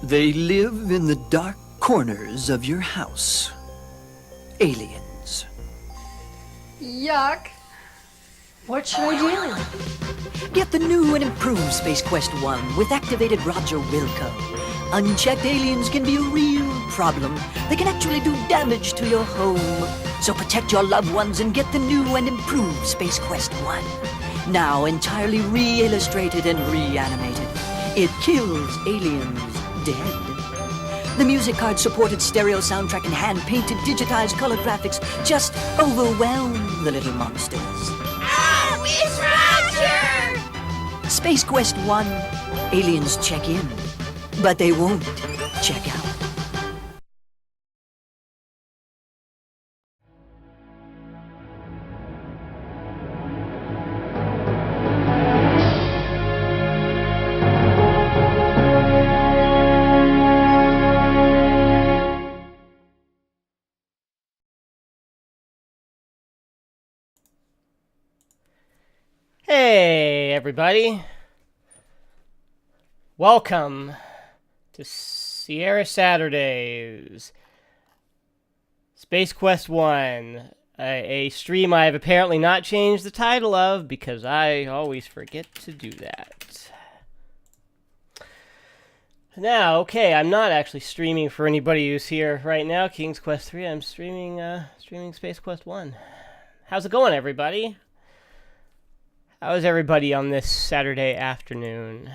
They live in the dark corners of your house. Aliens. Yuck. What should I do? Get the new and improved Space Quest 1 with activated Roger Wilco. Unchecked aliens can be a real problem. They can actually do damage to your home. So protect your loved ones and get the new and improved Space Quest 1. Now entirely re-illustrated and reanimated. It kills aliens dead. The music card supported stereo soundtrack and hand-painted digitized color graphics just overwhelm the little monsters. Oh, it's Roger! Space Quest 1, aliens check in, but they won't check out. Hey, everybody. Welcome to Sierra Saturdays Space Quest 1, a stream I have apparently not changed the title of because I always forget to do that. Now, okay, I'm not actually streaming for anybody who's here right now, King's Quest 3. I'm streaming Space Quest 1. How's it going, everybody? How is everybody on this Saturday afternoon?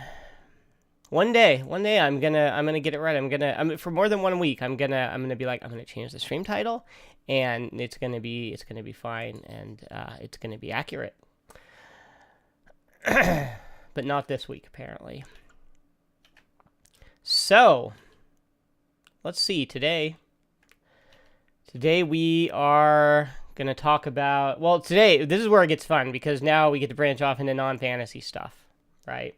One day I'm gonna get it right. For more than 1 week, I'm gonna be like, I'm gonna change the stream title, and it's gonna be fine, and it's gonna be accurate. But not this week, apparently. So, let's see. Today we are gonna talk about, well, today this is where it gets fun because now we get to branch off into non-fantasy stuff, right?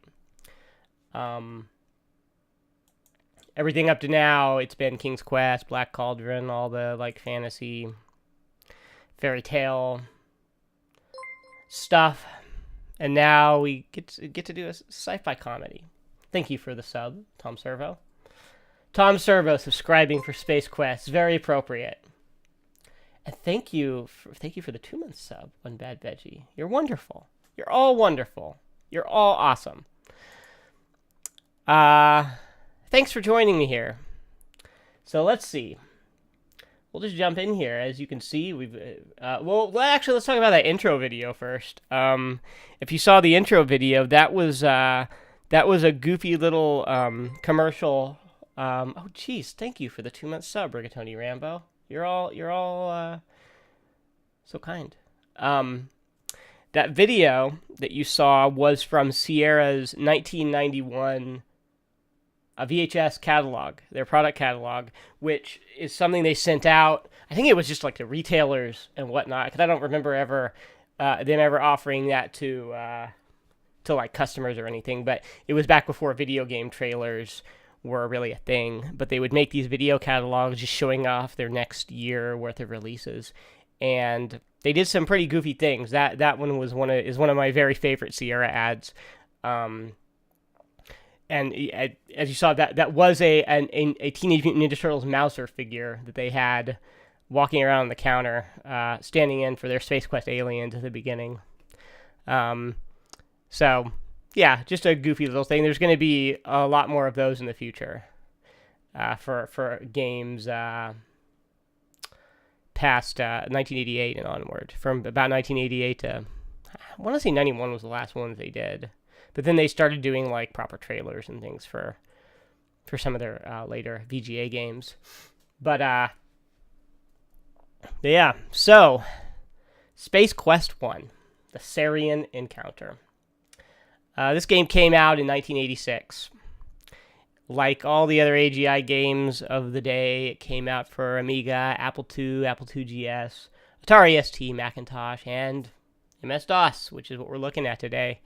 Everything up to now, it's been King's Quest, Black Cauldron, all the like fantasy, fairy tale stuff, and now we get to do a sci-fi comedy. Thank you for the sub, Tom Servo. Tom Servo subscribing for Space Quest, very appropriate. And thank you for the 2-month sub on Bad Veggie. You're wonderful. You're all wonderful. You're all awesome. Thanks for joining me here. So let's see. We'll just jump in here. As you can see, we've well, actually, let's talk about that intro video first. If you saw the intro video, that was a goofy little commercial. Oh, geez, thank you for the 2-month sub, Rigatoni Rambo. You're all so kind. That video that you saw was from Sierra's 1991 VHS catalog, their product catalog, which is something they sent out. I think it was just like to retailers and whatnot, because I don't remember them ever offering that to like customers or anything. But it was back before video game trailers were really a thing. But they would make these video catalogs just showing off their next year worth of releases, and they did some pretty goofy things. That one was one of my very favorite Sierra ads. And as you saw, that was a Teenage Mutant Ninja Turtles Mouser figure that they had walking around the counter, standing in for their Space Quest aliens at the beginning. So, yeah, just a goofy little thing. There's going to be a lot more of those in the future for games past 1988 and onward. From about 1988 to, I want to say 91 was the last one they did. But then they started doing like proper trailers and things for some of their later VGA games. But yeah, so Space Quest 1, the Sarien Encounter. This game came out in 1986. Like all the other AGI games of the day, it came out for Amiga, Apple II, Apple IIGS, Atari ST, Macintosh, and MS-DOS, which is what we're looking at today.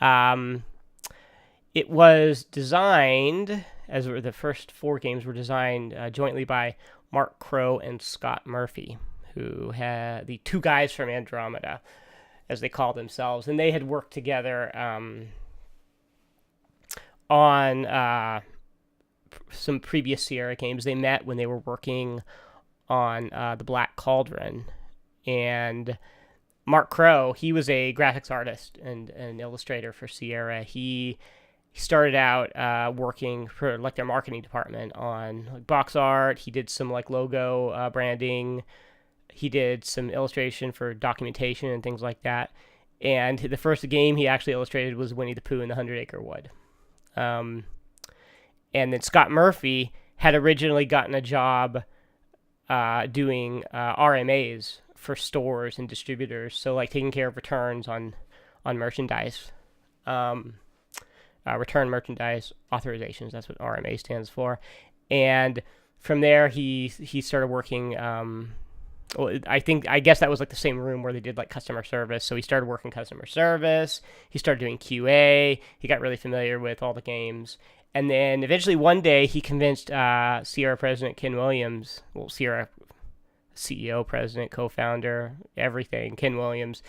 It was designed, as the first 4 games were designed jointly by Mark Crowe and Scott Murphy, who had the 2 guys from Andromeda, as they call themselves, and they had worked together on some previous Sierra games. They met when they were working on the Black Cauldron, and Mark Crowe, he was a graphics artist and an illustrator for Sierra. He started out working for like their marketing department on like box art. He did some like logo branding. He did some illustration for documentation and things like that. And the first game he actually illustrated was Winnie the Pooh in the 100-Acre Wood. And then Scott Murphy had originally gotten a job doing RMAs for stores and distributors, so like taking care of returns on merchandise, return merchandise authorizations. That's what RMA stands for. And from there, he started working. I guess that was like the same room where they did like customer service. So he started working customer service. He started doing QA. He got really familiar with all the games. And then eventually one day he convinced Sierra president Ken Williams, Sierra CEO, president, co-founder, everything, Ken Williams,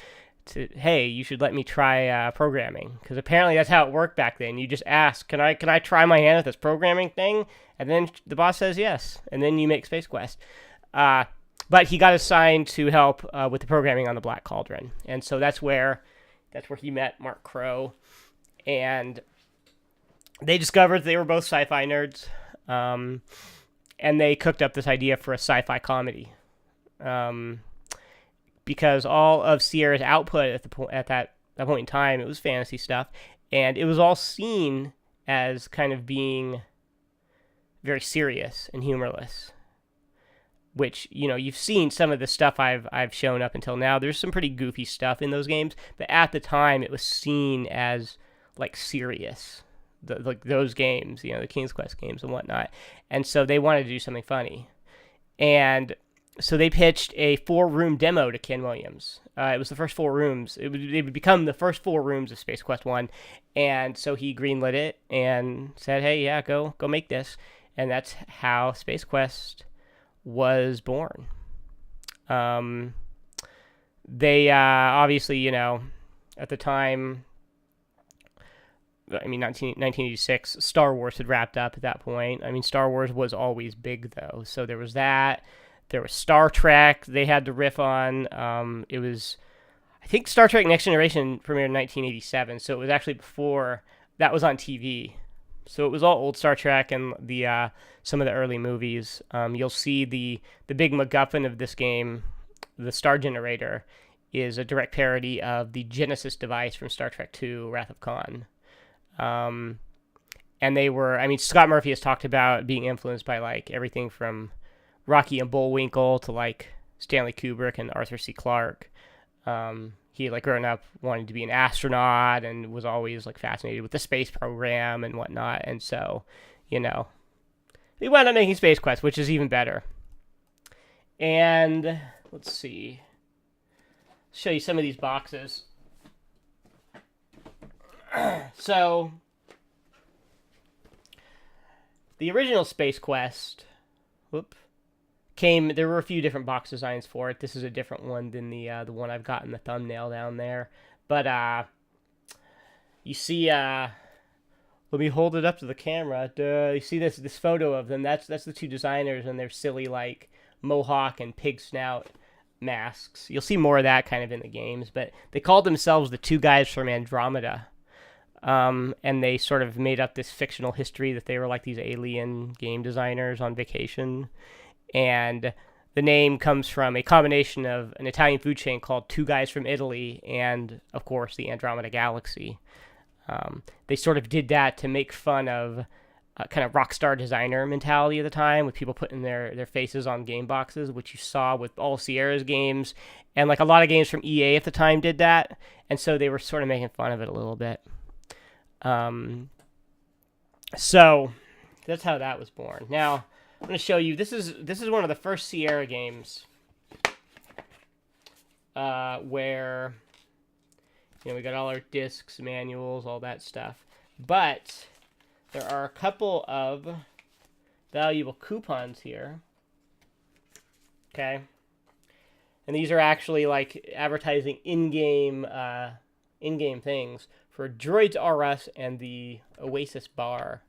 to, hey, you should let me try programming. Because apparently that's how it worked back then. You just ask, can I try my hand at this programming thing? And then the boss says yes. And then you make Space Quest. But he got assigned to help with the programming on the Black Cauldron. And so that's where he met Mark Crowe. And they discovered they were both sci-fi nerds. And they cooked up this idea for a sci-fi comedy. Because all of Sierra's output at that point in time, it was fantasy stuff. And it was all seen as kind of being very serious and humorless. Which, you know, you've seen some of the stuff I've shown up until now. There's some pretty goofy stuff in those games, but at the time it was seen as like serious, like those games, you know, the King's Quest games and whatnot. And so they wanted to do something funny, and so they pitched a 4-room demo to Ken Williams. It was the first 4 rooms. It would become the first 4 rooms of Space Quest 1, and so he greenlit it and said, "Hey, yeah, go make this," and that's how Space Quest was born. They obviously, you know, at the time, I mean, 1986, Star Wars had wrapped up at that point. I mean, Star Wars was always big, though. So there was that. There was Star Trek they had to riff on. It was, I think Star Trek Next Generation premiered in 1987, so it was actually before that was on TV. So it was all old Star Trek and the some of the early movies. You'll see the big MacGuffin of this game, the Star Generator, is a direct parody of the Genesis device from Star Trek II, Wrath of Khan. And they were, I mean, Scott Murphy has talked about being influenced by like everything from Rocky and Bullwinkle to like Stanley Kubrick and Arthur C. Clarke. He had like grown up wanting to be an astronaut and was always like fascinated with the space program and whatnot. And so, you know, he wound up making Space Quest, which is even better. And let's see, show you some of these boxes. So the original Space Quest, there were a few different box designs for it. This is a different one than the one I've got in the thumbnail down there. But you see, let me hold it up to the camera. You see this photo of them? That's the 2 designers and their silly like mohawk and pig snout masks. You'll see more of that kind of in the games. But they called themselves the 2 guys from Andromeda. And they sort of made up this fictional history that they were like these alien game designers on vacation. And the name comes from a combination of an Italian food chain called 2 Guys from Italy and, of course, the Andromeda Galaxy. They sort of did that to make fun of kind of rock star designer mentality at the time, with people putting their faces on game boxes, which you saw with all Sierra's games. And like a lot of games from EA at the time did that. And so they were sort of making fun of it a little bit. So that's how that was born. Now, I'm going to show you, this is one of the first Sierra games where, you know, we got all our discs, manuals, all that stuff. But there are a couple of valuable coupons here. Okay. And these are actually like advertising in-game things for Droids R Us and the Oasis Bar.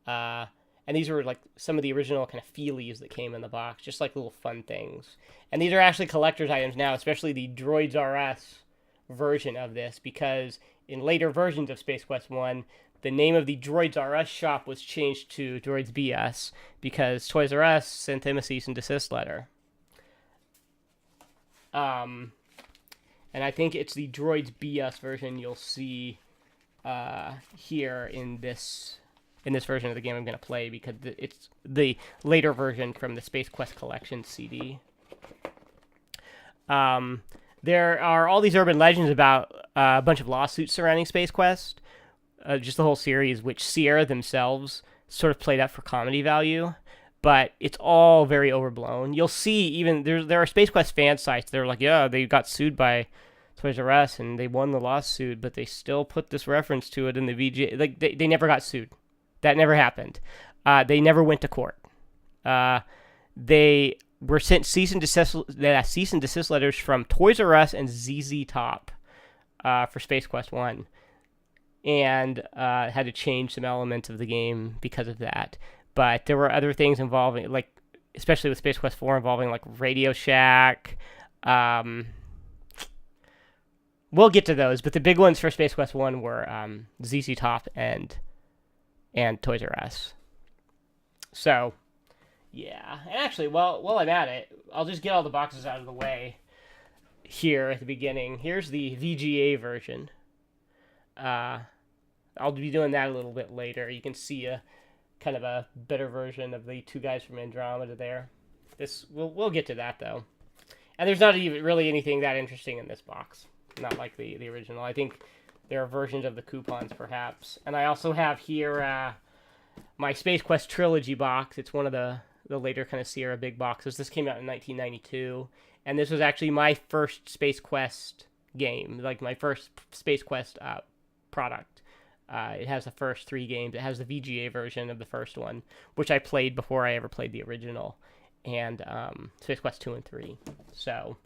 And And these were like some of the original kind of feelies that came in the box, just like little fun things. And these are actually collector's items now, especially the Droids RS version of this, because in later versions of Space Quest 1, the name of the Droids RS shop was changed to Droids BS because Toys R Us sent them a cease and desist letter. And I think it's the Droids BS version you'll see here in this version of the game I'm going to play, because it's the later version from the Space Quest Collection CD. There are all these urban legends about a bunch of lawsuits surrounding Space Quest, just the whole series, which Sierra themselves sort of played up for comedy value, but it's all very overblown. You'll see even there are Space Quest fan sites that are like, yeah, they got sued by Toys R Us and they won the lawsuit, but they still put this reference to it in the VGA. Like they never got sued. That never happened. They never went to court. They were sent cease and desist letters from Toys R Us and ZZ Top for Space Quest 1. And had to change some elements of the game because of that. But there were other things involving, like, especially with Space Quest 4, involving, like, Radio Shack. We'll get to those, but the big ones for Space Quest 1 were ZZ Top and Toys R Us. So, yeah. And actually, while I'm at it, I'll just get all the boxes out of the way here at the beginning. Here's the VGA version. I'll be doing that a little bit later. You can see a kind of a better version of the two guys from Andromeda there. We'll get to that though. And there's not even really anything that interesting in this box. Not like the original. I think there are versions of the coupons perhaps. And I also have here my Space Quest Trilogy box. It's one of the later kind of Sierra big boxes. This came out in 1992. And this was actually my first Space Quest game. Like my first Space Quest product. It has the first 3 games. It has the VGA version of the first one, which I played before I ever played the original, and Space Quest 2 and 3. So,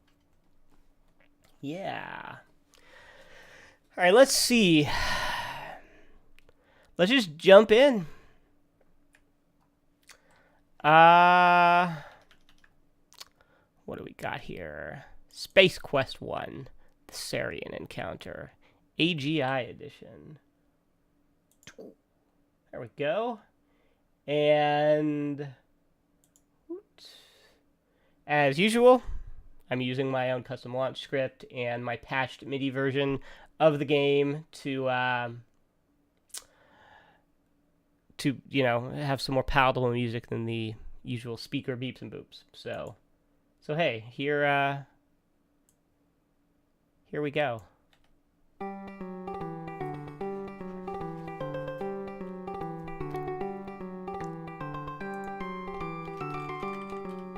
yeah. All right, let's see. Let's just jump in. What do we got here? Space Quest 1, the Sarien Encounter, AGI edition. There we go. And as usual, I'm using my own custom launch script and my patched MIDI version of the game to have some more palatable music than the usual speaker beeps and boops. So hey, here we go.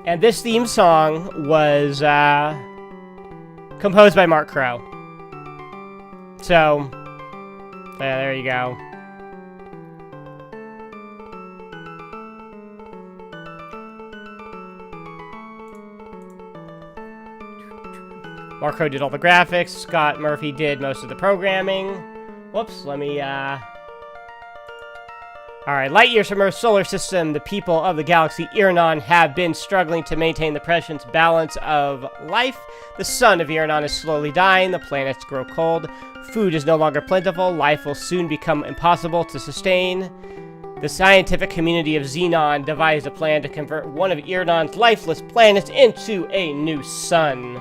And this theme song was composed by Mark Crowe. So, yeah, there you go. Mark Crowe did all the graphics. Scott Murphy did most of the programming. Whoops, let me, Alright, light years from Earth's solar system, the people of the galaxy Iranon have been struggling to maintain the present balance of life. The sun of Iranon is slowly dying, the planets grow cold, food is no longer plentiful, life will soon become impossible to sustain. The scientific community of Xenon devised a plan to convert one of Iranon's lifeless planets into a new sun.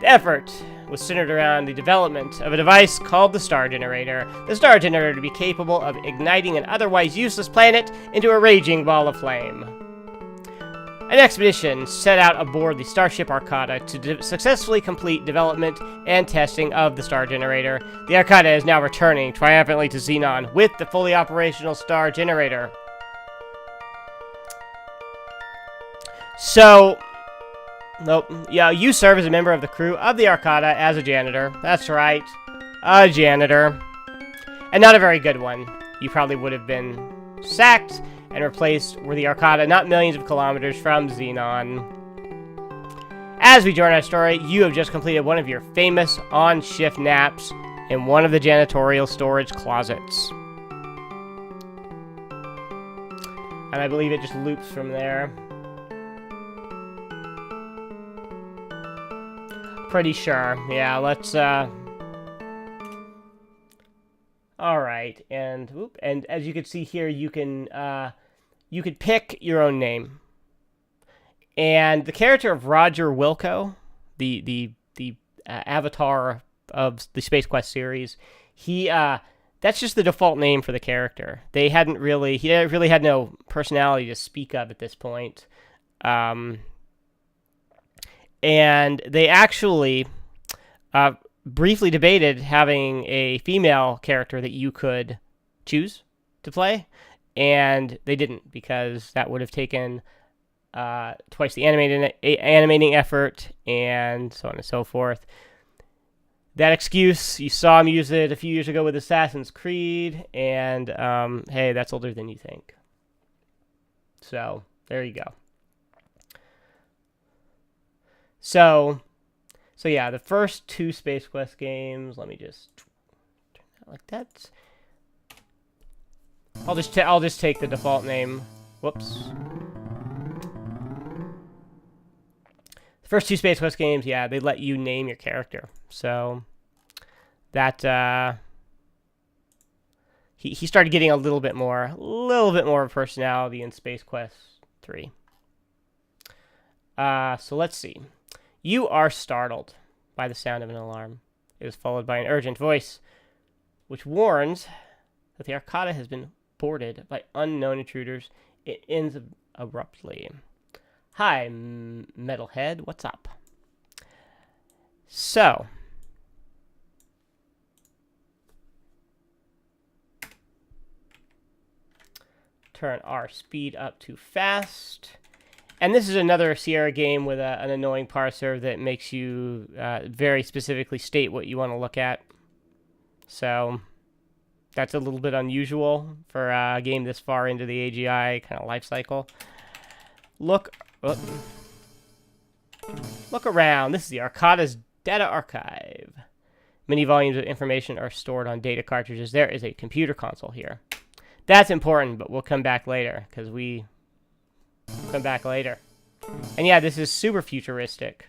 The effort was centered around the development of a device called the Star Generator. The Star Generator to be capable of igniting an otherwise useless planet into a raging ball of flame. An expedition set out aboard the starship Arcada to successfully complete development and testing of the Star Generator. The Arcada is now returning triumphantly to Xenon with the fully operational Star Generator. So, nope. Yeah, you serve as a member of the crew of the Arcada as a janitor. That's right. A janitor. And not a very good one. You probably would have been sacked and replaced were the Arcada not millions of kilometers from Xenon. As we join our story, you have just completed one of your famous on-shift naps in one of the janitorial storage closets. And I believe it just loops from there. Pretty sure. Yeah, let's, Alright, and as you can see here, you can pick your own name. And the character of Roger Wilco, the avatar of the Space Quest series, that's just the default name for the character. He really had no personality to speak of at this point. And they actually briefly debated having a female character that you could choose to play, and they didn't, because that would have taken twice the animating effort, and so on and so forth. That excuse, you saw him use it a few years ago with Assassin's Creed, and hey, that's older than you think. So, there you go. So yeah, the first 2 Space Quest games, let me just turn that like that. I'll just take the default name. Whoops. The first 2 Space Quest games, yeah, they let you name your character. So that he started getting a little bit more personality in Space Quest 3. So let's see. You are startled by the sound of an alarm. It is followed by an urgent voice, which warns that the Arcada has been boarded by unknown intruders. It ends abruptly. Hi, metalhead, what's up? So, turn our speed up to fast. And this is another Sierra game with an annoying parser that makes you very specifically state what you want to look at. So that's a little bit unusual for a game this far into the AGI kind of life cycle. Look around. This is the Arcada's data archive. Many volumes of information are stored on data cartridges. There is a computer console here. That's important, but we'll come back later, because we come back later. And yeah, this is super futuristic.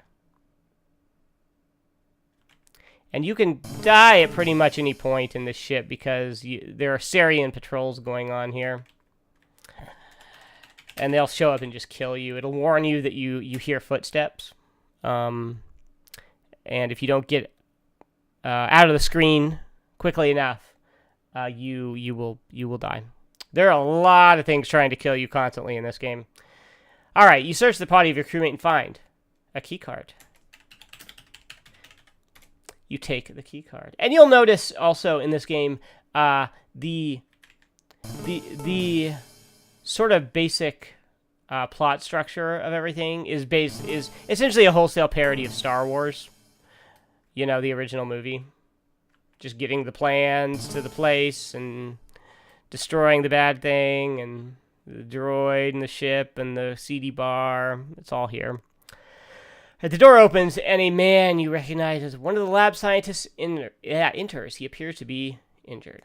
And you can die at pretty much any point in this ship, because there are Sarien patrols going on here. And they'll show up and just kill you. It'll warn you that you hear footsteps. And if you don't get out of the screen quickly enough, you will die. There are a lot of things trying to kill you constantly in this game. Alright, you search the body of your crewmate and find a keycard. You take the keycard. And you'll notice also in this game, the sort of basic plot structure of everything is essentially a wholesale parody of Star Wars. You know, the original movie. Just getting the plans to the place and destroying the bad thing, and the droid and the ship and the CD bar. It's all here. The door opens, and a man you recognize as one of the lab scientists enters. He appears to be injured.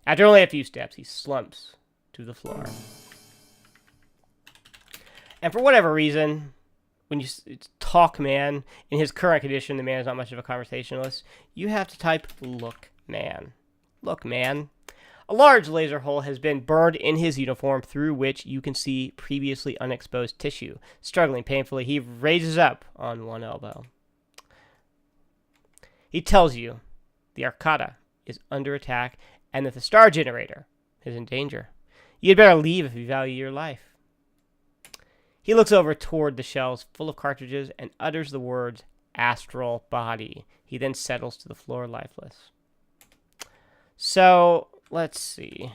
After only a few steps, he slumps to the floor. And for whatever reason, when you talk man, in his current condition, the man is not much of a conversationalist, you have to type, look, man. Look, man. A large laser hole has been burned in his uniform, through which you can see previously unexposed tissue. Struggling painfully, he raises up on one elbow. He tells you the Arcada is under attack and that the star generator is in danger. You'd better leave if you value your life. He looks over toward the shelves full of cartridges and utters the words, astral body. He then settles to the floor lifeless. So, let's see.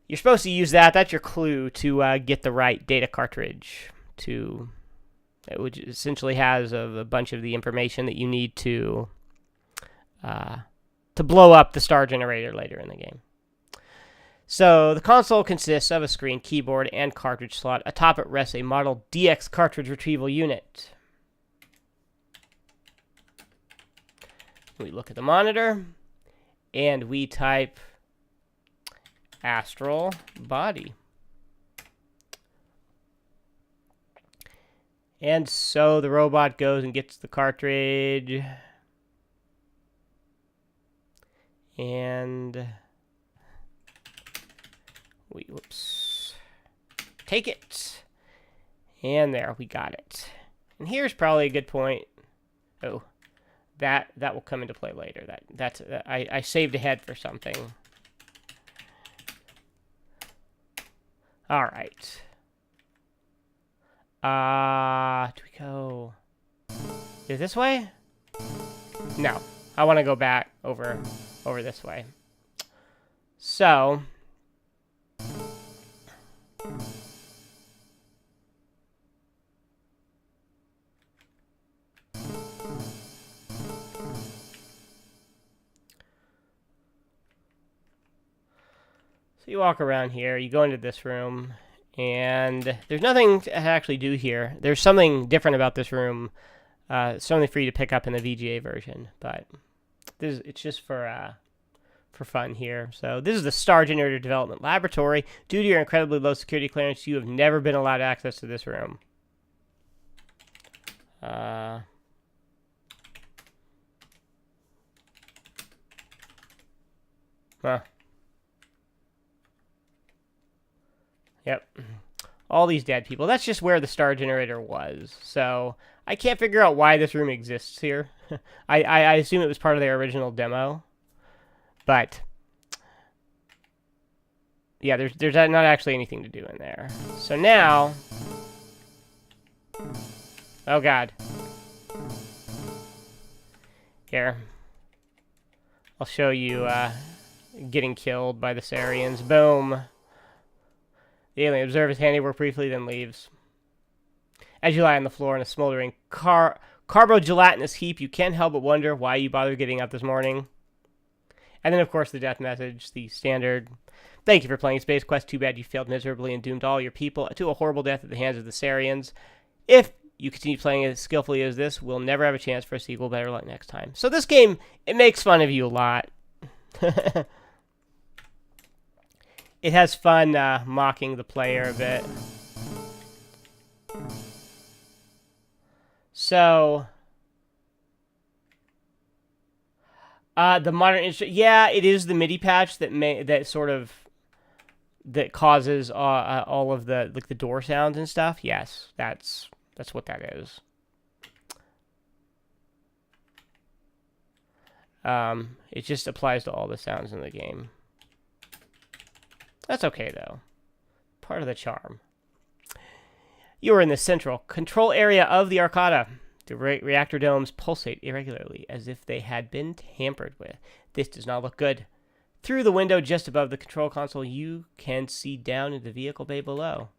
You're supposed to use that. That's your clue to get the right data cartridge, which essentially has a bunch of the information that you need to blow up the star generator later in the game. So the console consists of a screen, keyboard, and cartridge slot. Atop it rests a Model DX cartridge retrieval unit. We look at the monitor, and we type astral body. And so the robot goes and gets the cartridge. And whoops. Take it. And there, we got it. And here's probably a good point. Oh, that will come into play later. I saved ahead for something. All right. Do we go? Is it this way? No, I want to go back over this way. So. So you walk around here, you go into this room, and there's nothing to actually do here. There's something different about this room, something for you to pick up in the VGA version, but it's just for fun here. So this is the Star Generator Development Laboratory. Due to your incredibly low security clearance, you have never been allowed access to this room. Huh. Yep. All these dead people. That's just where the Star Generator was. So I can't figure out why this room exists here. I assume it was part of their original demo. But yeah, there's not actually anything to do in there. So now, oh god. Here. I'll show you getting killed by the Sariens. Boom. The alien observes his handiwork briefly, then leaves. As you lie on the floor in a smoldering carbo-gelatinous heap, you can't help but wonder why you bothered getting up this morning. And then, of course, the death message, the standard. Thank you for playing Space Quest. Too bad you failed miserably and doomed all your people to a horrible death at the hands of the Sariens. If you continue playing as skillfully as this, we'll never have a chance for a sequel. Better luck next time. So this game, it makes fun of you a lot. It has fun mocking the player a bit. So, the modern instrument, yeah, it is the MIDI patch that causes all of the the door sounds and stuff. Yes, that's what that is. It just applies to all the sounds in the game. That's okay, though. Part of the charm. You are in the central control area of the Arcada. The reactor domes pulsate irregularly, as if they had been tampered with. This does not look good. Through the window just above the control console, you can see down into the vehicle bay below.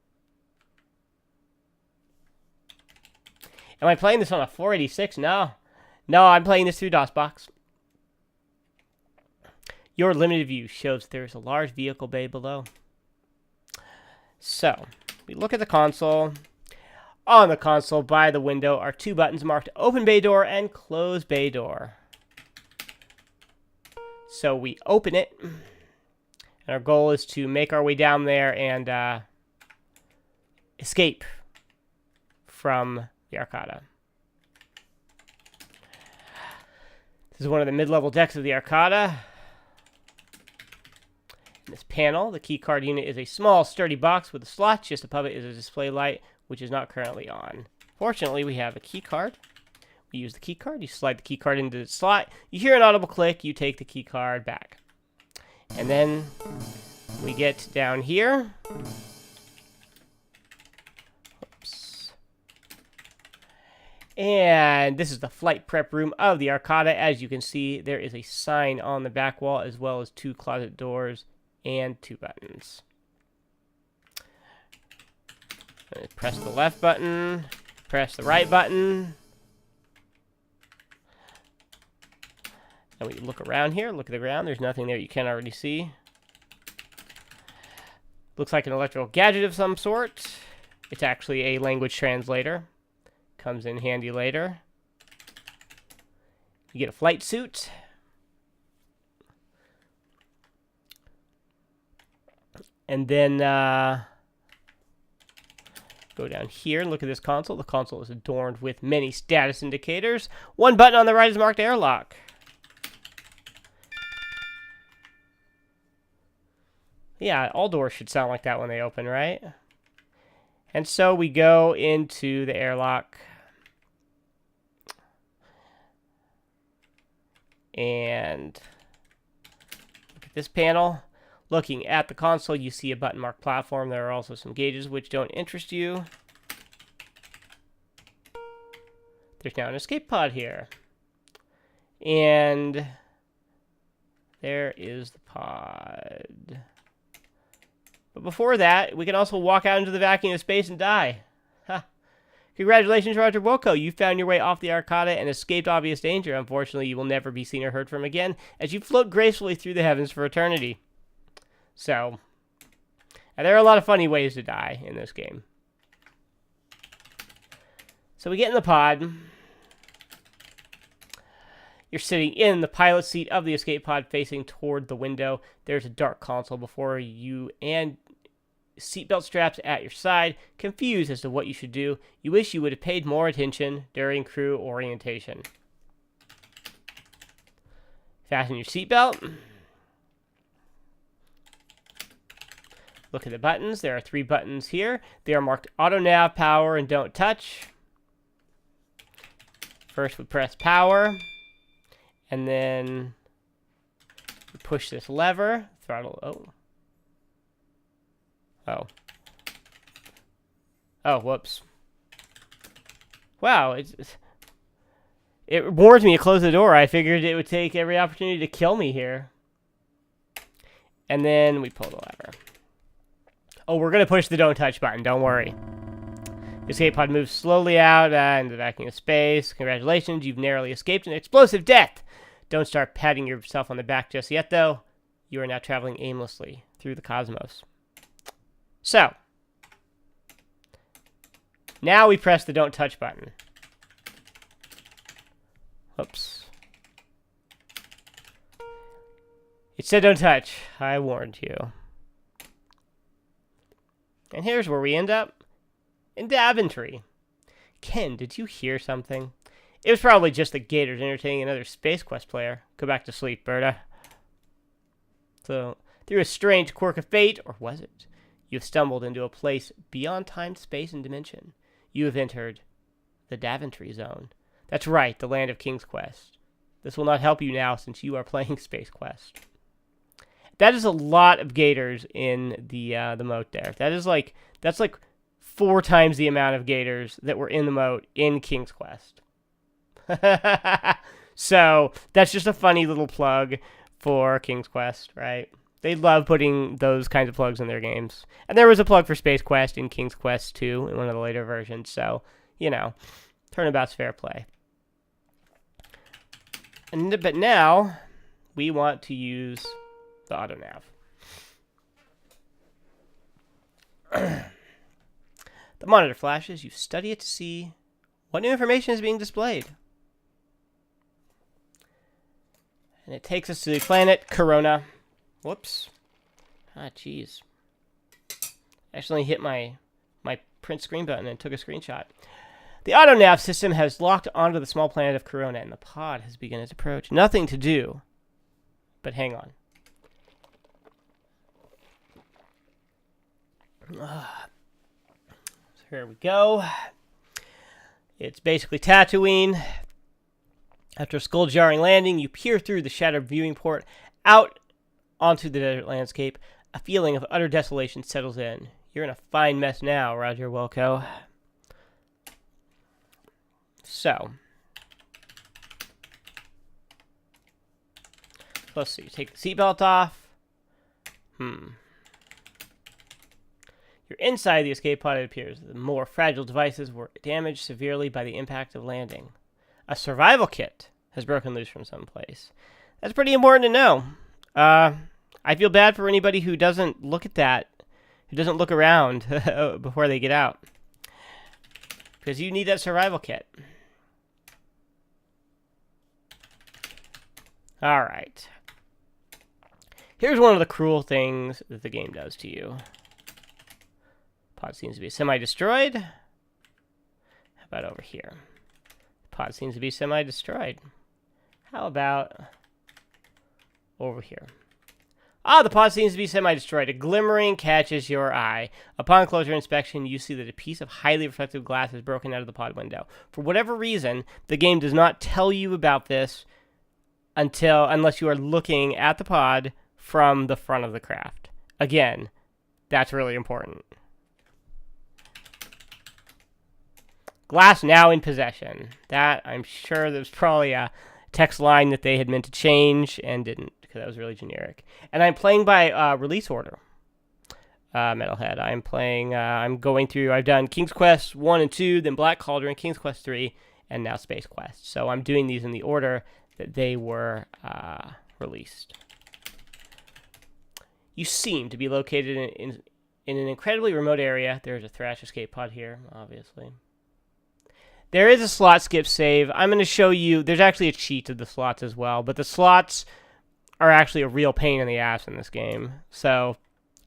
Am I playing this on a 486? No. No, I'm playing this through DOSBox. Your limited view shows there is a large vehicle bay below. So, we look at the console. On the console by the window are two buttons marked Open Bay Door and Close Bay Door. So we open it. And our goal is to make our way down there and escape from the Arcada. This is one of the mid-level decks of the Arcada. In this panel, the keycard unit is a small, sturdy box with a slot. Just above it is a display light, which is not currently on. Fortunately, we have a keycard. We use the keycard. You slide the keycard into the slot. You hear an audible click. You take the keycard back. And then we get down here. Oops. And this is the flight prep room of the Arcada. As you can see, there is a sign on the back wall, as well as two closet doors and two buttons. Press the left button, press the right button. And we look around here, look at the ground. There's nothing there you can't already see. Looks like an electrical gadget of some sort. It's actually a language translator. Comes in handy later. You get a flight suit. And then go down here and look at this console. The console is adorned with many status indicators. One button on the right is marked airlock. Yeah, all doors should sound like that when they open, right? And so we go into the airlock. And look at this panel. Looking at the console, you see a button marked platform. There are also some gauges which don't interest you. There's now an escape pod here. And there is the pod. But before that, we can also walk out into the vacuum of space and die. Ha. Congratulations, Roger Wilco. You found your way off the Arcada and escaped obvious danger. Unfortunately, you will never be seen or heard from again as you float gracefully through the heavens for eternity. So, and there are a lot of funny ways to die in this game. So we get in the pod. You're sitting in the pilot seat of the escape pod facing toward the window. There's a dark console before you and seatbelt straps at your side, confused as to what you should do. You wish you would have paid more attention during crew orientation. Fasten your seatbelt. Look at the buttons. There are 3 buttons here. They are marked auto nav, power, and don't touch. First we press power, and then we push this lever, throttle, oh, whoops. Wow, it warned me to close the door. I figured it would take every opportunity to kill me here. And then we pull the lever. Oh, we're going to push the don't touch button, don't worry. The escape pod moves slowly out into the vacuum of space. Congratulations, you've narrowly escaped an explosive death. Don't start patting yourself on the back just yet, though. You are now traveling aimlessly through the cosmos. So, now we press the don't touch button. Whoops. It said don't touch. I warned you. And here's where we end up. In Daventry. Ken, did you hear something? It was probably just the Gators entertaining another Space Quest player. Go back to sleep, Berta. So, through a strange quirk of fate, or was it? You have stumbled into a place beyond time, space, and dimension. You have entered the Daventry Zone. That's right, the land of King's Quest. This will not help you now since you are playing Space Quest. That is a lot of Gators in the moat there. That's like 4 times the amount of Gators that were in the moat in King's Quest. So that's just a funny little plug for King's Quest, right? They love putting those kinds of plugs in their games. And there was a plug for Space Quest in King's Quest 2 in one of the later versions. So, you know, turnabout's fair play. But now we want to use the auto nav. The monitor flashes. You study it to see what new information is being displayed. And it takes us to the planet Corona. Whoops. Ah, jeez. Accidentally hit my print screen button and took a screenshot. The auto nav system has locked onto the small planet of Corona, and the pod has begun its approach. Nothing to do, but hang on. So here we go. It's basically Tatooine. After a skull-jarring landing, you peer through the shattered viewing port out onto the desert landscape. A feeling of utter desolation settles in. You're in a fine mess now, Roger Wilco. So, let's see. Take the seatbelt off. You're inside the escape pod, it appears. The more fragile devices were damaged severely by the impact of landing. A survival kit has broken loose from someplace. That's pretty important to know. I feel bad for anybody who doesn't look at that, who doesn't look around before they get out. Because you need that survival kit. Alright. Here's one of the cruel things that the game does to you. Pod seems to be semi-destroyed. How about over here? Pod seems to be semi-destroyed. How about over here? Ah, the pod seems to be semi-destroyed. A glimmering catches your eye. Upon closer inspection, you see that a piece of highly reflective glass is broken out of the pod window. For whatever reason, the game does not tell you about this unless you are looking at the pod from the front of the craft. Again, that's really important. Glass now in possession. That, I'm sure there's probably a text line that they had meant to change and didn't, because that was really generic. And I'm playing by release order. Metalhead. I'm going through, I've done King's Quest 1 and 2, then Black Cauldron, King's Quest 3, and now Space Quest. So I'm doing these in the order that they were released. You seem to be located in an incredibly remote area. There's a Thrash escape pod here, obviously. There is a slot skip save. I'm going to show you, there's actually a cheat to the slots as well, but the slots are actually a real pain in the ass in this game. So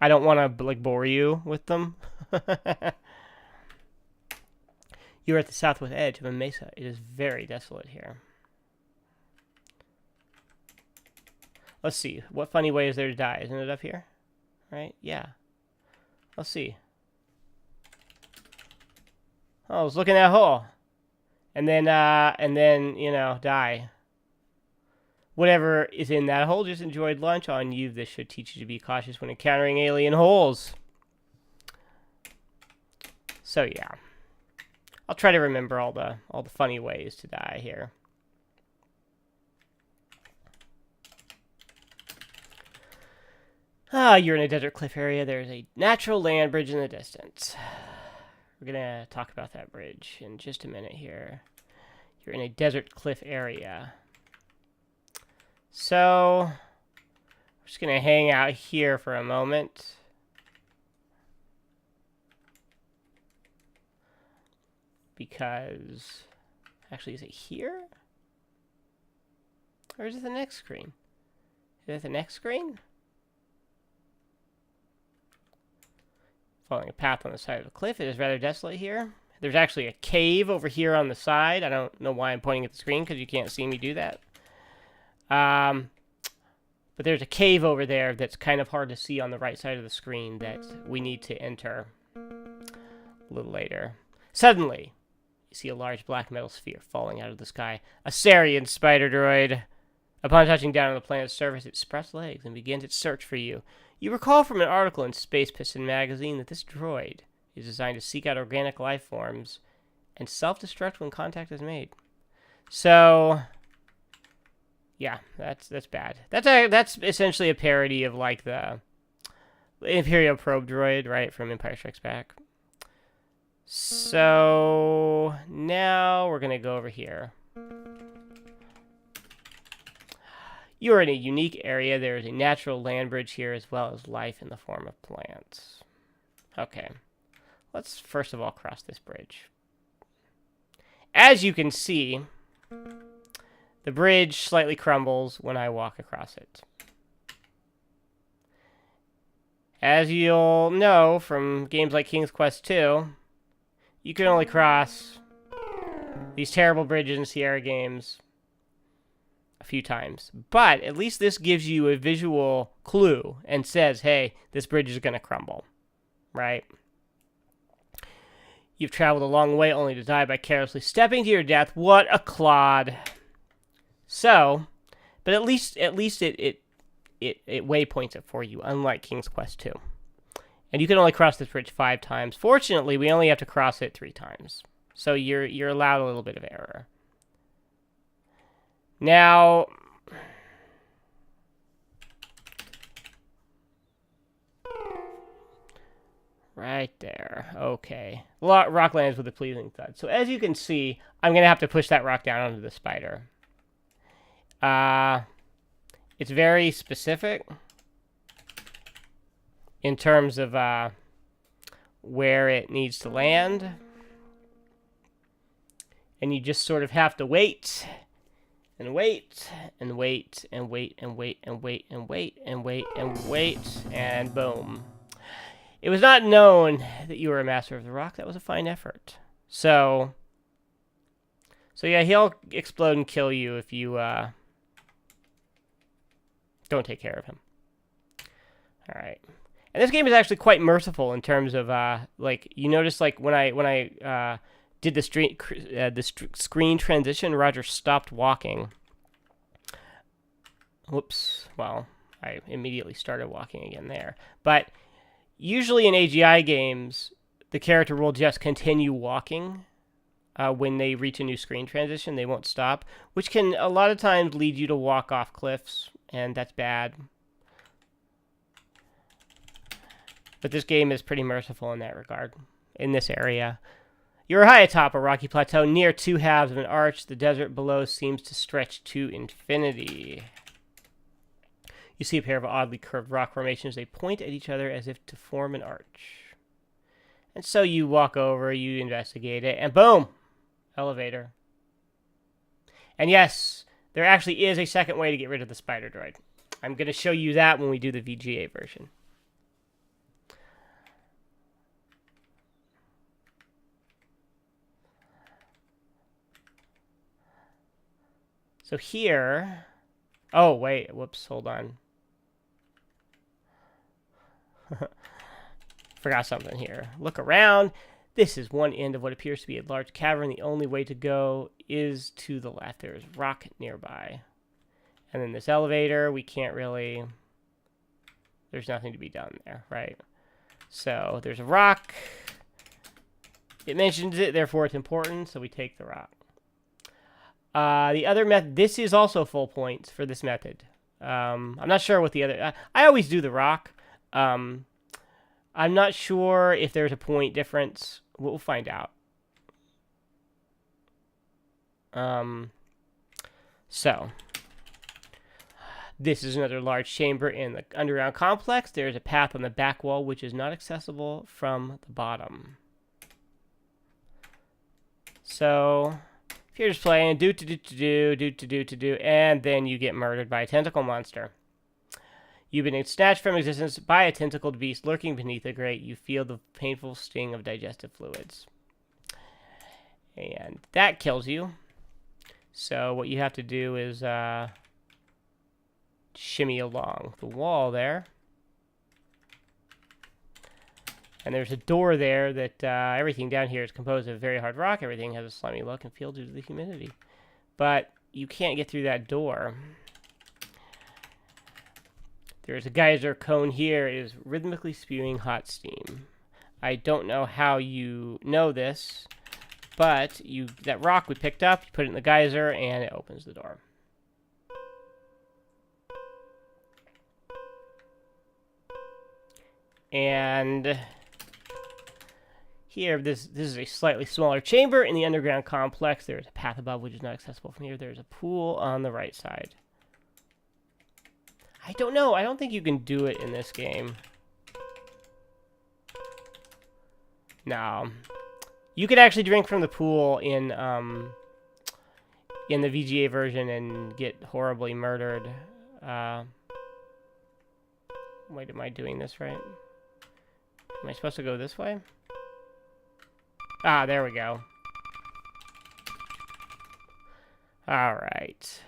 I don't want to bore you with them. You're at the southwest edge of a mesa. It is very desolate here. Let's see. What funny way is there to die? Isn't it up here? Right? Yeah. Let's see. Oh, I was looking at that hole. And then, die. Whatever is in that hole just enjoyed lunch on you. This should teach you to be cautious when encountering alien holes. So, yeah. I'll try to remember all the funny ways to die here. You're in a desert cliff area. There's a natural land bridge in the distance. We're going to talk about that bridge in just a minute here. You're in a desert cliff area. So, we're just going to hang out here for a moment. Because, actually, is it here? Or is it the next screen? Is it the next screen? Following a path on the side of a cliff. It is rather desolate here. There's actually a cave over here on the side. I don't know why I'm pointing at the screen, because you can't see me do that. But there's a cave over there that's kind of hard to see on the right side of the screen that we need to enter a little later. Suddenly, you see a large black metal sphere falling out of the sky. A Sarien spider droid. Upon touching down on the planet's surface, it spreads legs and begins its search for you. You recall from an article in Space Piston magazine that this droid is designed to seek out organic life forms and self-destruct when contact is made. So, yeah, that's bad. That's essentially a parody of like the Imperial probe droid, right, from Empire Strikes Back. So now we're gonna go over here. You are in a unique area. There is a natural land bridge here, as well as life in the form of plants. Okay. Let's first of all cross this bridge. As you can see, the bridge slightly crumbles when I walk across it. As you'll know from games like King's Quest 2, you can only cross these terrible bridges in Sierra games a few times. But at least this gives you a visual clue and says, hey, this bridge is going to crumble, right? You've traveled a long way only to die by carelessly stepping to your death. What a clod. So, but at least it waypoints it for you, unlike King's Quest 2. And you can only cross this bridge 5 times. Fortunately, we only have to cross it 3 times. So you're allowed a little bit of error. Now, right there. Okay. Rock lands with a pleasing thud. So as you can see, I'm going to have to push that rock down onto the spider. It's very specific in terms of where it needs to land. And you just sort of have to wait and wait, and wait, and wait, and wait, and wait, and wait, and wait, and wait, and boom. It was not known that you were a master of the rock. That was a fine effort. So yeah, he'll explode and kill you if you don't take care of him. All right. And this game is actually quite merciful in terms of like, you notice like when I did the screen transition, Roger stopped walking. Whoops. Well, I immediately started walking again there. But usually in AGI games, the character will just continue walking when they reach a new screen transition. They won't stop, which can a lot of times lead you to walk off cliffs, and that's bad. But this game is pretty merciful in that regard, in this area. You're high atop a rocky plateau near two halves of an arch. The desert below seems to stretch to infinity. You see a pair of oddly curved rock formations. They point at each other as if to form an arch. And so you walk over, you investigate it, and boom! Elevator. And yes, there actually is a second way to get rid of the spider droid. I'm going to show you that when we do the VGA version. So here... Oh, wait. Whoops. Hold on. Forgot something here. Look around. This is one end of what appears to be a large cavern. The only way to go is to the left. There is rock nearby. And then this elevator, we can't really... There's nothing to be done there, right? So there's a rock. It mentions it, therefore it's important, so we take the rock. The other method, this is also full points for this method. I'm not sure what the other... I always do the rock. I'm not sure if there's a point difference. We'll find out. So, this is another large chamber in the underground complex. There's a path on the back wall which is not accessible from the bottom. So... You're just playing, do, and then you get murdered by a tentacle monster. You've been snatched from existence by a tentacled beast lurking beneath the grate. You feel the painful sting of digestive fluids. And that kills you. So what you have to do is shimmy along the wall there. And there's a door there that everything down here is composed of very hard rock. Everything has a slimy look and feel due to the humidity. But you can't get through that door. There's a geyser cone here. It is rhythmically spewing hot steam. I don't know how you know this, but that rock we picked up, you put it in the geyser, and it opens the door. And... Here, this is a slightly smaller chamber in the underground complex. There is a path above which is not accessible from here. There's a pool on the right side. I don't know. I don't think you can do it in this game. No. You could actually drink from the pool in the VGA version and get horribly murdered. Wait, am I doing this right? Am I supposed to go this way? Ah, there we go. Alright.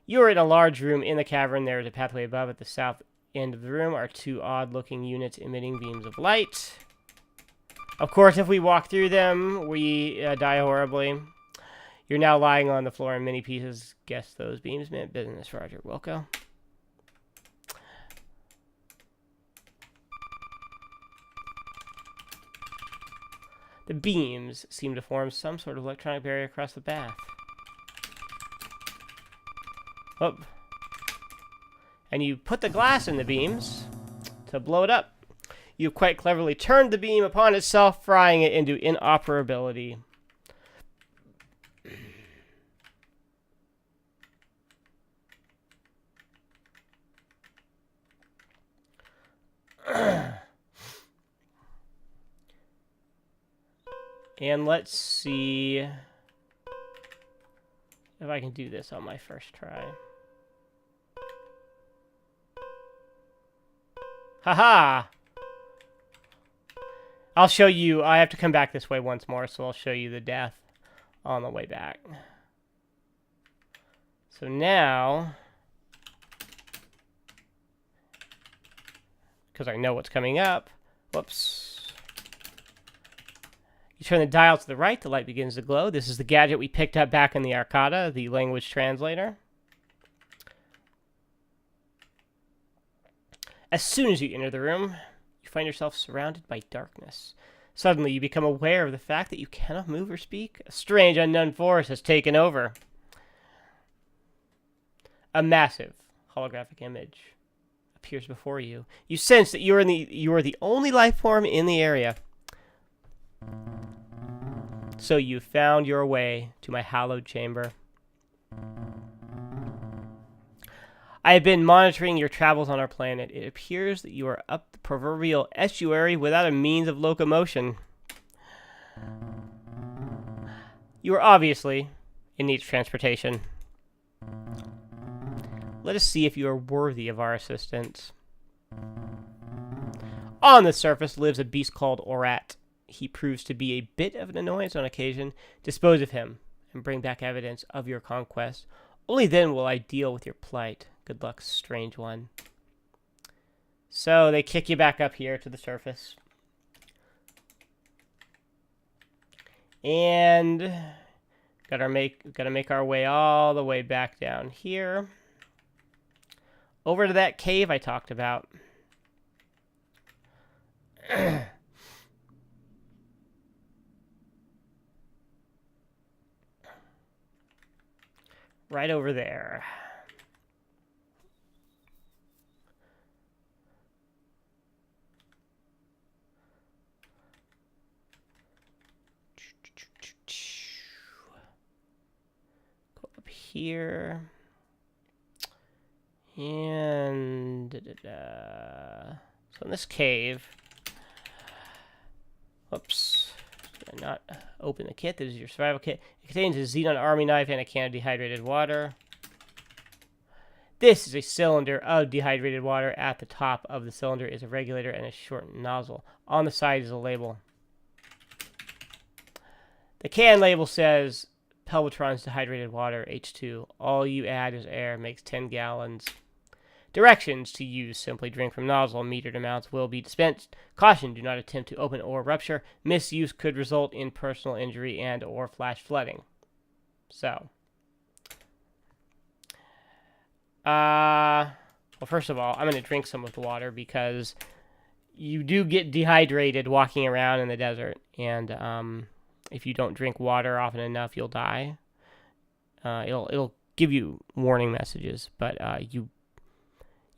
You're in a large room in the cavern. There is a pathway above. At the south end of the room are two odd-looking units emitting beams of light. Of course, if we walk through them, we die horribly. You're now lying on the floor in many pieces. Guess those beams meant business, Roger Wilco. The beams seem to form some sort of electronic barrier across the path. Oh. And you put the glass in the beams to blow it up. You quite cleverly turned the beam upon itself, frying it into inoperability. And let's see if I can do this on my first try. Haha! I'll show you. I have to come back this way once more, so I'll show you the death on the way back. So now, because I know what's coming up, whoops. You turn the dial to the right, the light begins to glow. This is the gadget we picked up back in the Arcada, the language translator. As soon as you enter the room, you find yourself surrounded by darkness. Suddenly, you become aware of the fact that you cannot move or speak. A strange, unknown force has taken over. A massive holographic image appears before you. You sense that you are the only life form in the area. So you found your way to my hallowed chamber. I have been monitoring your travels on our planet. It appears that you are up the proverbial estuary without a means of locomotion. You are obviously in need of transportation. Let us see if you are worthy of our assistance. On the surface lives a beast called Orat. He proves to be a bit of an annoyance on occasion. Dispose of him and bring back evidence of your conquest. Only then will I deal with your plight. Good luck, strange one. So they kick you back up here to the surface. And gotta make our way all the way back down here. Over to that cave I talked about. Right over there. Go up here. And so in this cave, whoops, did I not open the kit? This is your survival kit. It contains a Xenon army knife and a can of dehydrated water. This is a cylinder of dehydrated water. At the top of the cylinder is a regulator and a short nozzle. On the side is a label. The can label says Pelvatron's dehydrated water, H2. All you add is air, makes 10 gallons. Directions to use: simply drink from nozzle. Metered amounts will be dispensed. Caution: do not attempt to open or rupture. Misuse could result in personal injury and or flash flooding. So, well, first of all, I'm going to drink some of the water because you do get dehydrated walking around in the desert, and if you don't drink water often enough, you'll die. It'll give you warning messages, but you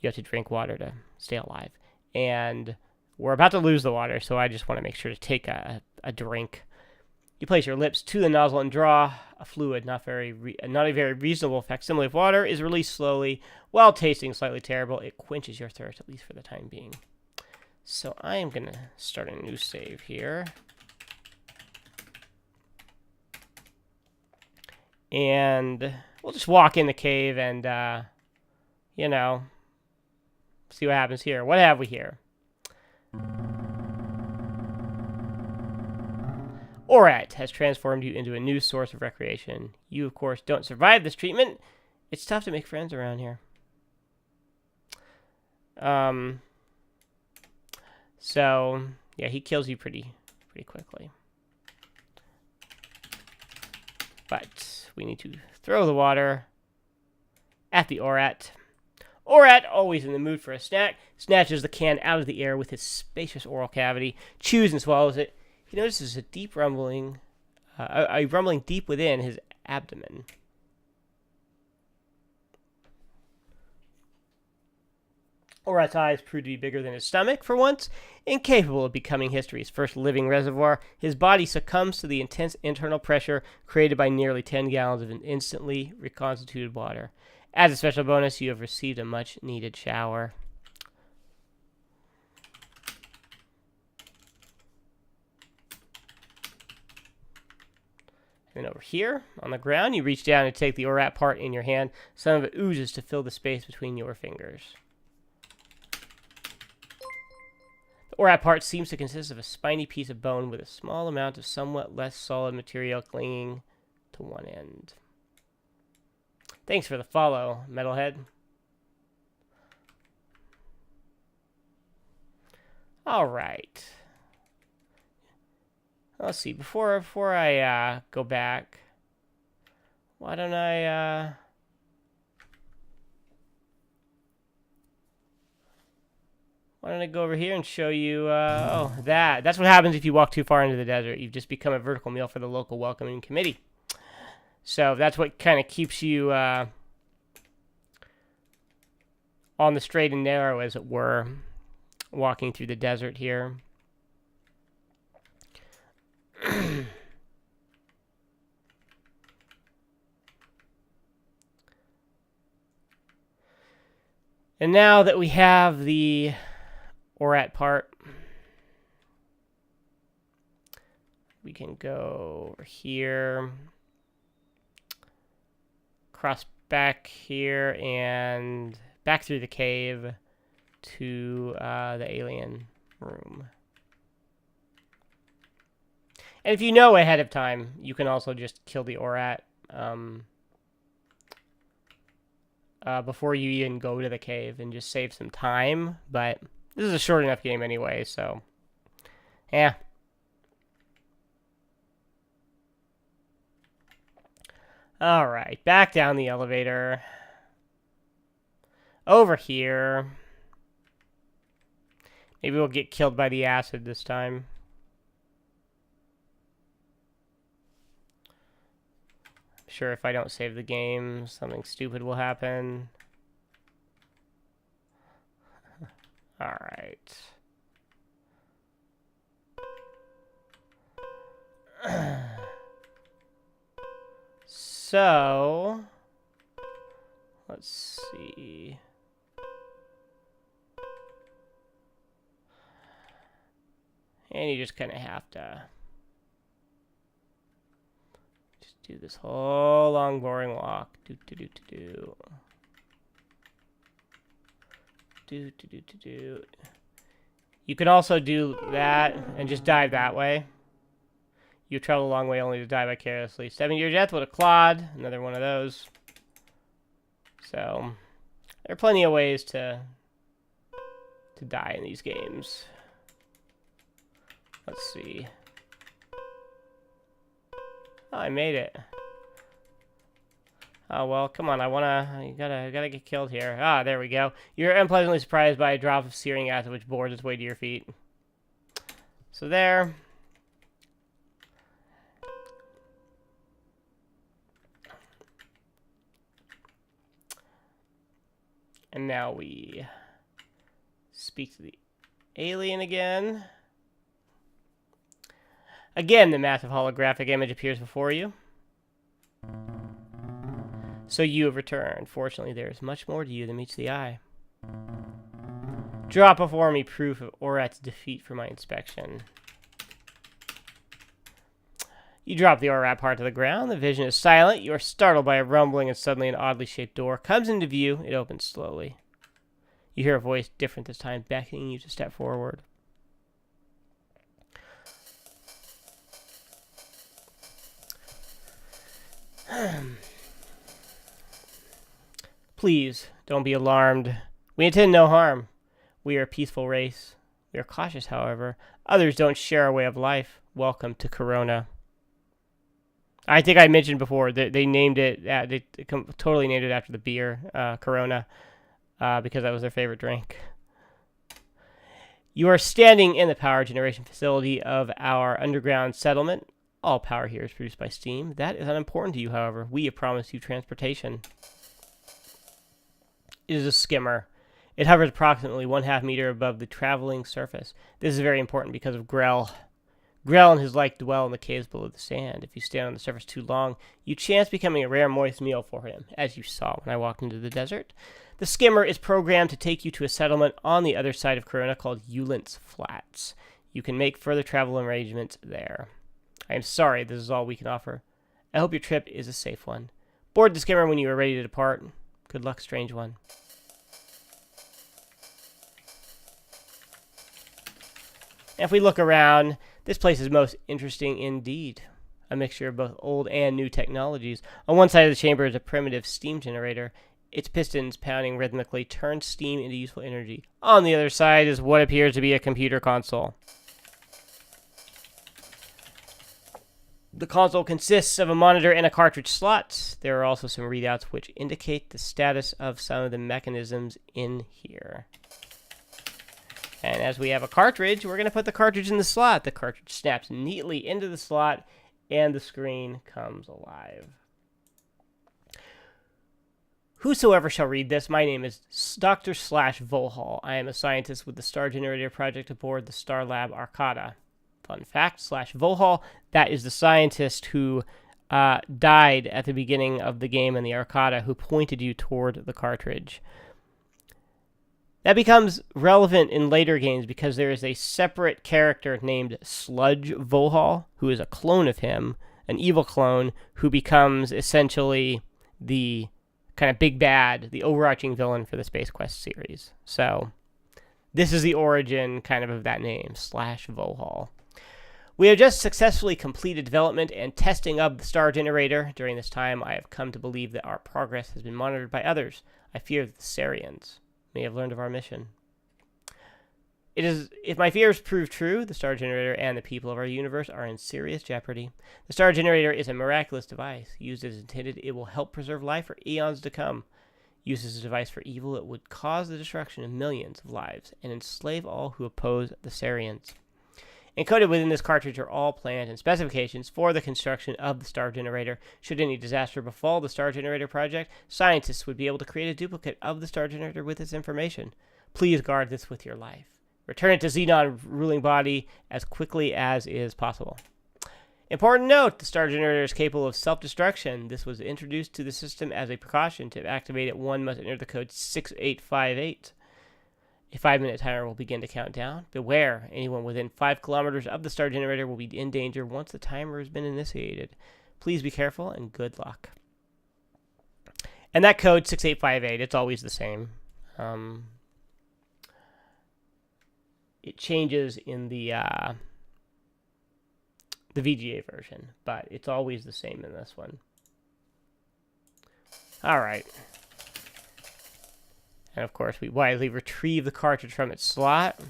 have to drink water to stay alive. And we're about to lose the water, so I just want to make sure to take a drink. You place your lips to the nozzle and draw a fluid. Not a very reasonable facsimile of water is released slowly. While tasting slightly terrible, it quenches your thirst, at least for the time being. So I am going to start a new save here. And we'll just walk in the cave and, you know, see what happens here. What have we here? Orat has transformed you into a new source of recreation. You, of course, don't survive this treatment. It's tough to make friends around here. So, yeah, he kills you pretty quickly. But we need to throw the water at the Orat. Orat, always in the mood for a snack, snatches the can out of the air with his spacious oral cavity, chews and swallows it. He notices a deep rumbling, a rumbling deep within his abdomen. Orat's eyes prove to be bigger than his stomach for once. Incapable of becoming history's first living reservoir, his body succumbs to the intense internal pressure created by nearly 10 gallons of instantly reconstituted water. As a special bonus, you have received a much-needed shower. Then over here, on the ground, you reach down and take the ORAT part in your hand. Some of it oozes to fill the space between your fingers. The ORAT part seems to consist of a spiny piece of bone with a small amount of somewhat less solid material clinging to one end. Thanks for the follow, Metalhead. Alright. Let's see, before I go back, why don't I go over here and show you, oh, that's what happens if you walk too far into the desert. You've just become a vertical meal for the local welcoming committee. So that's what kind of keeps you on the straight and narrow, as it were, walking through the desert here. And now that we have the ORAT part, we can go over here, cross back here, and back through the cave to the alien room. And if you know ahead of time, you can also just kill the ORAT before you even go to the cave and just save some time. But this is a short enough game anyway, so yeah. Alright, back down the elevator. Over here. Maybe we'll get killed by the acid this time. I'm sure if I don't save the game, something stupid will happen. Alright. So, let's see. And you just kind of have to just do this whole long boring walk. You can also do that and just dive that way. You travel a long way only to die vicariously. Stabbing your death with a clod. Another one of those. So, there are plenty of ways to die in these games. Let's see. Oh, I made it. Oh, well, come on. I gotta get killed here. Ah, there we go. You're unpleasantly surprised by a drop of searing acid which bores its way to your feet. So there. And now we speak to the alien again. Again, the massive holographic image appears before you. So you have returned. Fortunately, there is much more to you than meets the eye. Drop before me proof of ORAT's defeat for my inspection. You drop the ORAT part to the ground. The vision is silent. You are startled by a rumbling, and suddenly an oddly shaped door comes into view. It opens slowly. You hear a voice different this time, beckoning you to step forward. Please, don't be alarmed. We intend no harm. We are a peaceful race. We are cautious, however. Others don't share our way of life. Welcome to Corona. I think I mentioned before that they named it, they totally named it after the beer, Corona, because that was their favorite drink. You are standing in the power generation facility of our underground settlement. All power here is produced by steam. That is unimportant to you, however. We have promised you transportation. It is a skimmer. It hovers approximately 1/2 meter above the traveling surface. This is very important because of Grell. Grell and his like dwell in the caves below the sand. If you stand on the surface too long, you chance becoming a rare moist meal for him, as you saw when I walked into the desert. The skimmer is programmed to take you to a settlement on the other side of Corona called Ulence Flats. You can make further travel arrangements there. I am sorry, this is all we can offer. I hope your trip is a safe one. Board the skimmer when you are ready to depart. Good luck, strange one. And if we look around, this place is most interesting indeed. A mixture of both old and new technologies. On one side of the chamber is a primitive steam generator. Its pistons, pounding rhythmically, turn steam into useful energy. On the other side is what appears to be a computer console. The console consists of a monitor and a cartridge slot. There are also some readouts which indicate the status of some of the mechanisms in here. And as we have a cartridge, we're going to put the cartridge in the slot. The cartridge snaps neatly into the slot, and the screen comes alive. Whosoever shall read this, my name is Dr. Volhall. I am a scientist with the Star Generator Project aboard the Star Lab Arcada. Fun fact, Volhall, that is the scientist who died at the beginning of the game in the Arcada, who pointed you toward the cartridge. That becomes relevant in later games because there is a separate character named Sludge Volhall, who is a clone of him, an evil clone, who becomes essentially the kind of big bad, the overarching villain for the Space Quest series. So, this is the origin kind of that name, Volhall. We have just successfully completed development and testing of the Star Generator. During this time, I have come to believe that our progress has been monitored by others. I fear that the Sariens may have learned of our mission. If my fears prove true, the Star Generator and the people of our universe are in serious jeopardy. The Star Generator is a miraculous device. Used as intended, it will help preserve life for eons to come. Used as a device for evil, it would cause the destruction of millions of lives and enslave all who oppose the Sariens. Encoded within this cartridge are all plans and specifications for the construction of the Star Generator. Should any disaster befall the Star Generator project, scientists would be able to create a duplicate of the Star Generator with this information. Please guard this with your life. Return it to Xenon ruling body as quickly as is possible. Important note, the Star Generator is capable of self-destruction. This was introduced to the system as a precaution. To activate it, one must enter the code 6858. A 5-minute timer will begin to count down. Beware, anyone within 5 kilometers of the Star Generator will be in danger once the timer has been initiated. Please be careful and good luck. And that code, 6858, it's always the same. It changes in the VGA version, but it's always the same in this one. All right. And of course, we wisely retrieve the cartridge from its slot.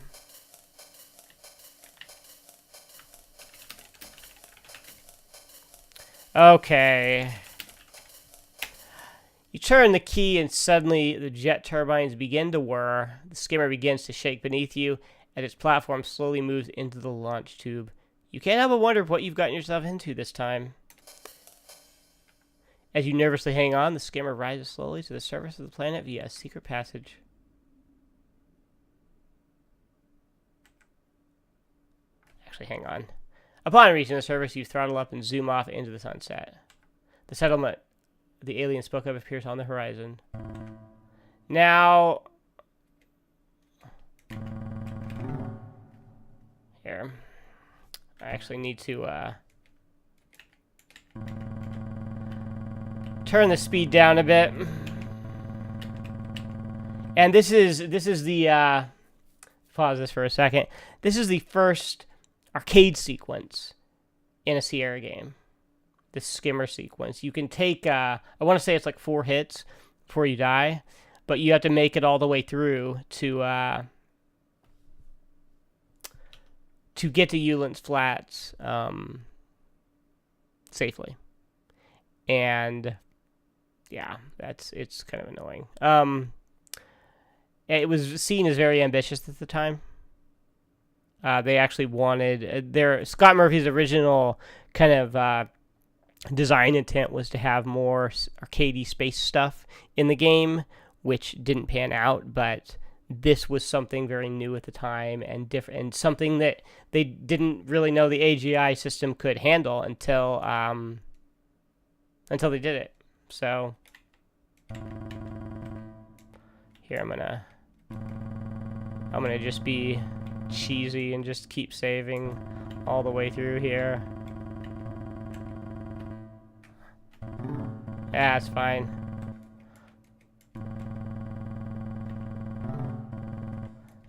Okay. You turn the key and suddenly the jet turbines begin to whir. The skimmer begins to shake beneath you as its platform slowly moves into the launch tube. You can't help but wonder what you've gotten yourself into this time. As you nervously hang on, the skimmer rises slowly to the surface of the planet via a secret passage. Actually, hang on. Upon reaching the surface, you throttle up and zoom off into the sunset. The settlement the alien spoke of appears on the horizon. Now, here, I actually need to turn the speed down a bit. And this is the pause this for a second. This is the first arcade sequence in a Sierra game. The skimmer sequence. You can take I want to say it's like 4 hits before you die, but you have to make it all the way through to get to Ulence Flats safely. And yeah, it's kind of annoying. It was seen as very ambitious at the time. They actually wanted Scott Murphy's original kind of design intent was to have more arcadey space stuff in the game, which didn't pan out, but this was something very new at the time and different, and something that they didn't really know the AGI system could handle until they did it. So here I'm gonna just be cheesy and just keep saving all the way through here. Yeah, it's fine.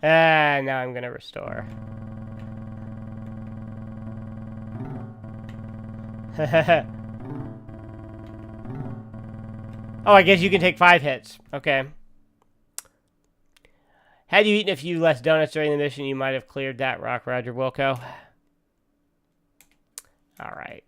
Now I'm gonna restore. Oh, I guess you can take 5 hits. Okay. Had you eaten a few less donuts during the mission, you might have cleared that rock, Roger Wilco. Alright.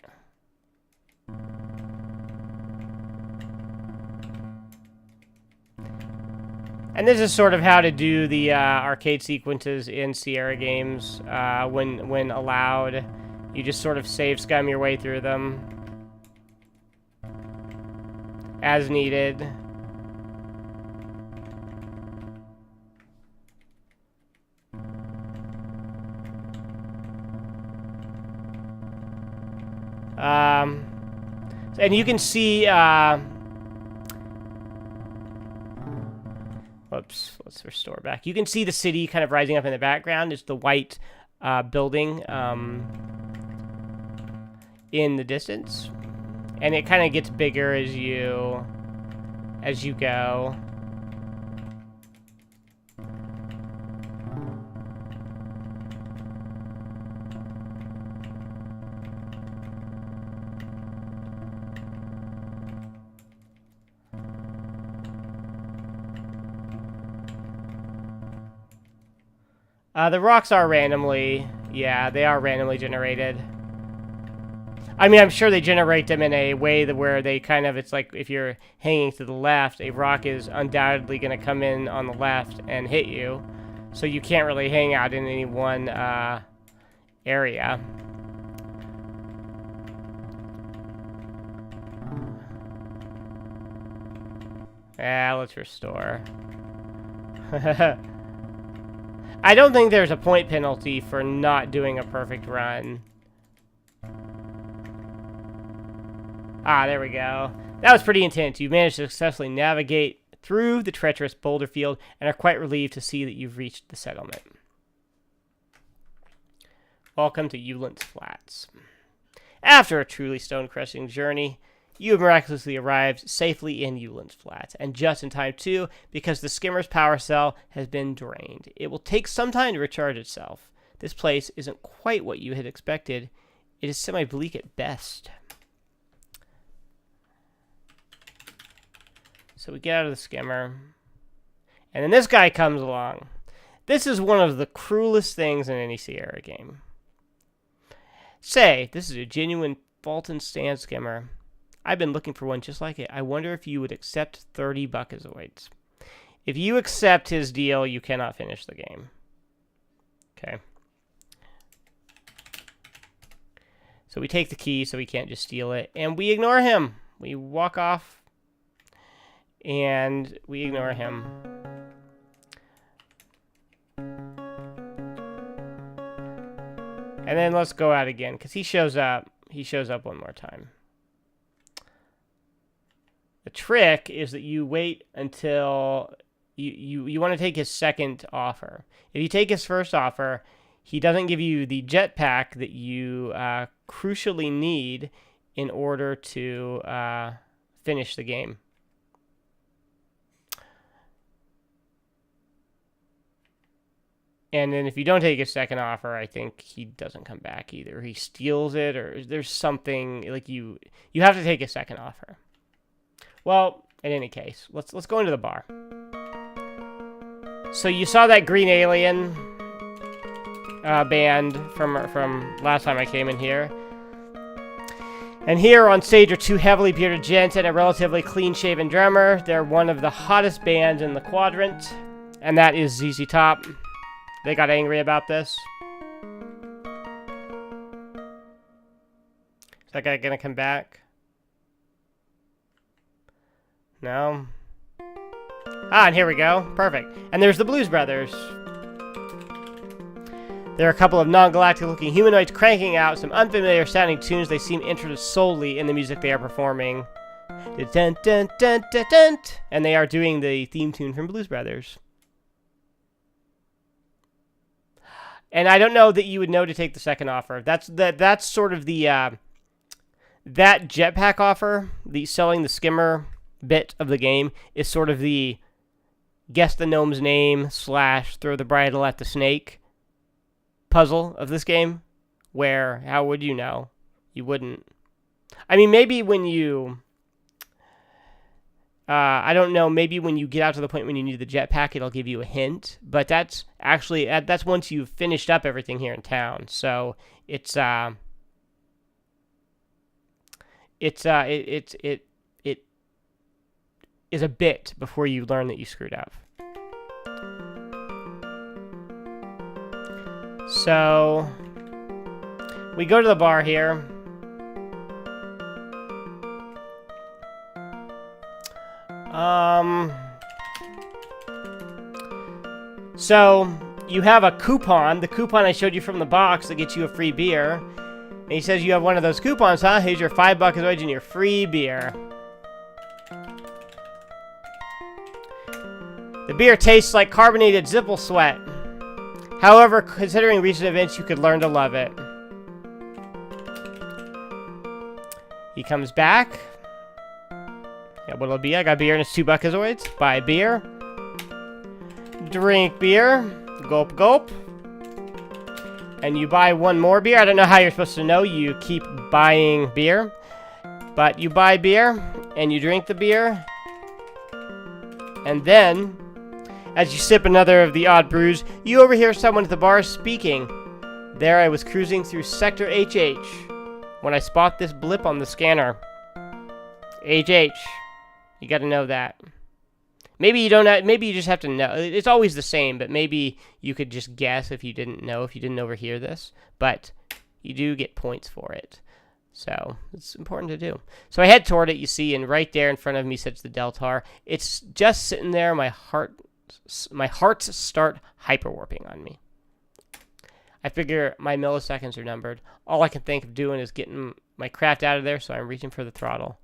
And this is sort of how to do the arcade sequences in Sierra games when allowed. You just sort of save scum your way through them as needed. And you can see whoops, let's restore back. You can see the city kind of rising up in the background. It's the white building in the distance. And it kind of gets bigger as you go. The rocks are randomly, yeah, they are randomly generated. I mean, I'm sure they generate them in a way that where they kind of, it's like if you're hanging to the left, a rock is undoubtedly going to come in on the left and hit you. So you can't really hang out in any one area. Yeah, let's restore. I don't think there's a point penalty for not doing a perfect run. Ah, there we go. That was pretty intense. You managed to successfully navigate through the treacherous boulder field and are quite relieved to see that you've reached the settlement. Welcome to Ulence Flats. After a truly stone-crushing journey, you have miraculously arrived safely in Ulence Flats, and just in time too, because the skimmer's power cell has been drained. It will take some time to recharge itself. This place isn't quite what you had expected. It is semi-bleak at best. So we get out of the skimmer, and then this guy comes along. This is one of the cruelest things in any Sierra game. Say, this is a genuine Fulton stand skimmer. I've been looking for one just like it. I wonder if you would accept 30 buckazoids. If you accept his deal, you cannot finish the game. Okay. So we take the key so we can't just steal it, and we ignore him. We walk off, and we ignore him. And then let's go out again, because he shows up. He shows up one more time. The trick is that you wait until you want to take his second offer. If you take his first offer, he doesn't give you the jetpack that you crucially need in order to finish the game. And then if you don't take his second offer, I think he doesn't come back either. He steals it, or there's something like you have to take his second offer. Well, in any case, let's go into the bar. So you saw that green alien band from last time I came in here. And here on stage are two heavily bearded gents and a relatively clean-shaven drummer. They're one of the hottest bands in the quadrant, and that is ZZ Top. They got angry about this. Is that guy gonna come back? No. Ah, and here we go. Perfect. And there's the Blues Brothers. There are a couple of non-galactic looking humanoids cranking out some unfamiliar sounding tunes. They seem interested solely in the music they are performing. Dun, dun, dun, dun, dun, and they are doing the theme tune from Blues Brothers. And I don't know that you would know to take the second offer. That's sort of the that jetpack offer, the selling the skimmer bit of the game, is sort of the guess the gnome's name / throw the bridle at the snake puzzle of this game, where how would you know? You wouldn't. I mean, maybe when you I don't know, maybe when you get out to the point when you need the jetpack, it'll give you a hint, but that's actually that's once you've finished up everything here in town. So it is a bit before you learn that you screwed up. So we go to the bar here. So you have a coupon, the coupon I showed you from the box that gets you a free beer. And he says you have one of those coupons, huh? Here's your $5 and your free beer. The beer tastes like carbonated Zipple sweat. However, considering recent events, you could learn to love it. He comes back. Yeah, what'll it be? I got beer and it's $2 Buy beer. Drink beer. Gulp, gulp. And you buy one more beer. I don't know how you're supposed to know. You keep buying beer. But you buy beer, and you drink the beer. And then, as you sip another of the odd brews, you overhear someone at the bar speaking. There I was cruising through Sector HH when I spot this blip on the scanner. HH. You gotta know that. Maybe you don't know, maybe you just have to know. It's always the same, but maybe you could just guess if you didn't know, if you didn't overhear this. But you do get points for it. So it's important to do. So I head toward it, you see, and right there in front of me sits the Deltar. It's just sitting there. My hearts start hyperwarping on me. I figure my milliseconds are numbered. All I can think of doing is getting my craft out of there, so I'm reaching for the throttle.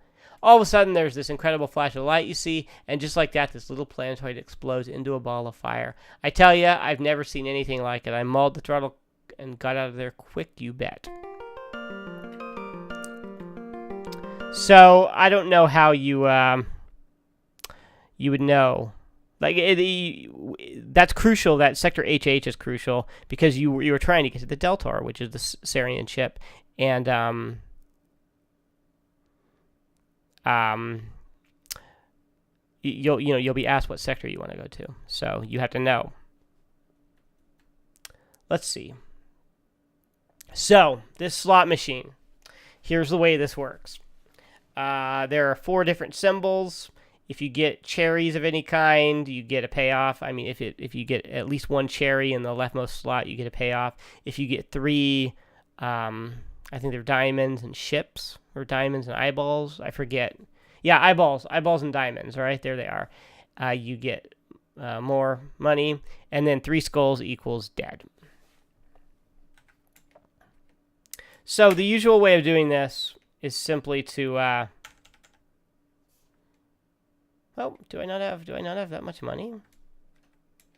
All of a sudden, there's this incredible flash of light you see, and just like that, this little planetoid explodes into a ball of fire. I tell you, I've never seen anything like it. I mauled the throttle and got out of there quick, you bet. So, I don't know how you would know. Like, that's crucial, that Sector HH is crucial, because you were trying to get to the Deltar, which is the Sarien ship, and, you'll be asked what sector you want to go to, so you have to know. Let's see. So this slot machine, here's the way this works. There are 4 different symbols. If you get cherries of any kind, you get a payoff. I mean, if you get at least 1 cherry in the leftmost slot, you get a payoff. If you get 3, I think they're diamonds and ships, or diamonds and eyeballs. I forget. Yeah, eyeballs and diamonds. All right, there they are. You get more money, and then 3 skulls equals dead. So the usual way of doing this is simply to. Oh, do I not have that much money?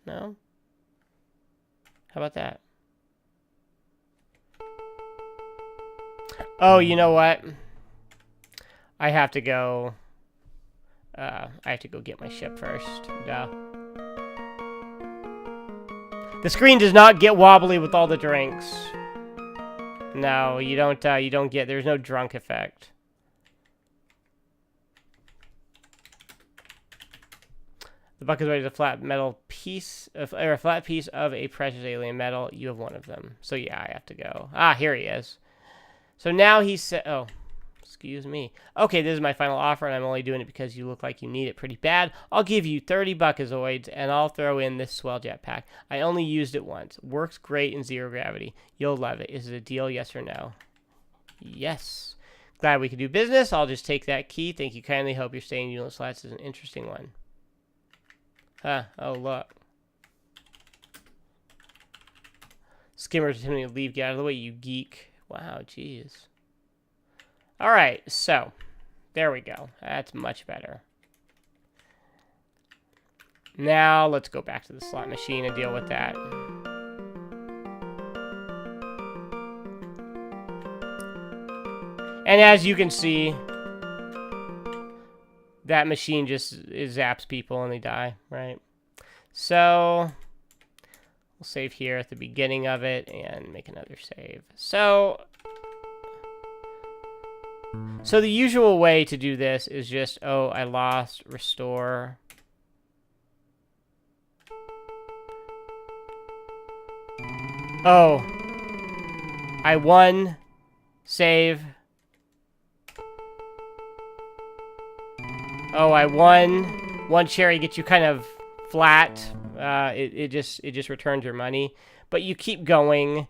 No. How about that? Oh, you know what? I have to go get my ship first. Duh. The screen does not get wobbly with all the drinks. No, you don't get, there's no drunk effect. The bucket is a flat metal piece of, or a flat piece of a precious alien metal. You have one of them. So yeah, I have to go. Ah, here he is. So now he said, oh, excuse me. Okay, this is my final offer, and I'm only doing it because you look like you need it pretty bad. I'll give you 30 buckazoids, and I'll throw in this swell jetpack. I only used it once. Works great in 0 gravity. You'll love it. Is it a deal, yes or no? Yes. Glad we could do business. I'll just take that key. Thank you kindly. Hope your stay in Ulence Flats is an interesting one. Huh. Oh, look. Skimmer's attempting to leave. Get out of the way, you geek. Wow, jeez. Alright, so. There we go. That's much better. Now, let's go back to the slot machine and deal with that. And as you can see, that machine just zaps people and they die, right? So we'll save here at the beginning of it and make another save. So the usual way to do this is just, oh, I lost, restore. Oh, I won, save. Oh, I won. One cherry gets you kind of flat. It just returns your money. But you keep going,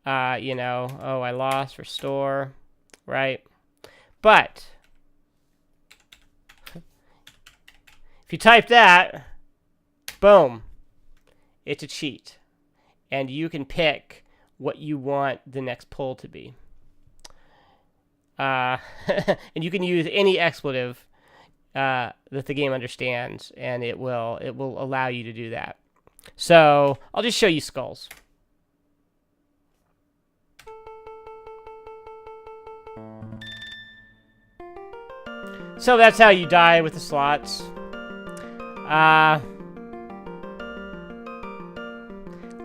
you know, oh, I lost, restore, right? But if you type that, boom, it's a cheat. And you can pick what you want the next pull to be. And you can use any expletive that the game understands, and it will allow you to do that. So I'll just show you skulls. So that's how you die with the slots.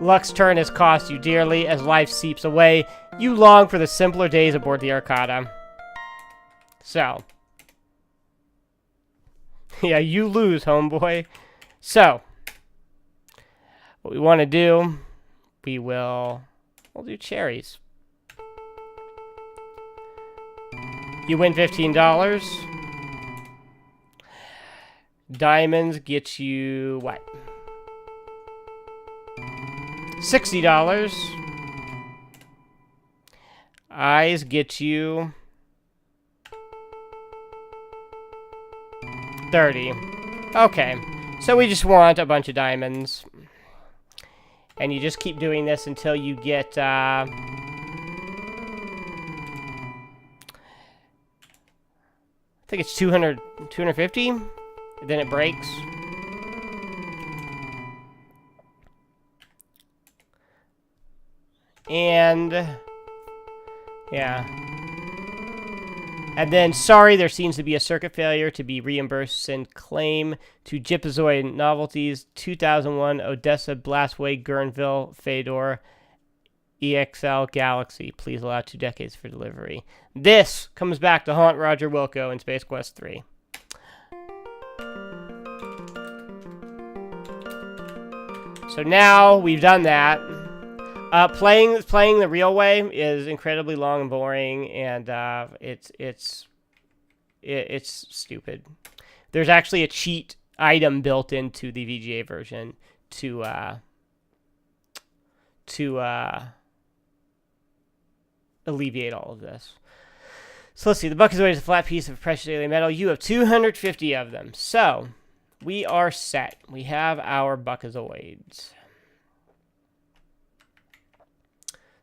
Luck's turn has cost you dearly as life seeps away. You long for the simpler days aboard the Arcada. So. Yeah, you lose, homeboy. So. What we want to do, we'll do cherries. You win $15. Diamonds get you what? $60. Eyes get you 30. Okay, so we just want a bunch of diamonds. And you just keep doing this until you get, I think it's 250. Then it breaks. And, yeah. And then, sorry, there seems to be a circuit failure to be reimbursed. Send claim to Jipazoid Novelties, 2001, Odessa, Blastway, Guerneville, Fedor, EXL Galaxy. Please allow 2 decades for delivery. This comes back to haunt Roger Wilco in Space Quest 3. So now we've done that. Playing the real way is incredibly long and boring, and it's stupid. There's actually a cheat item built into the VGA version to alleviate all of this. So let's see. The Buckazoid is a flat piece of precious alien metal. You have 250 of them. So we are set. We have our Buckazoids.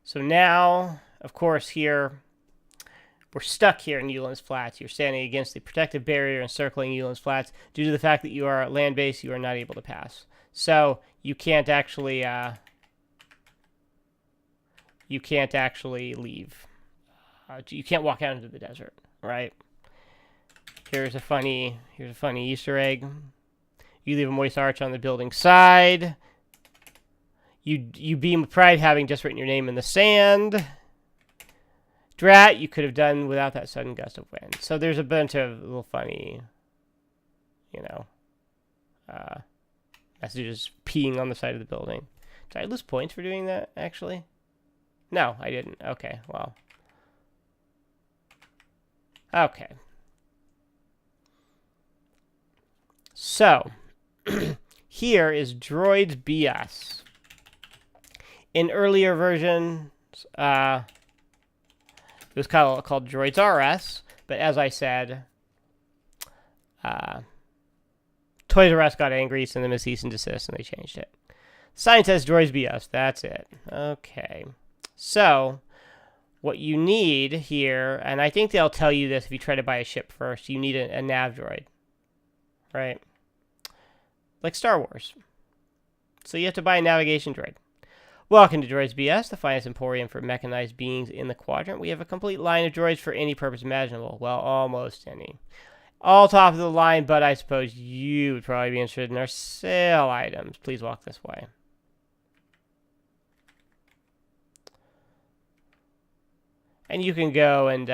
So now, of course, here, we're stuck here in Ulence Flats. You're standing against the protective barrier encircling Ulence Flats. Due to the fact that you are land-based, you are not able to pass. So you can't actually leave. You can't walk out into the desert, right? Here's a funny Easter egg. You leave a moist arch on the building side. You beam with pride having just written your name in the sand. Drat, you could have done without that sudden gust of wind. So there's a bunch of little funny, you know, messages peeing on the side of the building. Did I lose points for doing that, actually? No, I didn't. Okay, well. Okay. So, here is Droids BS. In earlier versions, it was called Droids RS, but as I said, Toys R Us got angry, sent them a cease and desist, and they changed it. Sign says Droids BS. That's it. Okay. So, what you need here, and I think they'll tell you this if you try to buy a ship first, you need a nav droid. Right? Like Star Wars. So you have to buy a navigation droid. Welcome to Droids BS, the finest emporium for mechanized beings in the quadrant. We have a complete line of droids for any purpose imaginable. Well, almost any. All top of the line, but I suppose you would probably be interested in our sale items. Please walk this way. And you can go and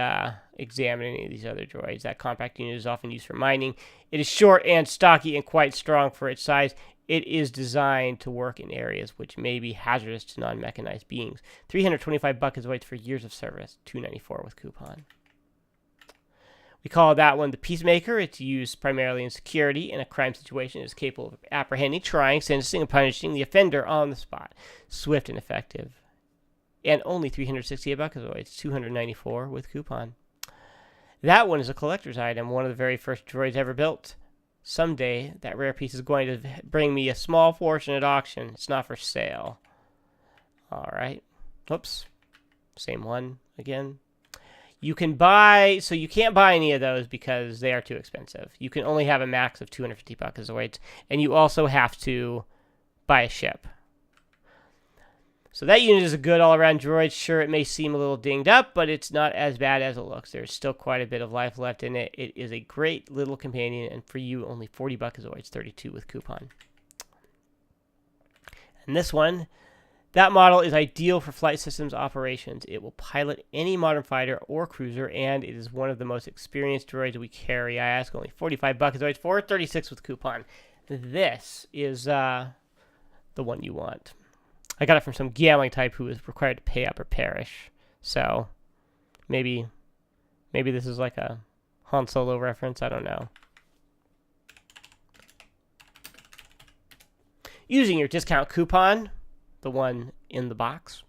examine any of these other droids. That compact unit is often used for mining. It is short and stocky and quite strong for its size. It is designed to work in areas which may be hazardous to non-mechanized beings. 325 buckets waits for years of service. $294 with coupon. We call that one the Peacemaker. It's used primarily in security. In a crime situation, it is capable of apprehending, trying, sentencing, and punishing the offender on the spot. Swift and effective. And only 368 buckets waits. $294 with coupon. That one is a collector's item. One of the very first droids ever built. Someday, that rare piece is going to bring me a small fortune at auction. It's not for sale. Alright. Oops. Same one again. You can buy... So you can't buy any of those because they are too expensive. You can only have a max of 250 buckets of weight. And you also have to buy a ship. So that unit is a good all-around droid. Sure, it may seem a little dinged up, but it's not as bad as it looks. There's still quite a bit of life left in it. It is a great little companion, and for you, only 40 bucks a it's 32 with coupon. And this one, that model is ideal for flight systems operations. It will pilot any modern fighter or cruiser, and it is one of the most experienced droids we carry. I ask only 45 bucks a for 36 with coupon. This is the one you want. I got it from some gambling type who was required to pay up or perish. So, maybe this is like a Han Solo reference. I don't know. Using your discount coupon, the one in the box,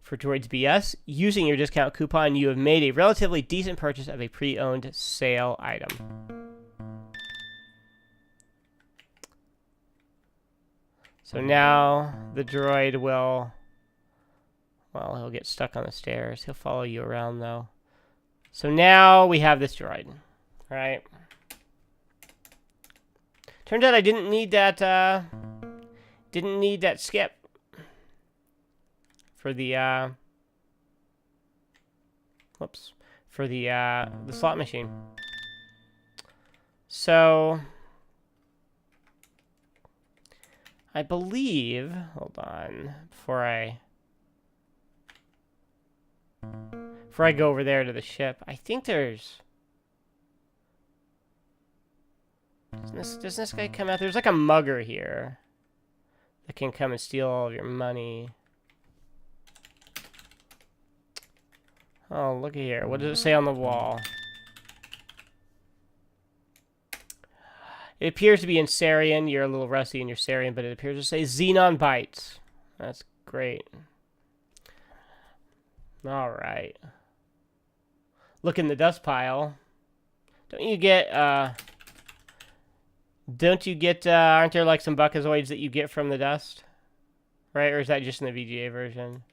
for Droids BS, using your discount coupon, you have made a relatively decent purchase of a pre-owned sale item. So now the droid will, well, he'll get stuck on the stairs. He'll follow you around, though. So now we have this droid, right? Turns out I didn't need that skip for the, whoops, for the slot machine. So... I believe, hold on, before I go over there to the ship, I think there's, doesn't this guy come out? There's like a mugger here that can come and steal all of your money. Oh, look at here. What does it say on the wall? It appears to be in Sarien. You're a little rusty in your Sarien, but it appears to say Xenon Bites. That's great. Alright. Look in the dust pile. Don't you get, aren't there like some buckazoids that you get from the dust? Right? Or is that just in the VGA version?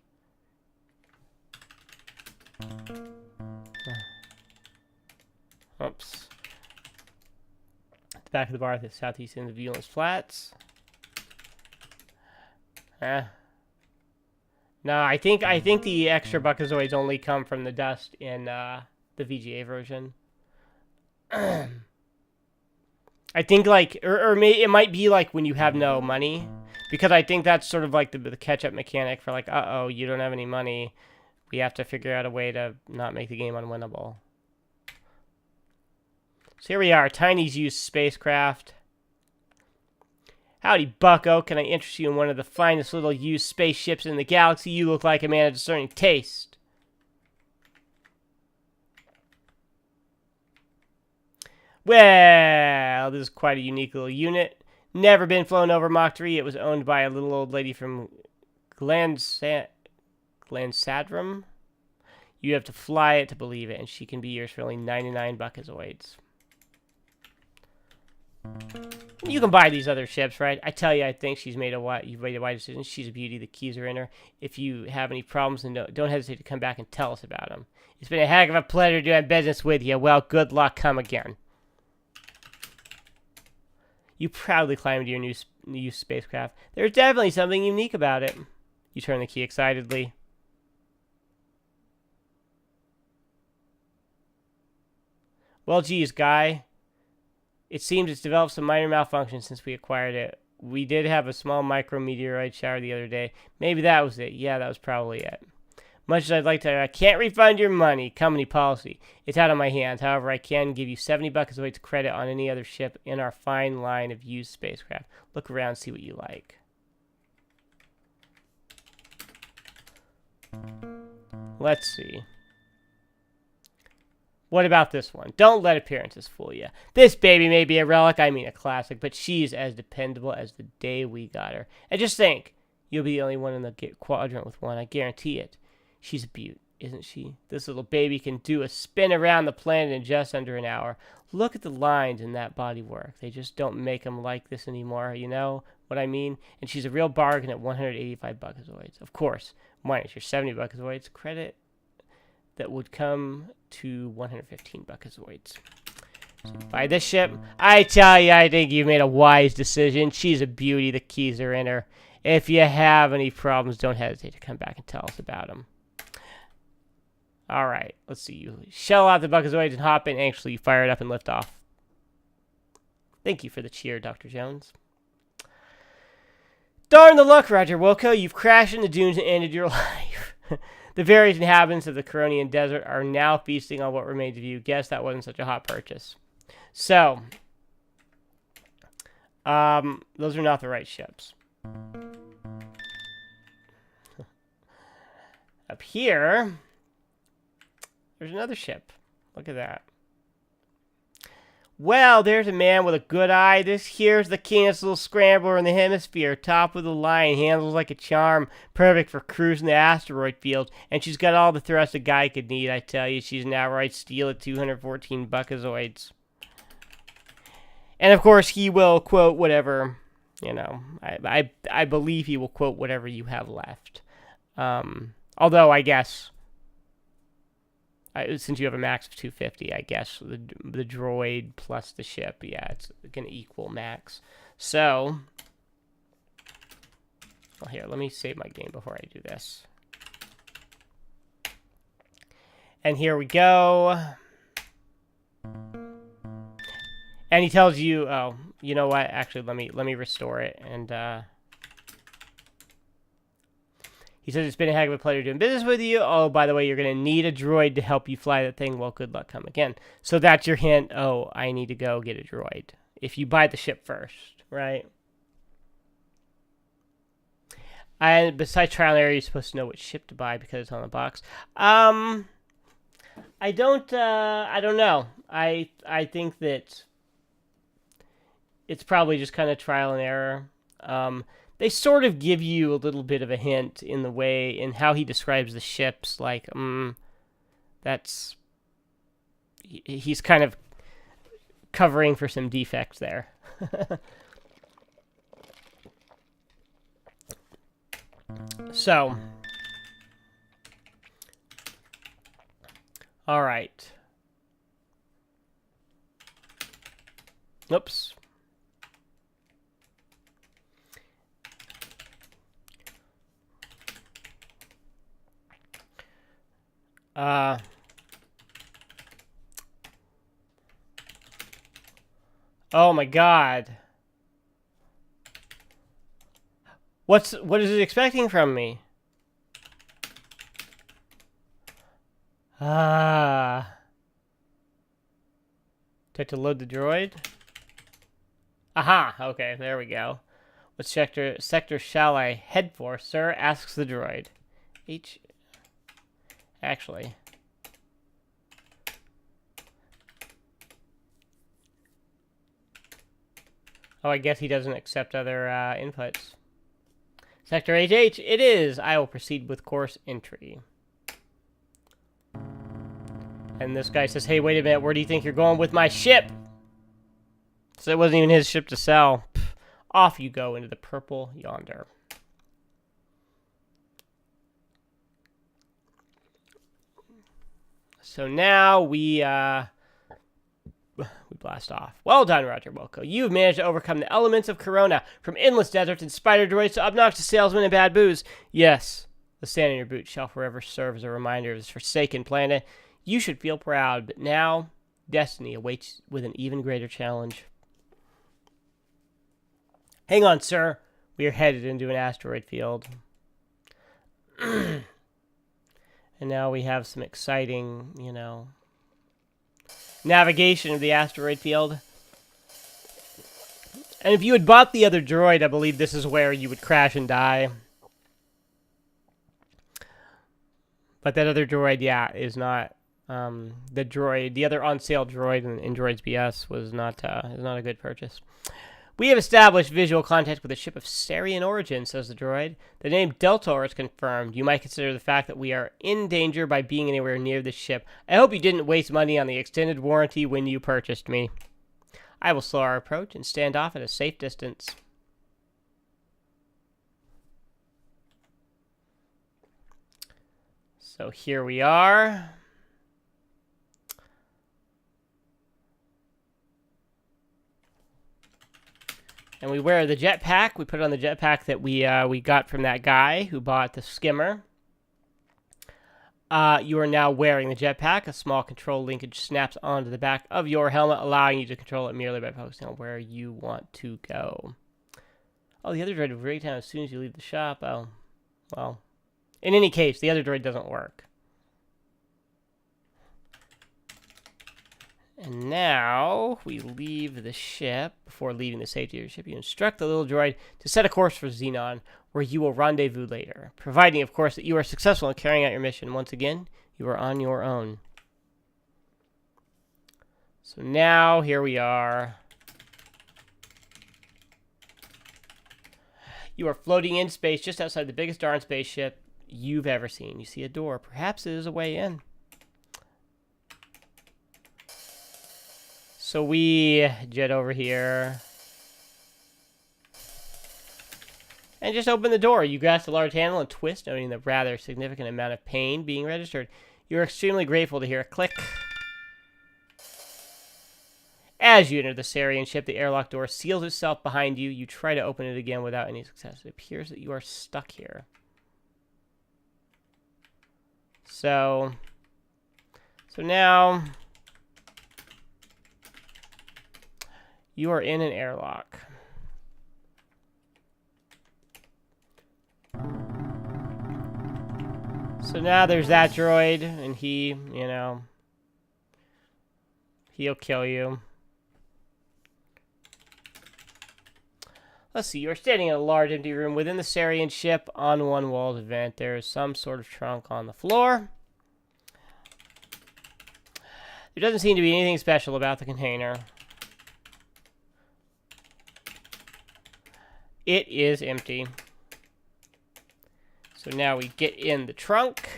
Oops. Back of the bar at the southeast end of the Ulence Flats. No, I think the extra buckazoids only come from the dust in the VGA version. I think like, it might be like when you have no money, because I think that's sort of like the catch-up mechanic for like, uh-oh, you don't have any money. We have to figure out a way to not make the game unwinnable. So here we are, Tiny's used spacecraft. Howdy, bucko. Can I interest you in one of the finest little used spaceships in the galaxy? You look like a man of discerning taste. Well, this is quite a unique little unit. Never been flown over Mach 3. It was owned by a little old lady from Glansadrum. You have to fly it to believe it, and she can be yours for only 99 buckazoids. You can buy these other ships, right? I tell you, I think you've made a wise decision. She's a beauty. The keys are in her. If you have any problems, then don't hesitate to come back and tell us about them. It's been a heck of a pleasure doing business with you. Well, good luck. Come again. You proudly climb into your new spacecraft. There's definitely something unique about it. You turn the key excitedly. Well, geez, Guy. It seems it's developed some minor malfunction since we acquired it. We did have a small micrometeorite shower the other day. Maybe that was it. Yeah, that was probably it. Much as I'd like to, I can't refund your money. Company policy. It's out of my hands. However, I can give you 70 bucks weights credit on any other ship in our fine line of used spacecraft. Look around, see what you like. Let's see. What about this one? Don't let appearances fool you. This baby may be a relic, I mean a classic, but she's as dependable as the day we got her. And just think, you'll be the only one in the quadrant with one, I guarantee it. She's a beaut, isn't she? This little baby can do a spin around the planet in just under an hour. Look at the lines in that bodywork. They just don't make them like this anymore, you know what I mean? And she's a real bargain at 185 buckazoids. Of course, minus your 70 buckazoids credit. That would come to 115 buckazoids. So you buy this ship. I tell you, I think you made a wise decision. She's a beauty. The keys are in her. If you have any problems, don't hesitate to come back and tell us about them. All right, let's see. You shell out the buckazoids and hop in. Actually, you fire it up and lift off. Thank you for the cheer, Dr. Jones. Darn the luck, Roger Wilco. You've crashed in the dunes and ended your life. The various inhabitants of the Coronian desert are now feasting on what remains of you. Guess that wasn't such a hot purchase. So, those are not the right ships. Up here, there's another ship. Look at that. Well, there's a man with a good eye. This here's the keenest little scrambler in the hemisphere. Top of the line, handles like a charm. Perfect for cruising the asteroid field. And she's got all the thrust a guy could need, I tell you. She's an outright steal at 214 buckazoids. And of course, he will quote whatever, you know, I believe he will quote whatever you have left. Although, I guess, since you have a max of 250, I guess the droid plus the ship, yeah, it's going to equal max. So, well, here, let me save my game before I do this. And here we go. And he tells you, oh, you know what? Actually, let me restore it. And he says, it's been a heck of a pleasure doing business with you. Oh, by the way, you're going to need a droid to help you fly that thing. Well, good luck, come again. So that's your hint. Oh, I need to go get a droid. If you buy the ship first, right? And besides trial and error, you're supposed to know which ship to buy because it's on the box. I don't know. I think that it's probably just kind of trial and error. They sort of give you a little bit of a hint in the way, in how he describes the ships, like, that's, he's kind of covering for some defects there. So, all right. Oops. Oh my God. What is it expecting from me? Do I have to load the droid? Aha, okay, there we go. What sector shall I head for, sir? Asks the droid. Actually. Oh, I guess he doesn't accept other inputs. Sector HH, it is. I will proceed with course entry. And this guy says, hey, wait a minute, where do you think you're going with my ship? So it wasn't even his ship to sell. Pff, off you go into the purple yonder. So now we blast off. Well done, Roger Wilco. You've managed to overcome the elements of Corona, from endless deserts and spider droids to obnoxious salesmen and bad booze. Yes, the sand on your boot shall forever serve as a reminder of this forsaken planet. You should feel proud, but now destiny awaits with an even greater challenge. Hang on, sir. We are headed into an asteroid field. And now we have some exciting, navigation of the asteroid field. And if you had bought the other droid, I believe this is where you would crash and die. But that other droid, yeah, is not the droid. The other on sale droid in Droids BS is not a good purchase. We have established visual contact with a ship of Sarien origin, says the droid. The name Delta is confirmed. You might consider the fact that we are in danger by being anywhere near this ship. I hope you didn't waste money on the extended warranty when you purchased me. I will slow our approach and stand off at a safe distance. So here we are. And we wear the jetpack. We put on the jetpack that we got from that guy who bought the skimmer. You are now wearing the jetpack. A small control linkage snaps onto the back of your helmet, allowing you to control it merely by focusing on where you want to go. Oh, the other droid will break down as soon as you leave the shop. Oh, well. In any case, the other droid doesn't work. And now we leave the ship. Before leaving the safety of your ship, you instruct the little droid to set a course for Xenon, where you will rendezvous later, providing, of course, that you are successful in carrying out your mission. Once again, you are on your own. So now, here we are. You are floating in space just outside the biggest darn spaceship you've ever seen. You see a door. Perhaps it is a way in. So we jet over here. And just open the door. You grasp the large handle and twist, noting the rather significant amount of pain being registered. You're extremely grateful to hear a click. As you enter the Sarien ship, the airlock door seals itself behind you. You try to open it again without any success. It appears that you are stuck here. So now you are in an airlock. So now there's that droid, and he, he'll kill you. Let's see, you're standing in a large empty room within the Sarien ship. On one wall of the vent, there is some sort of trunk on the floor. There doesn't seem to be anything special about the container. It is empty. So now we get in the trunk.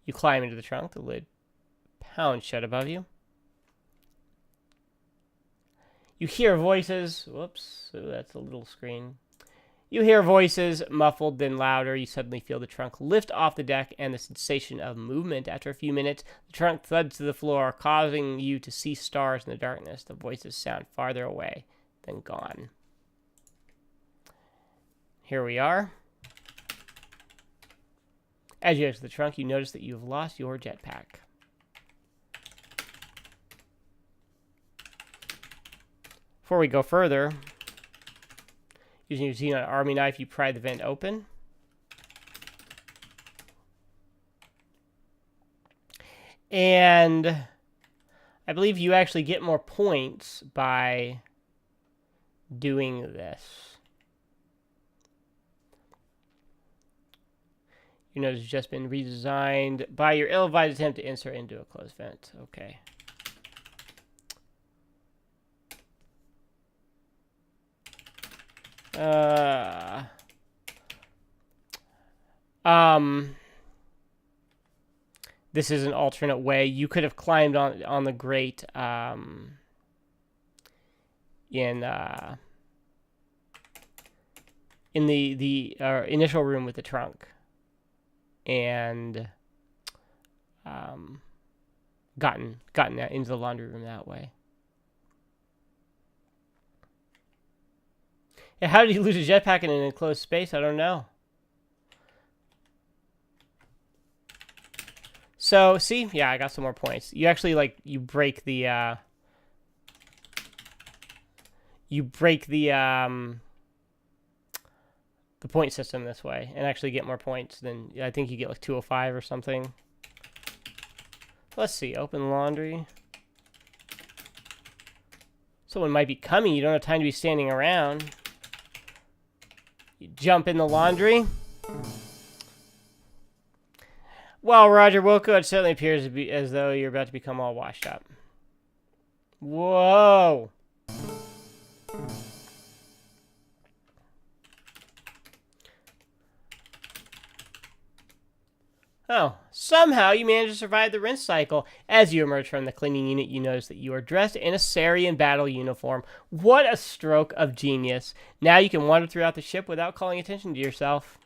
You climb into the trunk. The lid pounds shut above you. You hear voices. Whoops. So that's a little screen. You hear voices, muffled, then louder. You suddenly feel the trunk lift off the deck and the sensation of movement. After a few minutes, the trunk thuds to the floor, causing you to see stars in the darkness. The voices sound farther away, then gone. Here we are. As you exit the trunk, you notice that you have lost your jetpack. Before we go further, using your Xenon Army knife, you pry the vent open. And I believe you actually get more points by doing this. Your nose has just been redesigned by your ill-advised attempt to insert into a closed vent. Okay. This is an alternate way. You could have climbed on the grate in the initial room with the trunk. And gotten into the laundry room that way. Yeah, how did you lose a jetpack in an enclosed space? I don't know. So, see? Yeah, I got some more points. You actually, like, you break the point system this way and actually get more points than, I think you get like 205 or something. Let's see, open laundry. Someone might be coming, you don't have time to be standing around. You jump in the laundry. Well, Roger Wilco, it certainly appears to be as though you're about to become all washed up. Whoa! Oh, somehow you managed to survive the rinse cycle. As you emerge from the cleaning unit, you notice that you are dressed in a Sarien battle uniform. What a stroke of genius. Now you can wander throughout the ship without calling attention to yourself.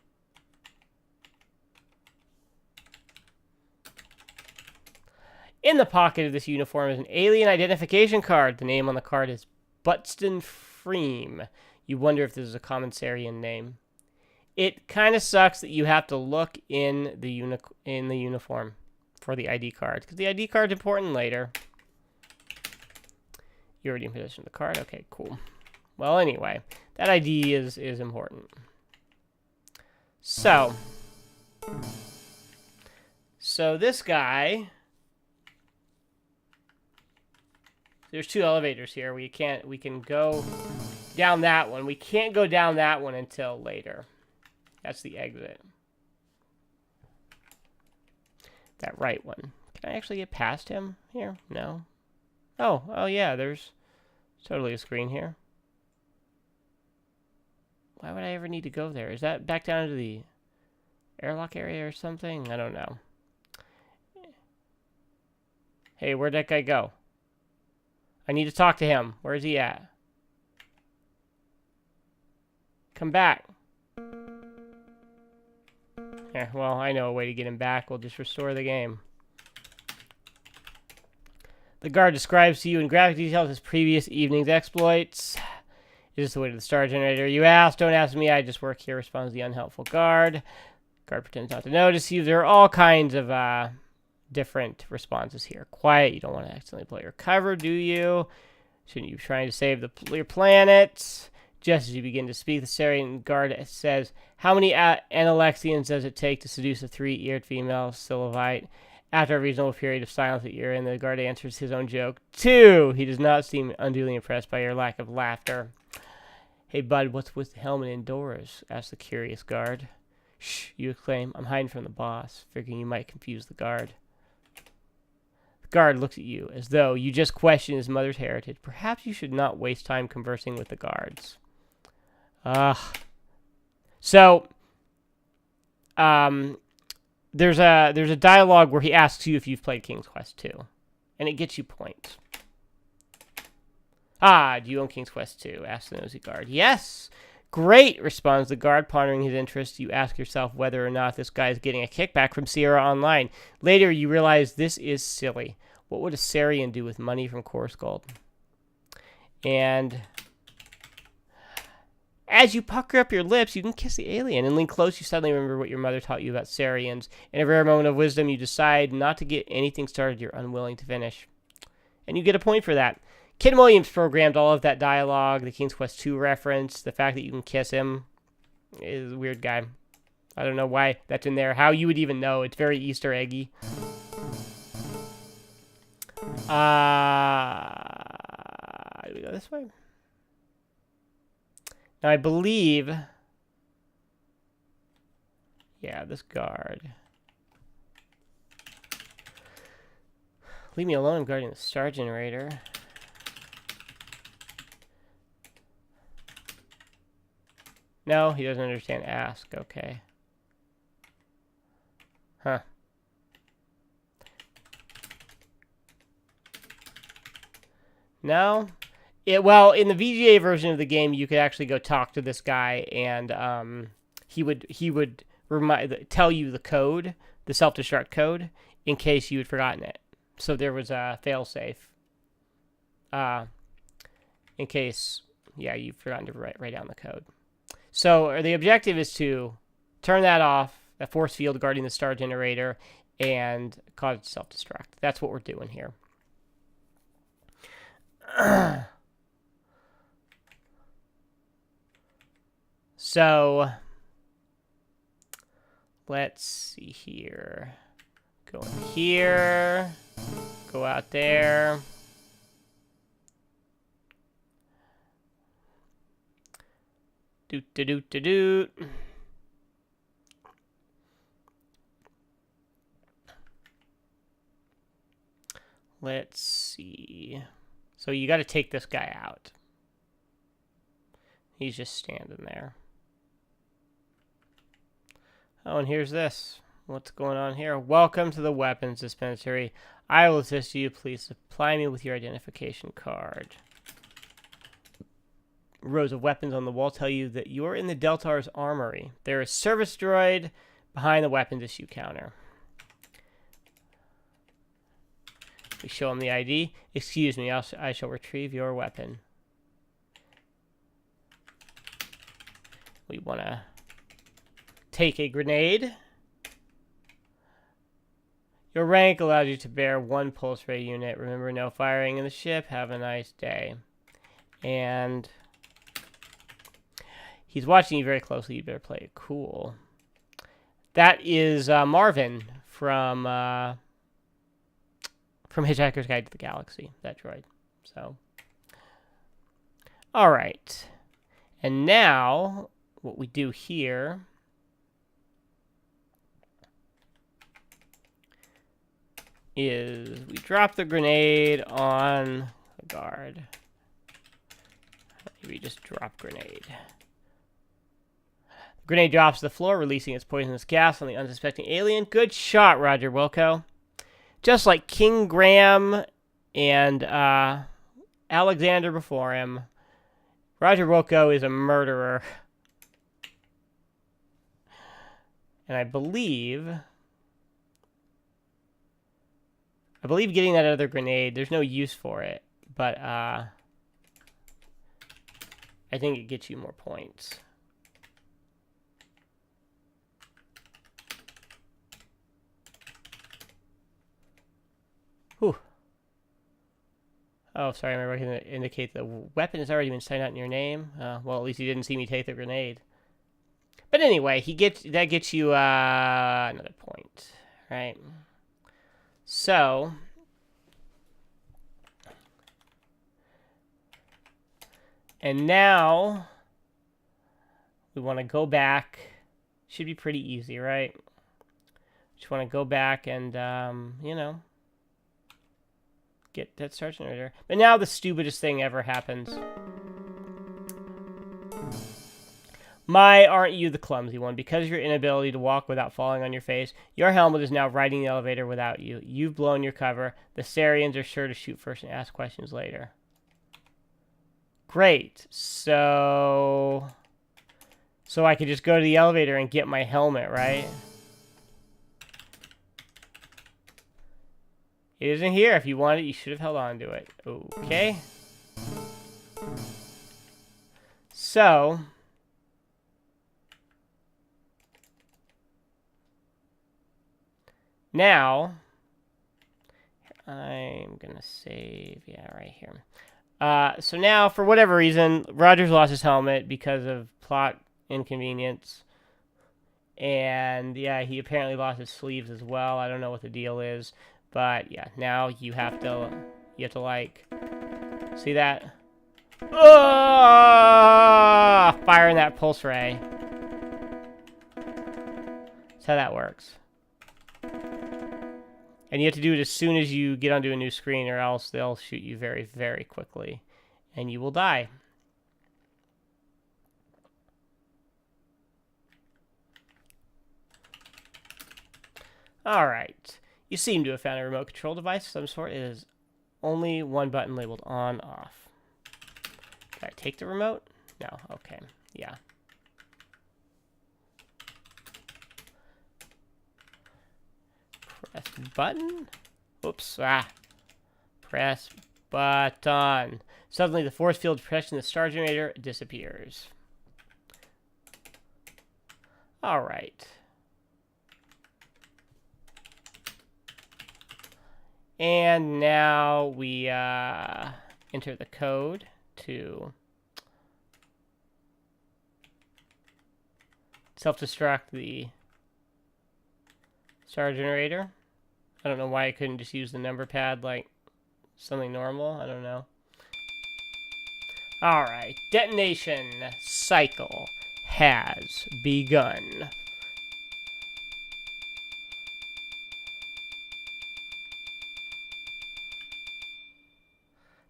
In the pocket of this uniform is an alien identification card. The name on the card is Buxton Freem. You wonder if this is a common Sarien name. It kind of sucks that you have to look in the uniform for the ID card, because the ID card's important later. You're already in possession of the card? Okay, cool. Well, anyway, that ID is important. So this guy... There's two elevators here. We can go down that one. We can't go down that one until later. That's the exit. That right one. Can I actually get past him here? No. Oh yeah, there's totally a screen here. Why would I ever need to go there? Is that back down into the airlock area or something? I don't know. Hey, where'd that guy go? I need to talk to him. Where is he at? Come back. Yeah, well, I know a way to get him back. We'll just restore the game. The guard describes to you in graphic detail his previous evening's exploits. Is this the way to the star generator? You ask. Don't ask me. I just work here, responds the unhelpful guard. Guard pretends not to notice you. There are all kinds of different responses here. Quiet. You don't want to accidentally blow your cover, do you? Shouldn't you be trying to save your planet? Just as you begin to speak, the Sarien guard says, how many Analexians does it take to seduce a three-eared female Silivite? After a reasonable period of silence that you're in, the guard answers his own joke. 2! He does not seem unduly impressed by your lack of laughter. Hey, bud, what's with the helmet indoors? Asks the curious guard. Shh, you exclaim. I'm hiding from the boss, figuring you might confuse the guard. The guard looks at you as though you just questioned his mother's heritage. Perhaps you should not waste time conversing with the guards. So, there's a dialogue where he asks you if you've played King's Quest 2, and it gets you points. Do you own King's Quest 2? Asks the nosy guard. Yes. Great, responds the guard, pondering his interest. You ask yourself whether or not this guy is getting a kickback from Sierra Online. Later, you realize this is silly. What would a Sarien do with money from Course Gold? And as you pucker up your lips, you can kiss the alien and lean close. You suddenly remember what your mother taught you about Sariens. In a rare moment of wisdom, you decide not to get anything started you're unwilling to finish. And you get a point for that. Ken Williams programmed all of that dialogue, the King's Quest 2 reference, the fact that you can kiss him. Is a weird guy. I don't know why that's in there. How you would even know. It's very Easter eggy. Do we go this way? Now, I believe... Yeah, this guard. Leave me alone, I'm guarding the star generator. No, he doesn't understand ask. Okay. Huh. No? Well, in the VGA version of the game, you could actually go talk to this guy, and he would tell you the code, the self-destruct code, in case you had forgotten it. So there was a failsafe. In case Yeah, you've forgotten to write down the code. So the objective is to turn that off, that force field guarding the star generator, and cause it to self-destruct. That's what we're doing here. So, let's see here. Go in here. Go out there. Doot doot doot doot doot. Let's see. So you got to take this guy out. He's just standing there. Oh, and here's this. What's going on here? Welcome to the weapons dispensary. I will assist you. Please supply me with your identification card. Rows of weapons on the wall tell you that you are in the Deltar's armory. There is a service droid behind the weapons issue counter. We show him the ID. Excuse me, I shall retrieve your weapon. We want to take a grenade. Your rank allows you to bear 1 pulse ray unit. Remember, no firing in the ship. Have a nice day. And he's watching you very closely. You better play it cool. That is Marvin from Hitchhiker's Guide to the Galaxy. That droid. So, all right. And now, what we do here is we drop the grenade on the guard. Maybe just drop grenade. The grenade drops to the floor, releasing its poisonous gas on the unsuspecting alien. Good shot, Roger Wilco. Just like King Graham and Alexander before him, Roger Wilco is a murderer. And I believe getting that other grenade, there's no use for it, but I think it gets you more points. Whew. Oh, sorry, I'm going to indicate the weapon has already been signed out in your name. Well, at least you didn't see me take the grenade. But anyway, that gets you another point, right? So, and now we want to go back. Should be pretty easy, right? Just want to go back and, you know, get that star generator. But now the stupidest thing ever happens. My, aren't you the clumsy one? Because of your inability to walk without falling on your face, your helmet is now riding the elevator without you. You've blown your cover. The Sariens are sure to shoot first and ask questions later. Great. So I could just go to the elevator and get my helmet, right? It isn't here. If you want it, you should have held on to it. Okay. So now, I'm going to save, yeah, right here. So now, for whatever reason, Roger's lost his helmet because of plot inconvenience. And, yeah, he apparently lost his sleeves as well. I don't know what the deal is. But, yeah, now you have to, like, see that? Oh! Firing that pulse ray. That's how that works. And you have to do it as soon as you get onto a new screen, or else they'll shoot you very, very quickly. And you will die. Alright. You seem to have found a remote control device of some sort. It is only one button labeled on, off. Did I take the remote? No. Okay. Yeah. Press button? Oops. Ah. Press button. Suddenly, the force field protecting the star generator disappears. All right. And now we enter the code to self-destruct the star generator. I don't know why I couldn't just use the number pad like something normal. I don't know. Alright, detonation cycle has begun.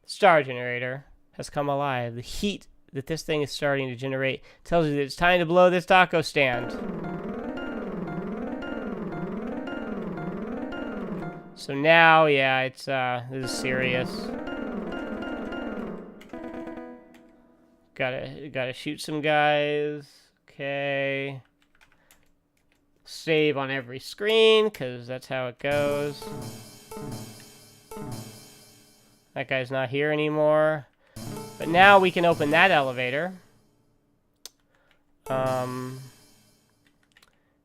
The star generator has come alive. The heat that this thing is starting to generate tells you that it's time to blow this taco stand. So now, yeah, it's this is serious. Gotta shoot some guys. Okay. Save on every screen, because that's how it goes. That guy's not here anymore. But now we can open that elevator.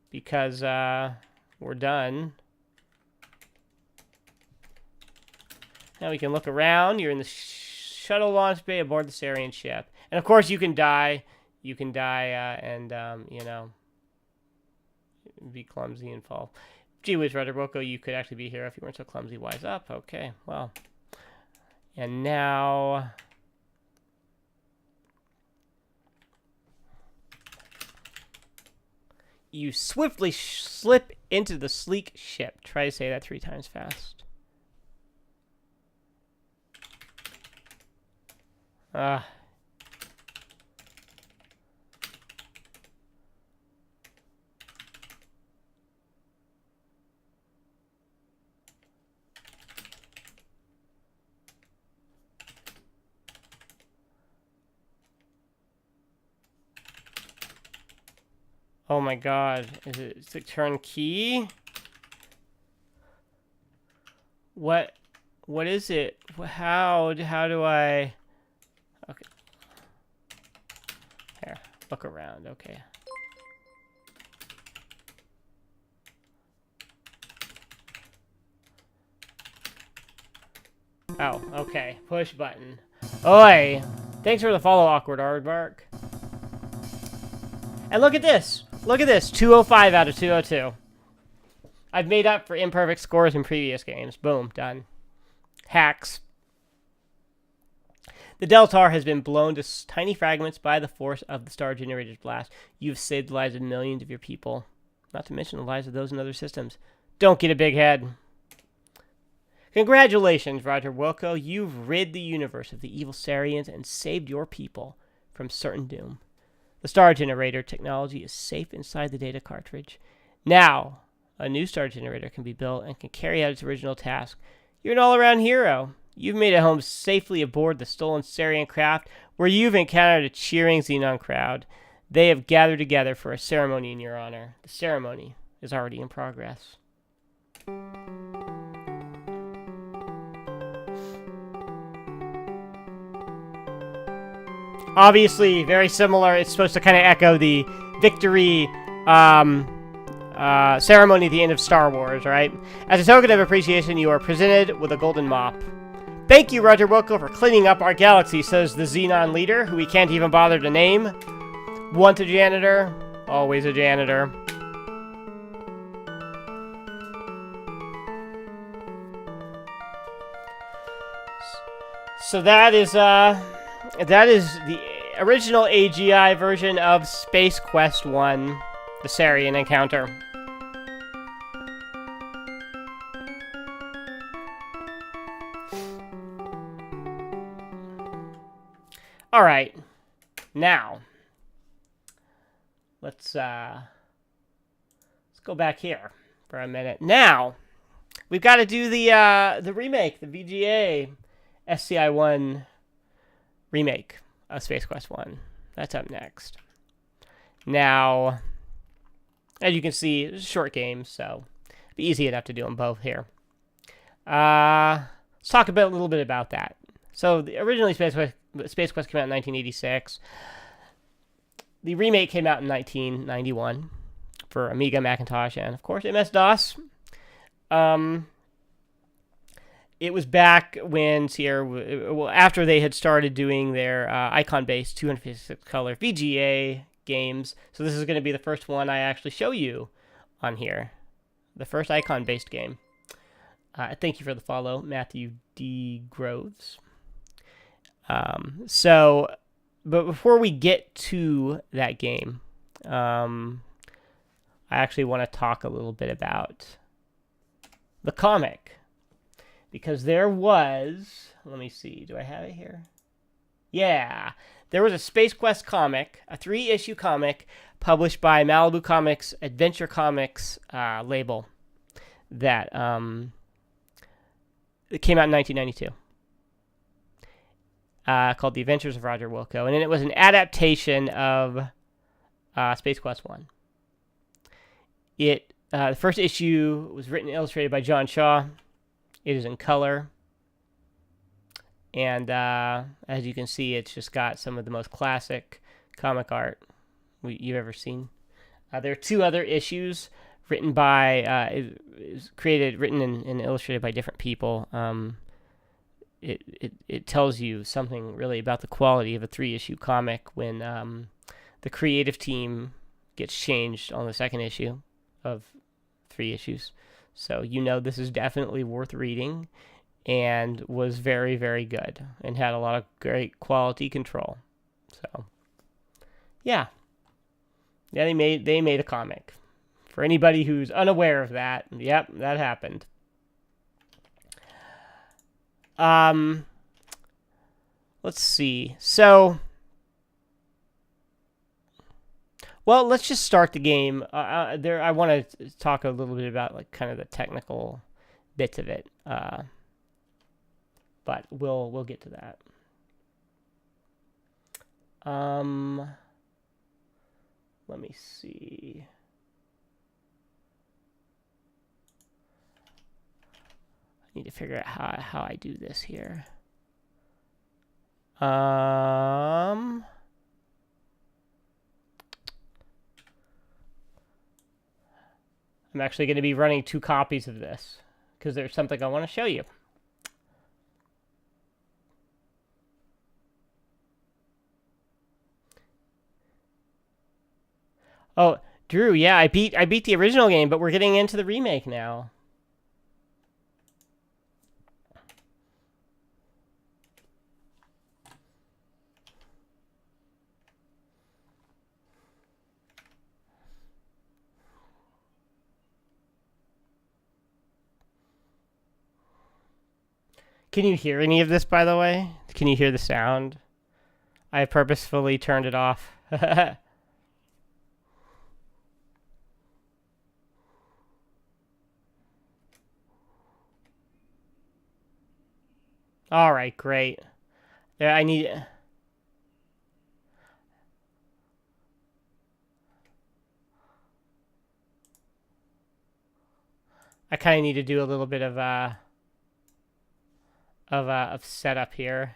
Because we're done. Now we can look around. You're in the shuttle launch bay aboard the Sarien ship. And of course you can die. You can die and, you know, be clumsy and fall. Gee whiz, Roger Wilco, you could actually be here if you weren't so clumsy. Wise up. Okay, well. And now... you swiftly slip into the sleek ship. Try to say that 3 times fast. Oh my god, is it turnkey? What is it? How do I... Okay. Here, look around, okay. Oh, okay, push button. Oi! Thanks for the follow, awkward aardvark. And look at this! Look at this, 205 out of 202. I've made up for imperfect scores in previous games. Boom, done. Hacks. The Delta has been blown to tiny fragments by the force of the star generator's blast. You've saved the lives of millions of your people. Not to mention the lives of those in other systems. Don't get a big head. Congratulations, Roger Wilco. You've rid the universe of the evil Sariens and saved your people from certain doom. The star generator technology is safe inside the data cartridge. Now, a new star generator can be built and can carry out its original task. You're an all-around hero. You've made it home safely aboard the stolen Sarien craft, where you've encountered a cheering Xenon crowd. They have gathered together for a ceremony in your honor. The ceremony is already in progress. Obviously, very similar. It's supposed to kind of echo the victory ceremony at the end of Star Wars, right? As a token of appreciation, you are presented with a golden mop. Thank you, Roger Wilco, for cleaning up our galaxy, says the Xenon leader, who we can't even bother to name. Want a janitor? Always a janitor. So that is the original AGI version of Space Quest 1, the Sarien Encounter. All right, now let's go back here for a minute. Now we've got to do the remake, the VGA SCI-1 remake of Space Quest 1. That's up next. Now, as you can see, it's a short game, so it'll be easy enough to do them both here. Let's talk a little bit about that. So originally Space Quest came out in 1986. The remake came out in 1991 for Amiga, Macintosh, and of course MS-DOS. It was back when Sierra, after they had started doing their icon-based 256 color VGA games. So this is going to be the first one I actually show you on here. The first icon-based game. Thank you for the follow, Matthew D. Groves. But before we get to that game, I actually want to talk a little bit about the comic. Because there was, let me see, do I have it here? Yeah, there was a Space Quest comic, a 3-issue comic, published by Malibu Comics, Adventure Comics label, that it came out in 1992. Called The Adventures of Roger Wilco. And then it was an adaptation of Space Quest 1. The first issue was written and illustrated by John Shaw. It is in color. And as you can see, it's just got some of the most classic comic art you've ever seen. There are 2 other issues written by, written and illustrated by different people. It tells you something really about the quality of a 3-issue comic when the creative team gets changed on the second issue of 3 issues. So this is definitely worth reading and was very, very good and had a lot of great quality control. So, yeah. Yeah, they made a comic. For anybody who's unaware of that, yep, that happened. Let's see. So, well, let's just start the game. I want to talk a little bit about kind of the technical bits of it, but we'll get to that. Let me see. I need to figure out how I do this here. I'm actually going to be running 2 copies of this because there's something I want to show you. Oh, Drew, yeah, I beat the original game, but we're getting into the remake now. Can you hear any of this, by the way? Can you hear the sound? I purposefully turned it off. All right, great. There, I kind of need to do a little bit of setup here.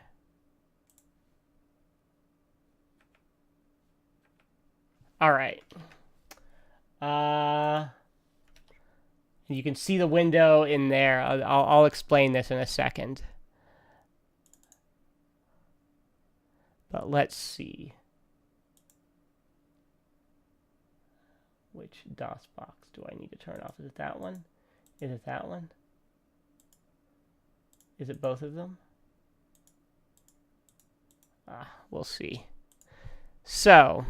All right. You can see the window in there. I'll explain this in a second. But let's see. Which DOS box do I need to turn off? Is it that one? Is it that one? Is it both of them? We'll see. So,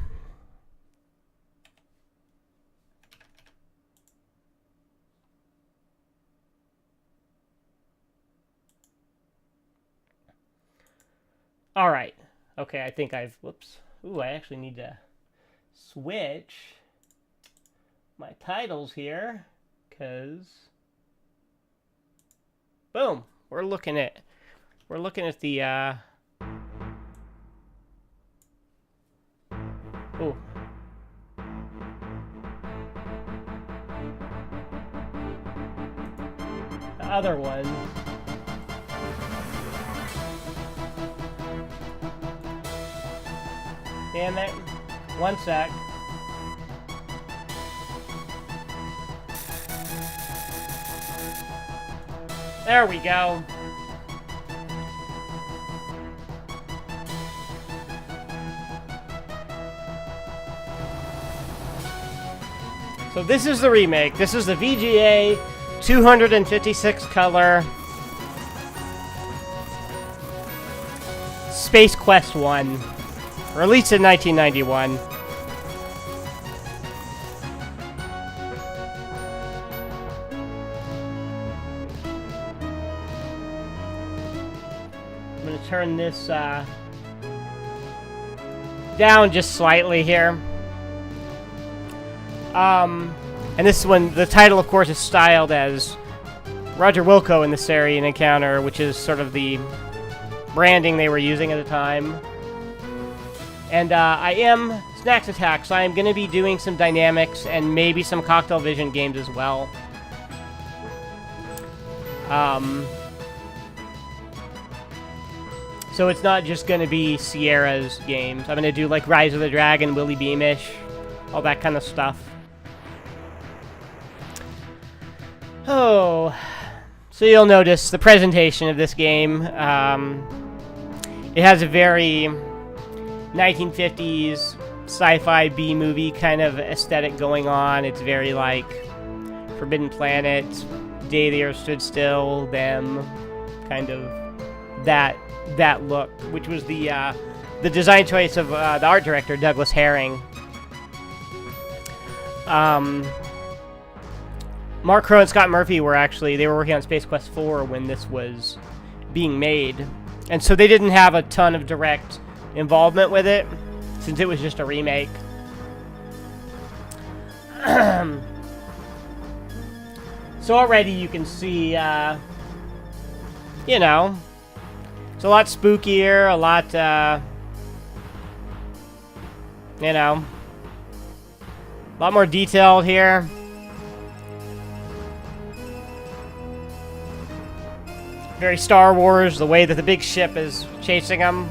all right. Okay, I think whoops. Ooh, I actually need to switch my titles here, because, boom, we're looking at the, ooh. The other one. Damn it. One sec. There we go. So this is the remake. This is the VGA 256 color Space Quest 1, released in 1991. I'm going to turn this down just slightly here. And this one, the title, of course, is styled as Roger Wilco in the Sarien Encounter, which is sort of the branding they were using at the time. And I am Snacks Attack, so I am going to be doing some dynamics and maybe some Cocktail Vision games as well. So it's not just going to be Sierra's games. I'm going to do like Rise of the Dragon, Willy Beamish, all that kind of stuff. Oh, so you'll notice the presentation of this game. It has a very 1950s sci-fi B-movie kind of aesthetic going on. It's very like Forbidden Planet, Day the Earth Stood Still, Them, kind of that look, which was the design choice of the art director Douglas Herring. Mark Crowe and Scott Murphy were working on Space Quest 4 when this was being made. And so they didn't have a ton of direct involvement with it, since it was just a remake. So already you can see, you know, it's a lot spookier, a lot, you know, a lot more detailed here. Very Star Wars, the way that the big ship is chasing them.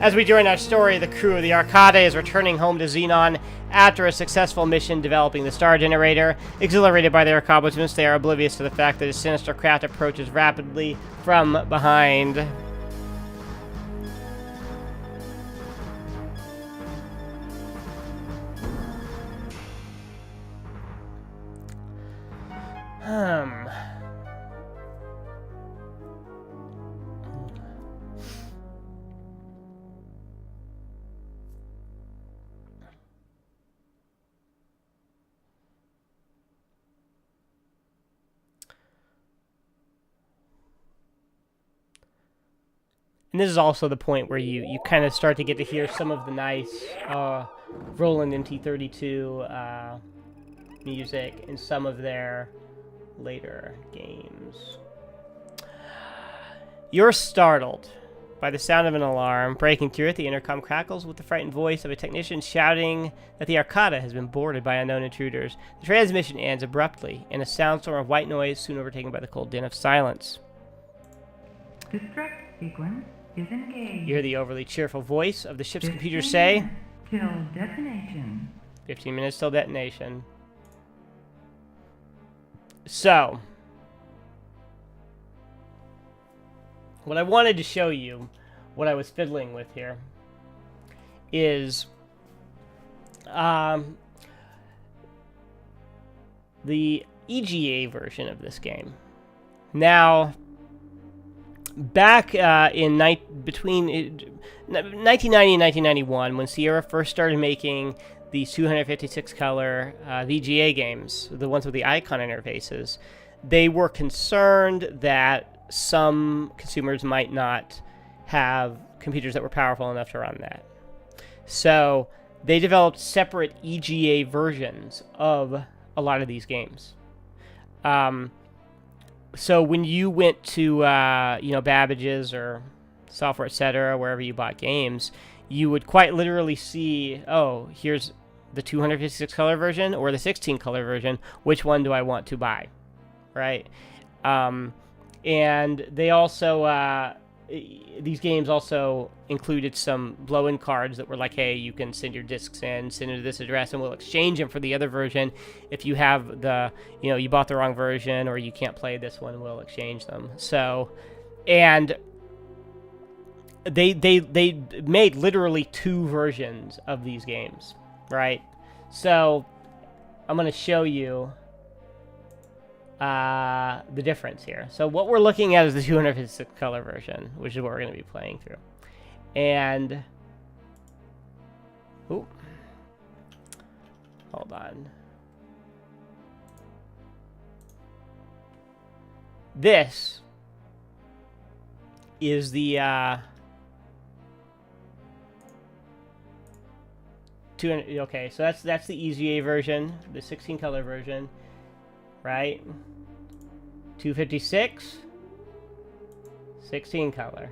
As we join our story, the crew of the Arcada is returning home to Xenon after a successful mission developing the star generator. Exhilarated by their accomplishments, they are oblivious to the fact that a sinister craft approaches rapidly from behind. And this is also the point where you kind of start to get to hear some of the nice Roland MT32 music in some of their later games. You're startled by the sound of an alarm. Breaking through it, the intercom crackles with the frightened voice of a technician shouting that the Arcada has been boarded by unknown intruders. The transmission ends abruptly in a soundstorm of white noise, soon overtaken by the cold din of silence. Destruct sequence is engaged. You hear the overly cheerful voice of the ship's computer say, till detonation. 15 minutes till detonation. So, what I wanted to show you, what I was fiddling with here, is the EGA version of this game. Now, back between 1990 and 1991, when Sierra first started making these 256 color VGA games, the ones with the icon interfaces, they were concerned that some consumers might not have computers that were powerful enough to run that. So they developed separate EGA versions of a lot of these games. So when you went to Babbage's or Software Etc., wherever you bought games, you would quite literally see, oh, here's the 256 color version or the 16 color version. Which one do I want to buy? Right? And they also these games also included some blow-in cards that were like, hey, you can send your discs in, send it to this address, and we'll exchange them for the other version. If you have the, you bought the wrong version or you can't play this one, we'll exchange them. So, and they made literally 2 versions of these games, right? So I'm going to show you the difference here. So what we're looking at is the 256 color version, which is what we're going to be playing through. And hold on. This is the 200. Okay, so that's the EGA version, the 16 color version. Right? 256, 16 color.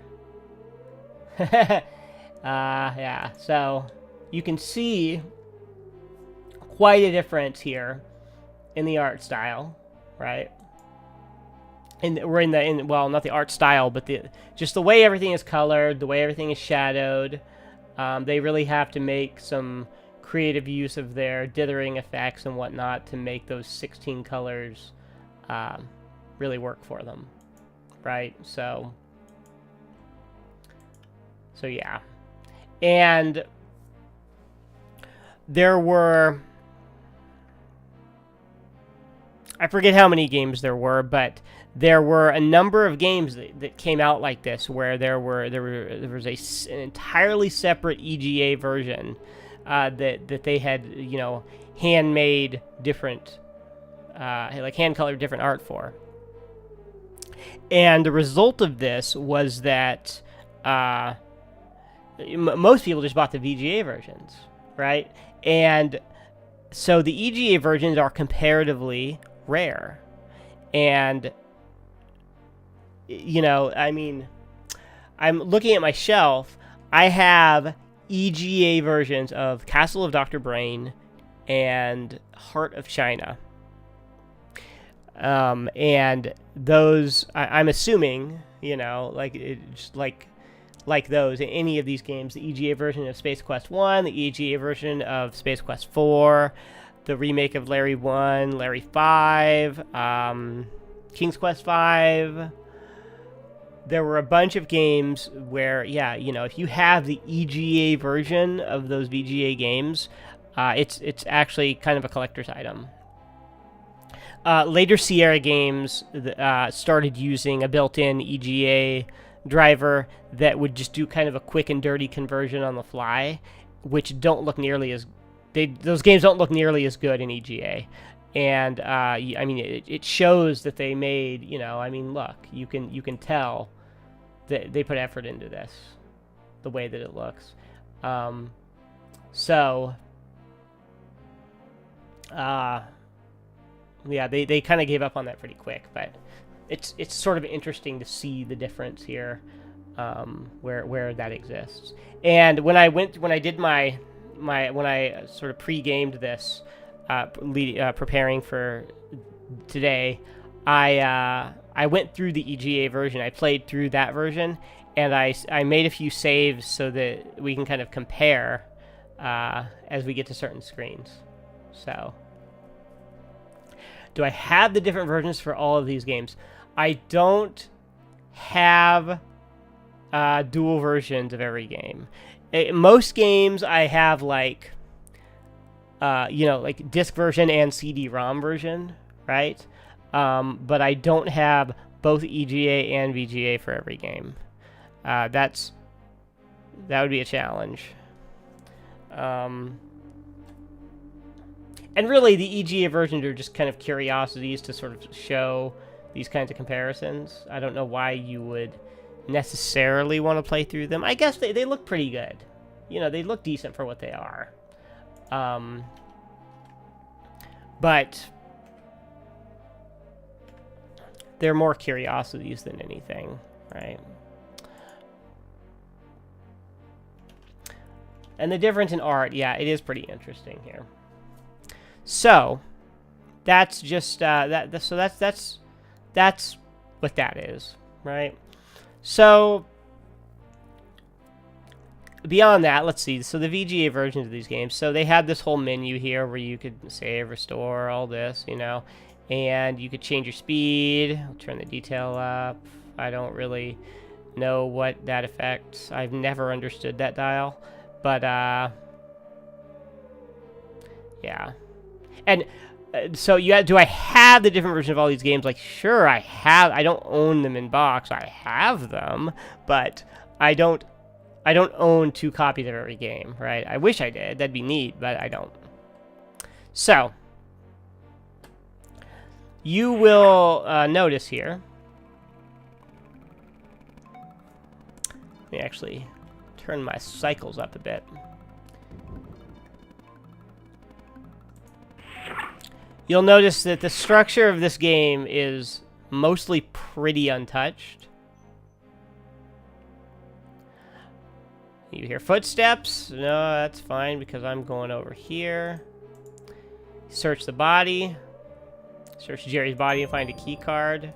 Yeah, so you can see quite a difference here in the art style, right? And we're well, not the art style, but just the way everything is colored, the way everything is shadowed. They really have to make some creative use of their dithering effects and whatnot to make those 16 colors really work for them, right? So yeah. And there were, I forget how many games there were, but there were a number of games that came out like this, where there was an entirely separate EGA version that they had, handmade different, like hand-colored different art for. And the result of this was that most people just bought the VGA versions, right? And so the EGA versions are comparatively rare. And, I mean, I'm looking at my shelf. I have EGA versions of Castle of Dr. Brain and Heart of China. And those, I'm assuming, like those, in any of these games, the EGA version of Space Quest 1, the EGA version of Space Quest 4, the remake of Larry 1, Larry 5, King's Quest 5. There were a bunch of games where, if you have the EGA version of those VGA games, it's actually kind of a collector's item. Later Sierra games started using a built-in EGA driver that would just do kind of a quick and dirty conversion on the fly, which don't look nearly as... those games don't look nearly as good in EGA. And, it shows that they made, look, you can tell that they put effort into this, the way that it looks. Yeah, they kind of gave up on that pretty quick, but it's sort of interesting to see the difference here, where that exists. And when I sort of pre-gamed this, preparing for today, I went through the EGA version. I played through that version, and I made a few saves so that we can kind of compare as we get to certain screens. So, do I have the different versions for all of these games? I don't have dual versions of every game. Most games I have like disc version and CD-ROM version, right? But I don't have both EGA and VGA for every game. That would be a challenge. And really, the EGA versions are just kind of curiosities to sort of show these kinds of comparisons. I don't know why you would necessarily want to play through them. I guess they look pretty good. They look decent for what they are. But they're more curiosities than anything, right? And the difference in art, yeah, it is pretty interesting here. So that's just that's what that is, right? So beyond that, let's see. So the VGA versions of these games, so they had this whole menu here where you could save, restore, all this, you know, and you could change your speed. I'll turn the detail up. I don't really know what that affects. I've never understood that dial, but yeah. And so do I have the different versions of all these games? Like, sure, I have. I don't own them in box. I have them, but I don't own 2 copies of every game, right? I wish I did. That'd be neat, but I don't. So, you will notice here. Let me actually turn my cycles up a bit. You'll notice that the structure of this game is mostly pretty untouched. You hear footsteps? No, that's fine because I'm going over here. Search the body. Search Jerry's body and find a key card.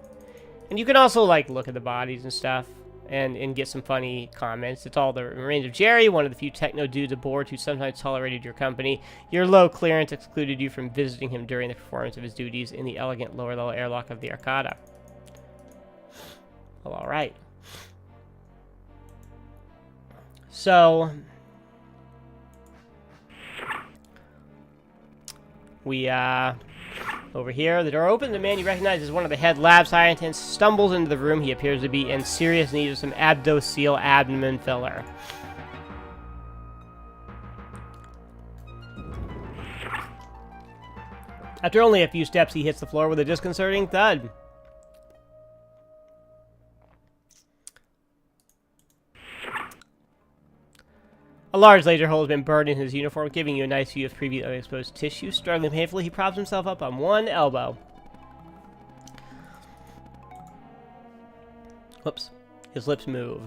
And you can also, like, look at the bodies and stuff and get some funny comments. It's all the remains of Jerry, one of the few techno dudes aboard who sometimes tolerated your company. Your low clearance excluded you from visiting him during the performance of his duties in the elegant lower-level airlock of the Arcada. Well, all right. So, we, over here, the door opens. The man you recognize as one of the head lab scientists stumbles into the room. He appears to be in serious need of some Abdo-Seal abdomen filler. After only a few steps, he hits the floor with a disconcerting thud. A large laser hole has been burned in his uniform, giving you a nice view of previously exposed tissue. Struggling painfully, he props himself up on one elbow. Whoops. His lips move.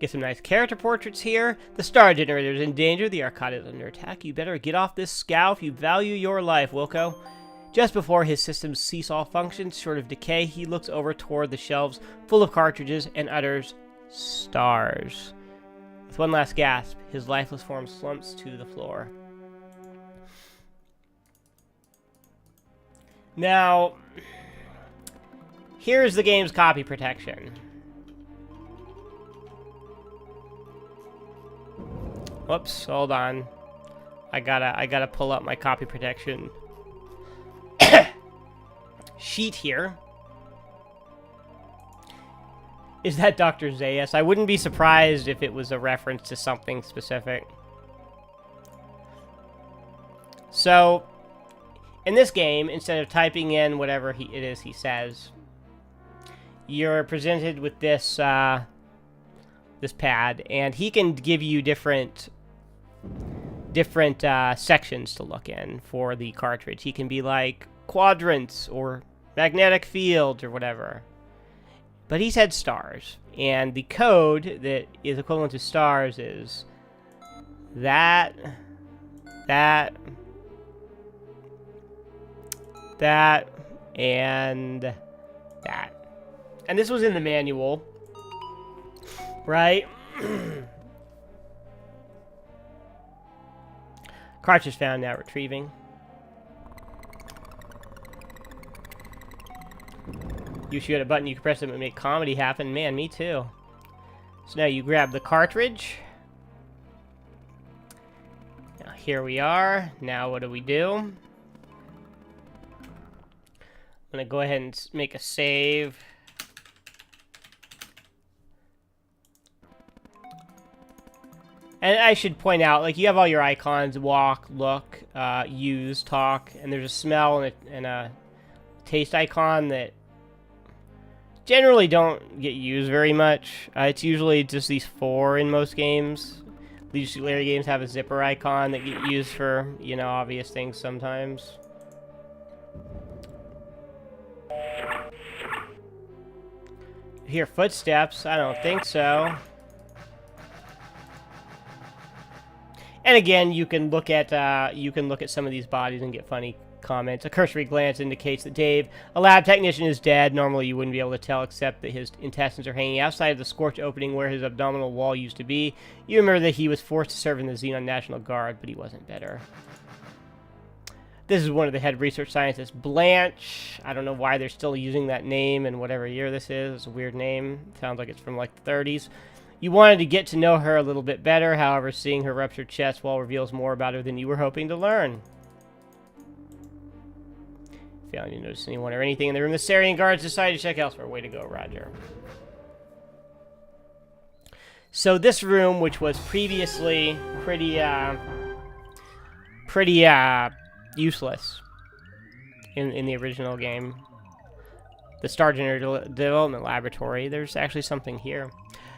Get some nice character portraits here. The star generator is in danger. The Arcada is under attack. You better get off this scow if you value your life, Wilco. Just before his systems cease all functions, short of decay, he looks over toward the shelves full of cartridges and utters, "Stars." With one last gasp, his lifeless form slumps to the floor. Now, here's the game's copy protection. Whoops, hold on. I gotta pull up my copy protection sheet here. Is that Dr. Zaius? I wouldn't be surprised if it was a reference to something specific. So, in this game, instead of typing in whatever it is he says, you're presented with this this pad, and he can give you different sections to look in for the cartridge. He can be like quadrants or magnetic fields or whatever. But he said stars, and the code that is equivalent to stars is that, and that. And this was in the manual, right? Cartridge found, now retrieving. You shoot a button, you can press it and make comedy happen. Man, me too. So now you grab the cartridge. Now here we are. Now what do we do? I'm going to go ahead and make a save. And I should point out, like, you have all your icons: walk, look, use, talk, and there's a smell and a taste icon that generally don't get used very much. It's usually just these 4 in most games. These later games have a zipper icon that get used for, you know, obvious things sometimes. You hear footsteps? I don't think so. And again, you can look at some of these bodies and get funny comments. A cursory glance indicates that Dave, a lab technician, is dead. Normally you wouldn't be able to tell except that his intestines are hanging outside of the scorch opening where his abdominal wall used to be. You remember that he was forced to serve in the Xenon National Guard, but he wasn't better. This is one of the head research scientists, Blanche. I don't know why they're still using that name in whatever year this is. It's a weird name. It sounds like it's from like the 30s. You wanted to get to know her a little bit better. However, seeing her ruptured chest wall reveals more about her than you were hoping to learn. Failing to notice anyone or anything in the room, the Sarien guards decided to check elsewhere. Way to go, Roger. So this room, which was previously pretty useless in the original game, the Star Janitor Development Laboratory, there's actually something here.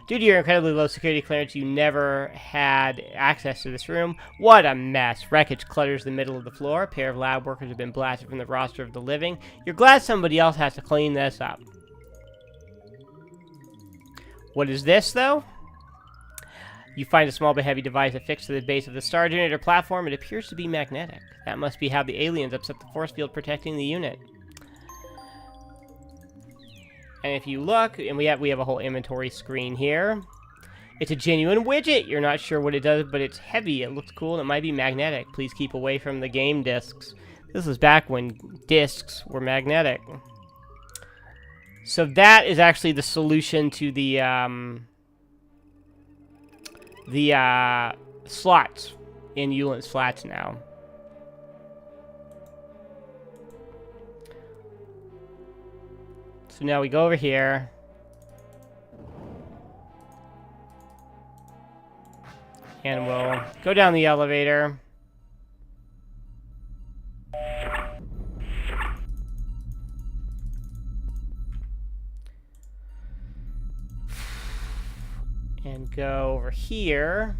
Due to your incredibly low security clearance, you never had access to this room. What a mess. Wreckage clutters the middle of the floor. A pair of lab workers have been blasted from the roster of the living. You're glad somebody else has to clean this up. What is this, though? You find a small but heavy device affixed to the base of the Star Janitor platform. It appears to be magnetic. That must be how the aliens upset the force field protecting the unit. And if you look, and we have a whole inventory screen here. It's a genuine widget. You're not sure what it does, but it's heavy. It looks cool, and it might be magnetic. Please keep away from the game discs. This was back when discs were magnetic. So that is actually the solution to the slots in Ulence Flats now. So now we go over here. And we'll go down the elevator. And go over here.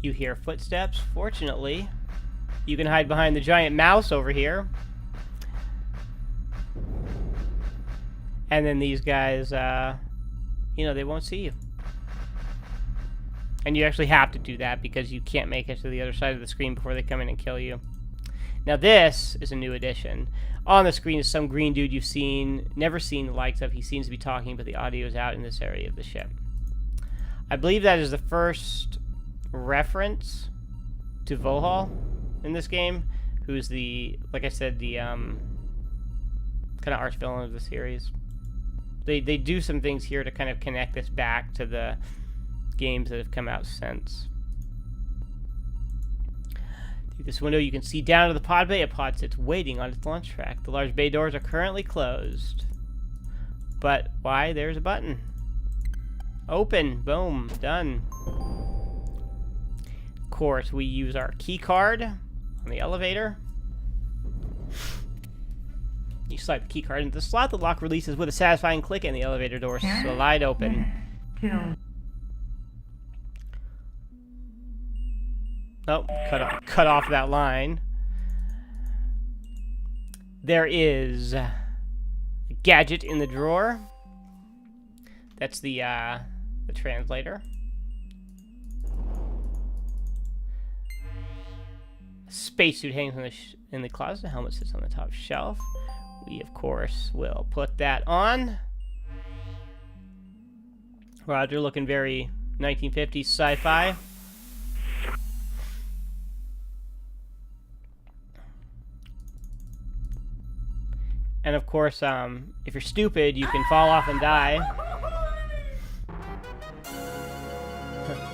You hear footsteps. Fortunately, you can hide behind the giant mouse over here. And then these guys, you know, they won't see you. And you actually have to do that because you can't make it to the other side of the screen before they come in and kill you. Now this is a new addition. On the screen is some green dude you've never seen the likes of. He seems to be talking, but the audio is out in this area of the ship. I believe that is the first reference to Vohal in this game, who's the, like I said, the kind of arch villain of the series. They do some things here to kind of connect this back to the games that have come out since. Through this window you can see down to the pod bay. A pod sits waiting on its launch track. The large bay doors are currently closed. But why? There's a button. Open. Boom. Done. Of course, we use our key card on the elevator. You slide the key card into the slot. The lock releases with a satisfying click, and the elevator doors slide open. Oh, cut off that line. There is a gadget in the drawer. That's the translator. A spacesuit hangs in the closet. The helmet sits on the top shelf. We, of course, will put that on. Roger looking very 1950s sci-fi. And of course, if you're stupid, you can fall off and die.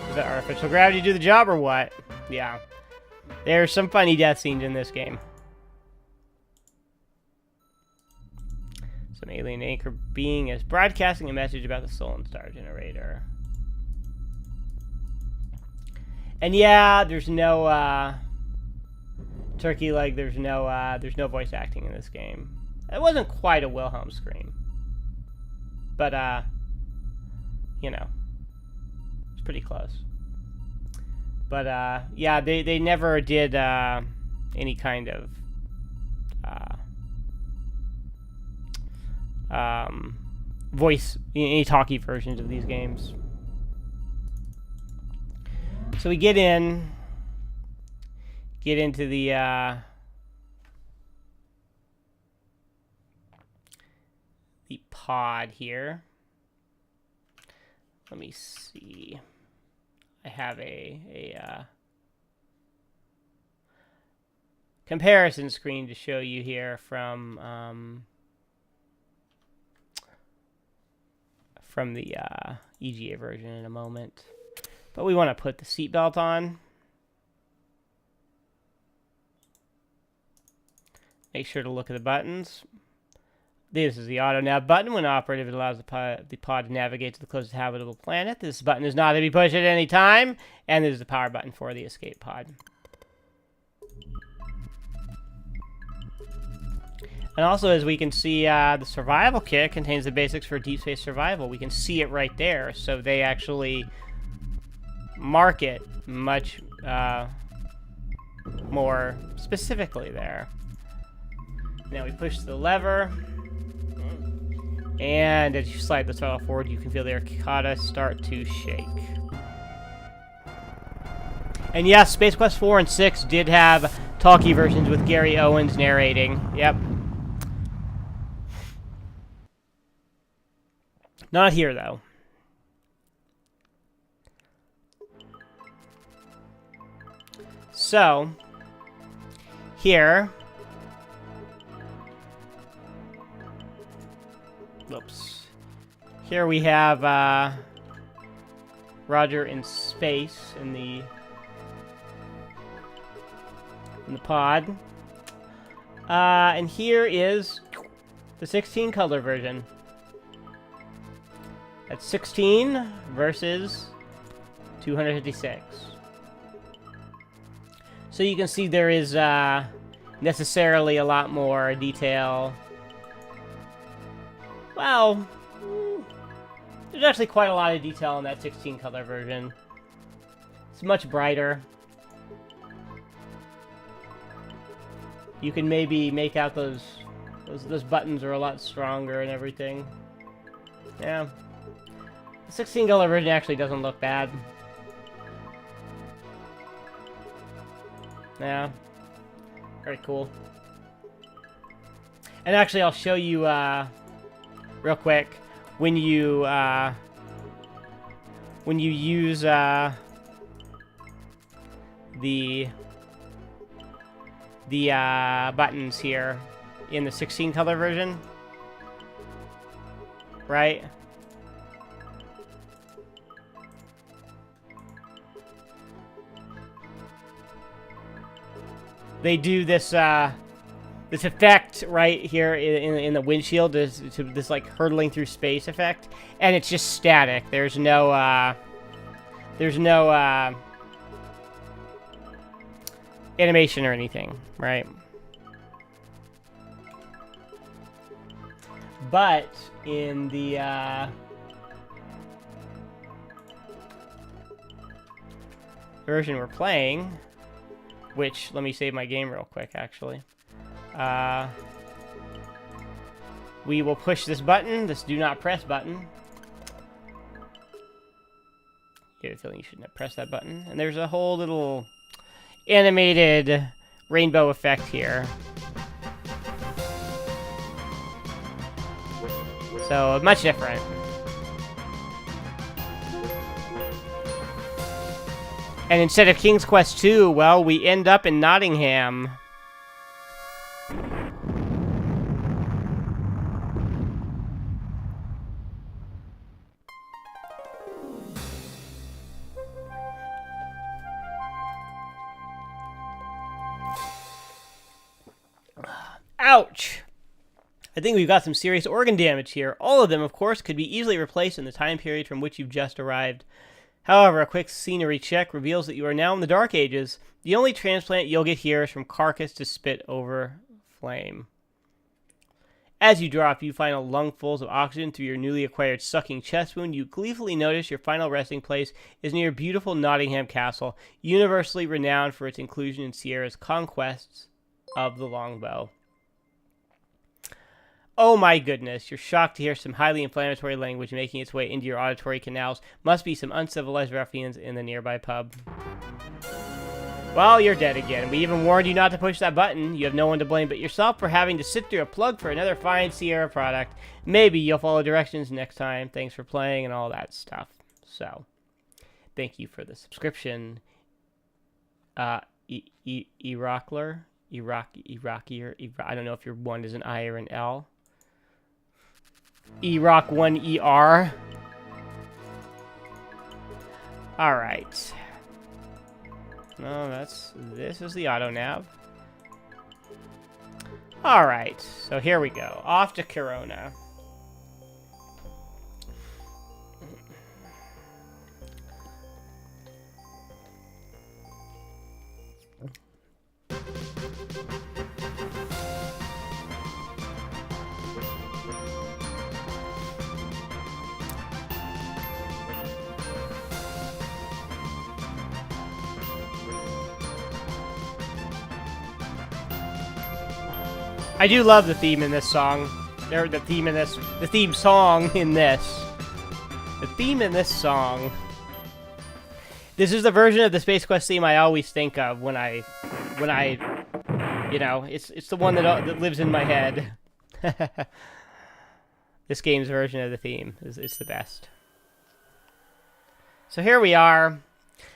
Does that artificial gravity do the job or what? Yeah. There's some funny death scenes in this game. Some alien anchor being is broadcasting a message about the Solon Star Generator. And yeah, there's no turkey leg. There's no voice acting in this game. It wasn't quite a Wilhelm scream, but you know, it's pretty close. But yeah, they never did any kind of voice, any talkie versions of these games. So we get in. get into the pod here. Let me see. I have a comparison screen to show you here from the EGA version in a moment. But we want to put the seatbelt on. Make sure to look at the buttons. This is the auto nav button. When operative, it allows the pod to navigate to the closest habitable planet. This button is not to be pushed at any time. And this is the power button for the escape pod. And also, as we can see, the survival kit contains the basics for deep space survival. We can see it right there. So they actually mark it much more specifically there. Now we push the lever. And as you slide the throttle forward, you can feel the Arcada start to shake. And yes, Space Quest 4 and 6 did have talkie versions with Gary Owens narrating. Yep. Not here, though. So, here... Whoops. Here we have Roger in space in the pod. And here is the 16 color version. That's 16 versus 256. So you can see there is necessarily a lot more detail. Well, there's actually quite a lot of detail in that 16 color version. It's much brighter. You can maybe make out those buttons are a lot stronger and everything. Yeah. The 16 color version actually doesn't look bad. Yeah. Very cool. And actually, I'll show you real quick when you use the buttons here in the 16 color version, right? They do this this effect right here in the windshield, this like hurtling through space effect, and it's just static. There's no animation or anything, right? But in the version we're playing, which, let me save my game real quick, actually. We will push this button, this do not press button. Get a feeling you shouldn't have pressed that button. And there's a whole little animated rainbow effect here. So, much different. And instead of King's Quest 2, well, we end up in Nottingham. Ouch! I think we've got some serious organ damage here. All of them, of course, could be easily replaced in the time period from which you've just arrived. However, a quick scenery check reveals that you are now in the Dark Ages. The only transplant you'll get here is from carcass to spit over flame. As you drop, you find a lungfuls of oxygen through your newly acquired sucking chest wound. You gleefully notice your final resting place is near beautiful Nottingham Castle, universally renowned for its inclusion in Sierra's conquests of the longbow. Oh my goodness, you're shocked to hear some highly inflammatory language making its way into your auditory canals. Must be some uncivilized ruffians in the nearby pub. Well, you're dead again. We even warned you not to push that button. You have no one to blame but yourself for having to sit through a plug for another fine Sierra product. Maybe you'll follow directions next time. Thanks for playing and all that stuff. So, thank you for the subscription. Iraqler? Irakier? I don't know if your one is an I or an L. Iraq1ER. Alright. No, this is the auto nav. Alright, so here we go. Off to Corona. I do love the theme in this song. The theme song in this. The theme in this song. This is the version of the Space Quest theme I always think of when I, you know, it's the one that lives in my head. This game's version of the theme is the best. So here we are.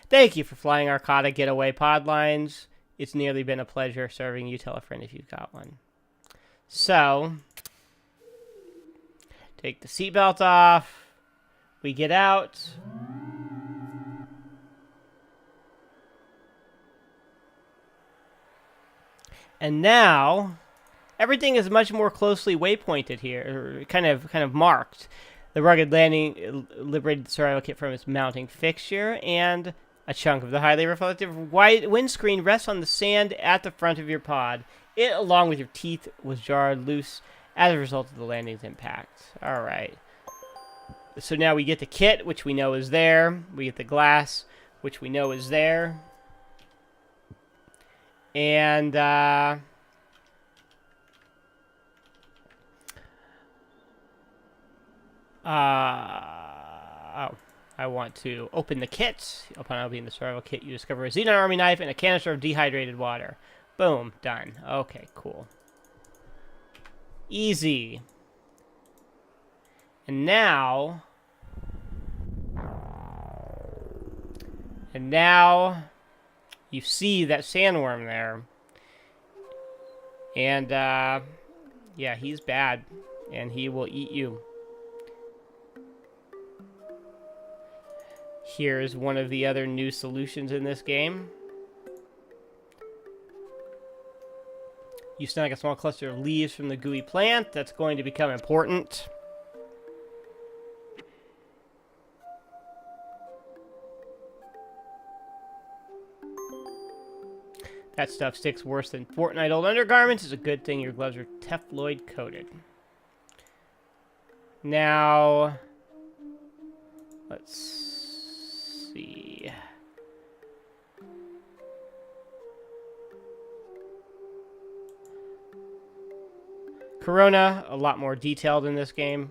Thank you for flying Arcada Getaway pod lines. It's nearly been a pleasure serving you. Tell a friend if you've got one. So, take the seatbelt off. We get out. And now, everything is much more closely waypointed here, or kind of marked. The rugged landing liberated the survival kit from its mounting fixture, and a chunk of the highly reflective white windscreen rests on the sand at the front of your pod. It, along with your teeth, was jarred loose as a result of the landing's impact. Alright. So now we get the kit, which we know is there. We get the glass, which we know is there. And, oh, I want to open the kit. Upon opening the survival kit, you discover a Xenon Army knife and a canister of dehydrated water. Boom, done. Okay, cool. Easy. And now you see that sandworm there. And, yeah, he's bad. And he will eat you. Here's one of the other new solutions in this game. You snag a small cluster of leaves from the gooey plant. That's going to become important. That stuff sticks worse than Fortnite-old undergarments. It's a good thing your gloves are Tefloid coated. Now, let's see. Corona, a lot more detailed in this game.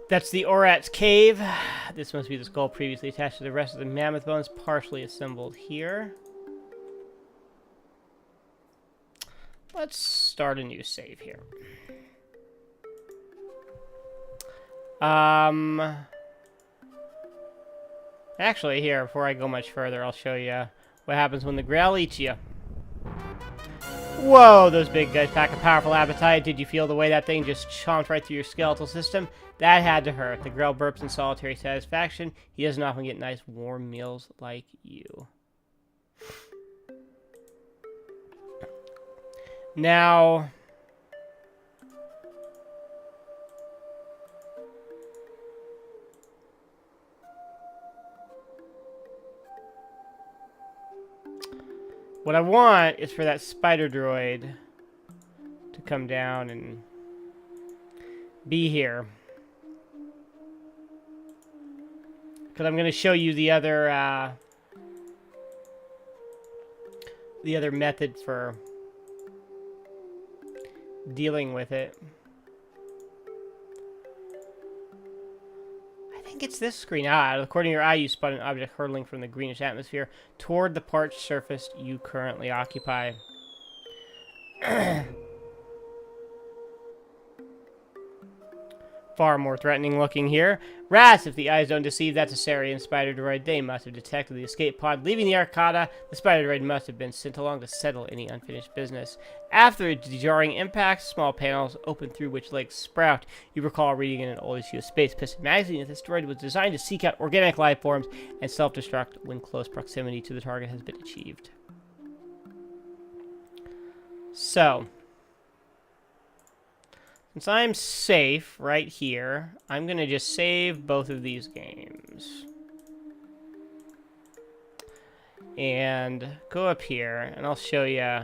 That's the Orat's Cave. This must be the skull previously attached to the rest of the mammoth bones, partially assembled here. Let's start a new save here. Actually, here, before I go much further, I'll show you what happens when the Grail eats you. Whoa, those big guys pack a powerful appetite. Did you feel the way that thing just chomped right through your skeletal system? That had to hurt. The Grail burps in solitary satisfaction. He doesn't often get nice warm meals like you. Now, what I want is for that spider droid to come down and be here. Because I'm going to show you the other method for dealing with it. I think it's this screen. According to your eye, you spot an object hurtling from the greenish atmosphere toward the parched surface you currently occupy. Far more threatening looking here. Rats, if the eyes don't deceive, that's a Sarien spider droid. They must have detected the escape pod leaving the Arcada. The spider droid must have been sent along to settle any unfinished business. After a jarring impact, small panels open through which legs sprout. You recall reading in an old issue of Space Piston magazine that this droid was designed to seek out organic life forms and self-destruct when close proximity to the target has been achieved. So, since I'm safe right here, I'm going to just save both of these games. And go up here, and I'll show you.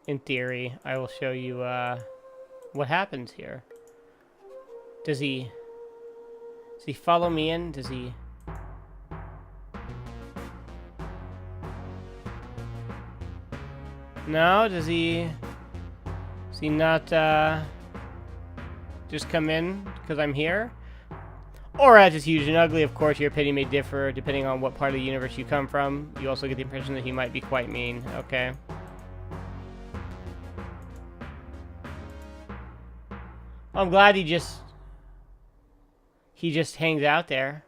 In theory, I will show you what happens here. Does he follow me in? Does he... No? Does he not, just come in because I'm here? Or as is huge and ugly, of course, your opinion may differ depending on what part of the universe you come from. You also get the impression that he might be quite mean. Okay. I'm glad he just hangs out there.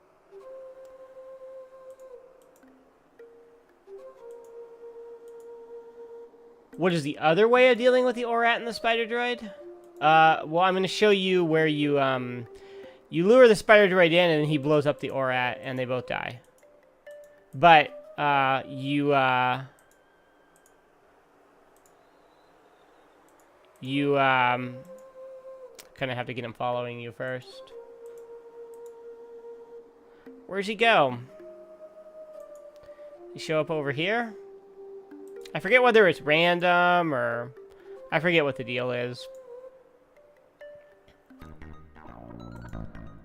What is the other way of dealing with the Orat and the spider droid? Well, I'm going to show you where you lure the spider droid in and he blows up the Orat and they both die. But you kind of have to get him following you first. Where's he go? He show up over here? I forget whether it's random or... I forget what the deal is.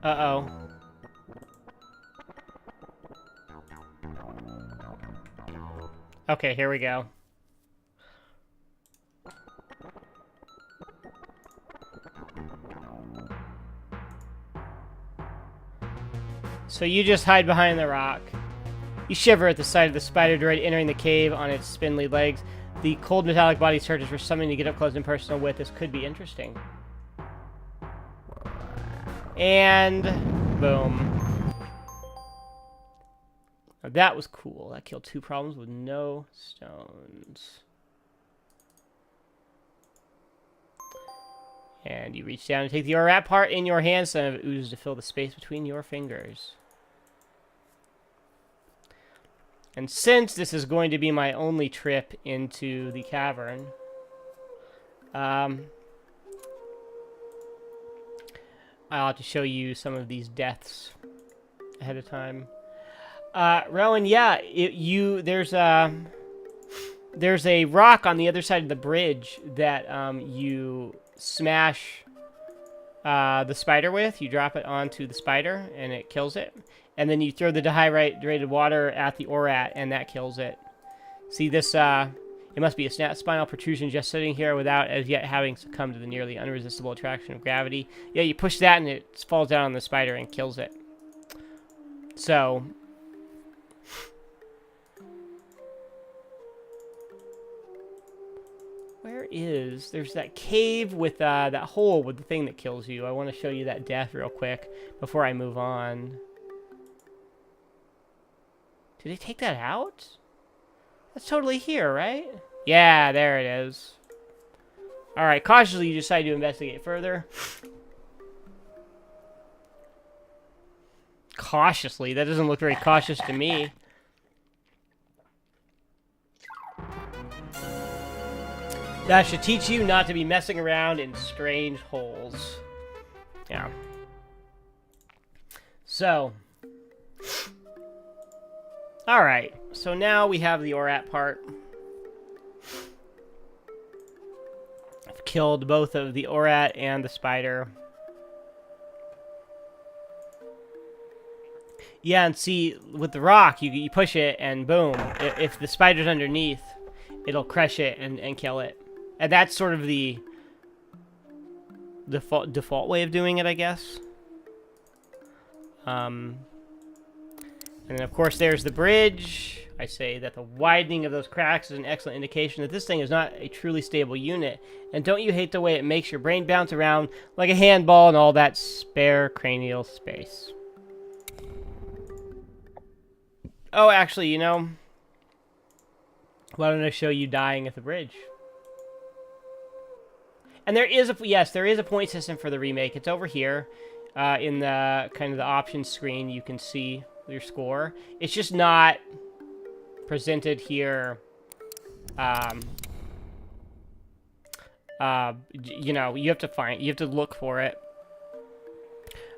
Uh-oh. Okay, here we go. So you just hide behind the rock. You shiver at the sight of the spider droid entering the cave on its spindly legs. The cold metallic body searches for something to get up close and personal with. This could be interesting. And boom. Now that was cool. That killed 2 problems with no stones. And you reach down and take the Orat part in your hand. Some of it oozes to fill the space between your fingers. And since this is going to be my only trip into the cavern, I'll have to show you some of these deaths ahead of time. Rowan, yeah, there's a rock on the other side of the bridge that you smash the spider with. You drop it onto the spider, and it kills it. And then you throw the dehydrated water at the Orat, and that kills it. See this, it must be a spinal protrusion just sitting here without as yet having succumbed to the nearly unresistible attraction of gravity. Yeah, you push that, and it falls down on the spider and kills it. So... There's that cave with that hole with the thing that kills you. I want to show you that death real quick before I move on. Did they take that out? That's totally here, right? Yeah, there it is. Alright, cautiously you decide to investigate further. Cautiously? That doesn't look very cautious to me. That should teach you not to be messing around in strange holes. Yeah. So. Alright. So now we have the Orat part. I've killed both of the Orat and the spider. Yeah, and see, with the rock, you push it, and boom. If the spider's underneath, it'll crush it and kill it. And that's sort of the default way of doing it, I guess. And then, of course, there's the bridge. I say that the widening of those cracks is an excellent indication that this thing is not a truly stable unit. And don't you hate the way it makes your brain bounce around like a handball and all that spare cranial space? Oh, actually, you know, why don't I show you dying at the bridge? And there is a point system for the remake. It's over here in the kind of the options screen. You can see your score. It's just not presented here. You know, you have to look for it.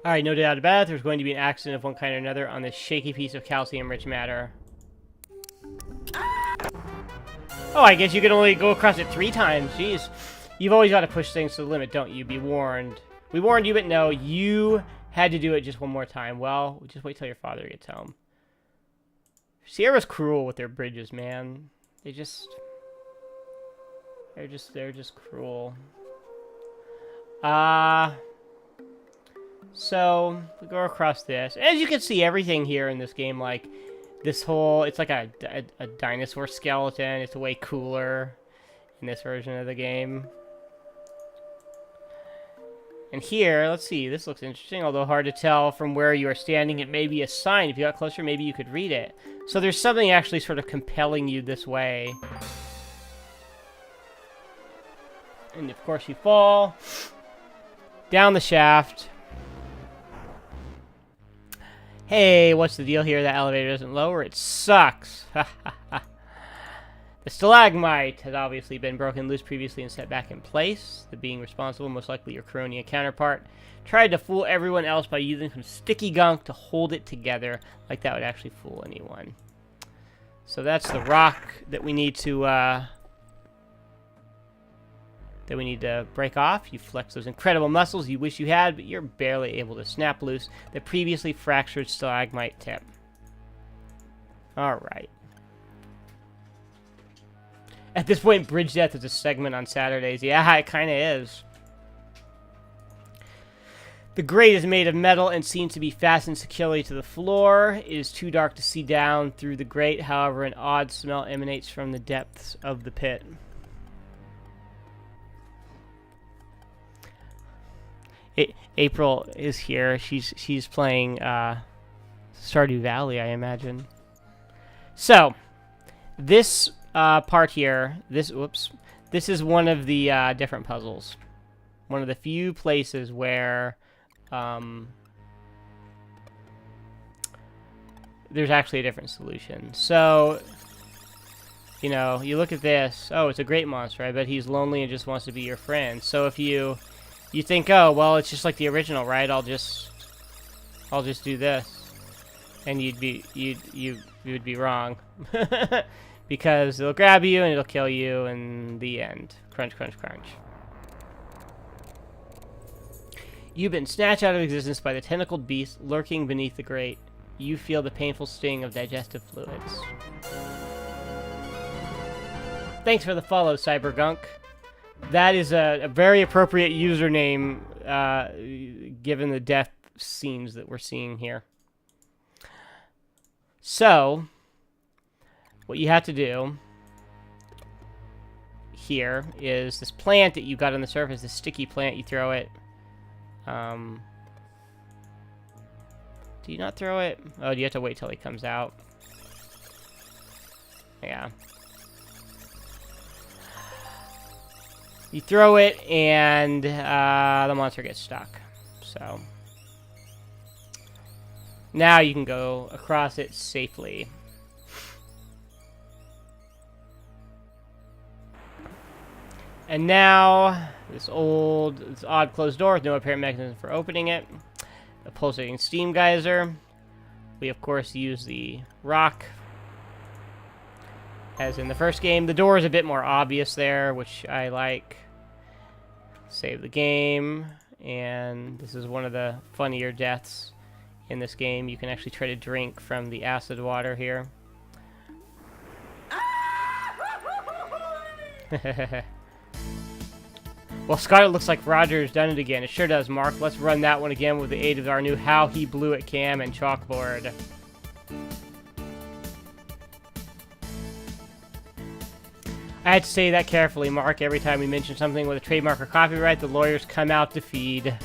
All right, no doubt about it. There's going to be an accident of one kind or another on this shaky piece of calcium-rich matter. Oh, I guess you can only go across it 3 times. Jeez. You've always got to push things to the limit, don't you? Be warned. We warned you, but no, you had to do it just one more time. Well, just wait till your father gets home. Sierra's cruel with their bridges, man. They're just cruel. So we go across this. As you can see, everything here in this game, like this whole, it's like a dinosaur skeleton. It's way cooler in this version of the game. And here, let's see, this looks interesting, although hard to tell from where you are standing. It may be a sign. If you got closer, maybe you could read it. So there's something actually sort of compelling you this way. And of course you fall down the shaft. Hey, what's the deal here? That elevator doesn't lower. It sucks. The stalagmite has obviously been broken loose previously and set back in place. The being responsible, most likely your Cronian counterpart, tried to fool everyone else by using some sticky gunk to hold it together, like that would actually fool anyone. So that's the rock that we need to break off. You flex those incredible muscles you wish you had, but you're barely able to snap loose the previously fractured stalagmite tip. Alright. At this point, Bridge Death is a segment on Saturdays. Yeah, it kind of is. The grate is made of metal and seems to be fastened securely to the floor. It is too dark to see down through the grate. However, an odd smell emanates from the depths of the pit. April is here. She's playing Stardew Valley, I imagine. So, this part here, this is one of the different puzzles. One of the few places where there's actually a different solution. So, you know, you look at this. Oh, it's a great monster. I bet he's lonely and just wants to be your friend. So if you think, oh, well, it's just like the original, right? I'll just do this, and you would be wrong. Because it'll grab you and it'll kill you in the end. Crunch, crunch, crunch. You've been snatched out of existence by the tentacled beast lurking beneath the grate. You feel the painful sting of digestive fluids. Thanks for the follow, Cybergunk. That is a very appropriate username given the death scenes that we're seeing here. So, what you have to do here is this plant that you got on the surface, this sticky plant, you throw it. Do you not throw it? Oh, do you have to wait till he comes out? Yeah. You throw it, and the monster gets stuck. So now you can go across it safely. And now this odd closed door with no apparent mechanism for opening it. A pulsating steam geyser. We of course use the rock. As in the first game, the door is a bit more obvious there, which I like. Save the game, and this is one of the funnier deaths in this game. You can actually try to drink from the acid water here. Well, Scott, it looks like Roger's done it again. It sure does, Mark. Let's run that one again with the aid of our new How He Blew It cam and chalkboard. I had to say that carefully, Mark. Every time we mention something with a trademark or copyright, the lawyers come out to feed.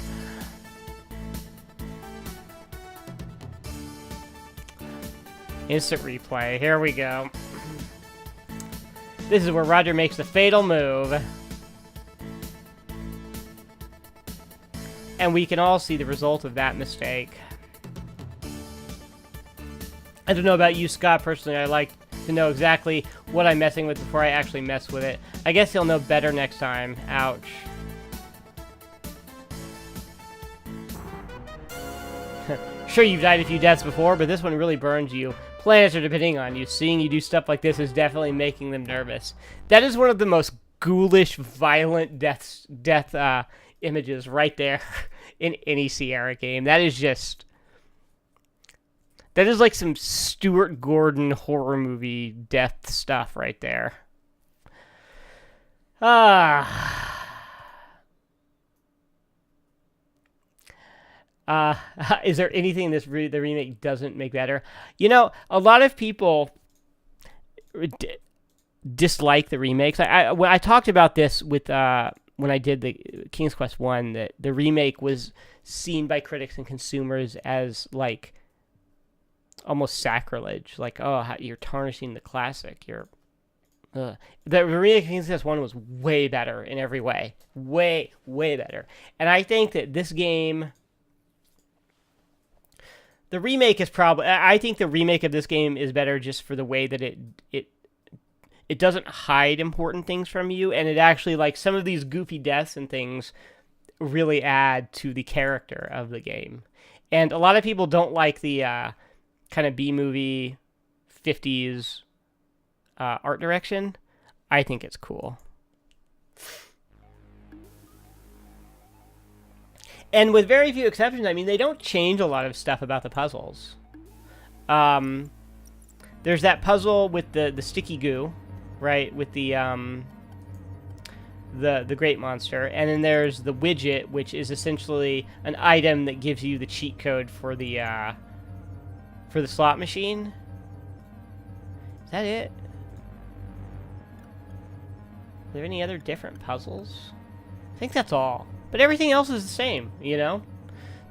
Instant replay. Here we go. This is where Roger makes the fatal move. And we can all see the result of that mistake. I don't know about you, Scott. Personally, I like to know exactly what I'm messing with before I actually mess with it. I guess he'll know better next time. Ouch. Sure, you've died a few deaths before, but this one really burns you. Planets are depending on you. Seeing you do stuff like this is definitely making them nervous. That is one of the most ghoulish, violent death images right there in any Sierra game. That is just... That is like some Stuart Gordon horror movie death stuff right there. Is there anything the remake doesn't make better? You know, a lot of people dislike the remakes. When I talked about this with when I did the King's Quest 1, that the remake was seen by critics and consumers as like almost sacrilege. Like, oh, you're tarnishing the classic. The remake of King's Quest 1 was way better in every way. Way, way better. And I think that this game... The remake is probably... I think the remake of this game is better just for the way that it doesn't hide important things from you, and it actually, like, some of these goofy deaths and things really add to the character of the game. And a lot of people don't like the kind of B-movie 50s art direction. I think it's cool. And with very few exceptions, I mean, they don't change a lot of stuff about the puzzles. There's that puzzle with the sticky goo, right? With the great monster, and then there's the widget, which is essentially an item that gives you the cheat code for the slot machine. Is that it? Are there any other different puzzles? I think that's all. But everything else is the same, you know?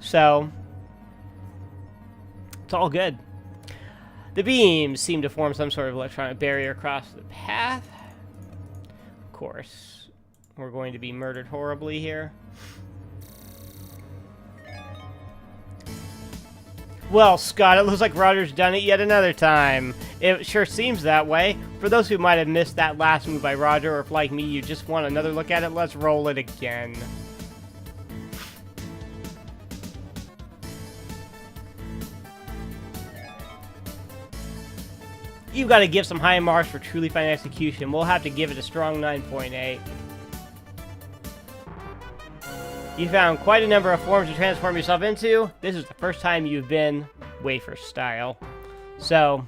So, it's all good. The beams seem to form some sort of electronic barrier across the path. Of course, we're going to be murdered horribly here. Well, Scott, it looks like Roger's done it yet another time. It sure seems that way. For those who might have missed that last move by Roger, or if, like me, you just want another look at it, let's roll it again. You've got to give some high marks for truly fine execution. We'll have to give it a strong 9.8. You found quite a number of forms to transform yourself into. This is the first time you've been wafer style. So,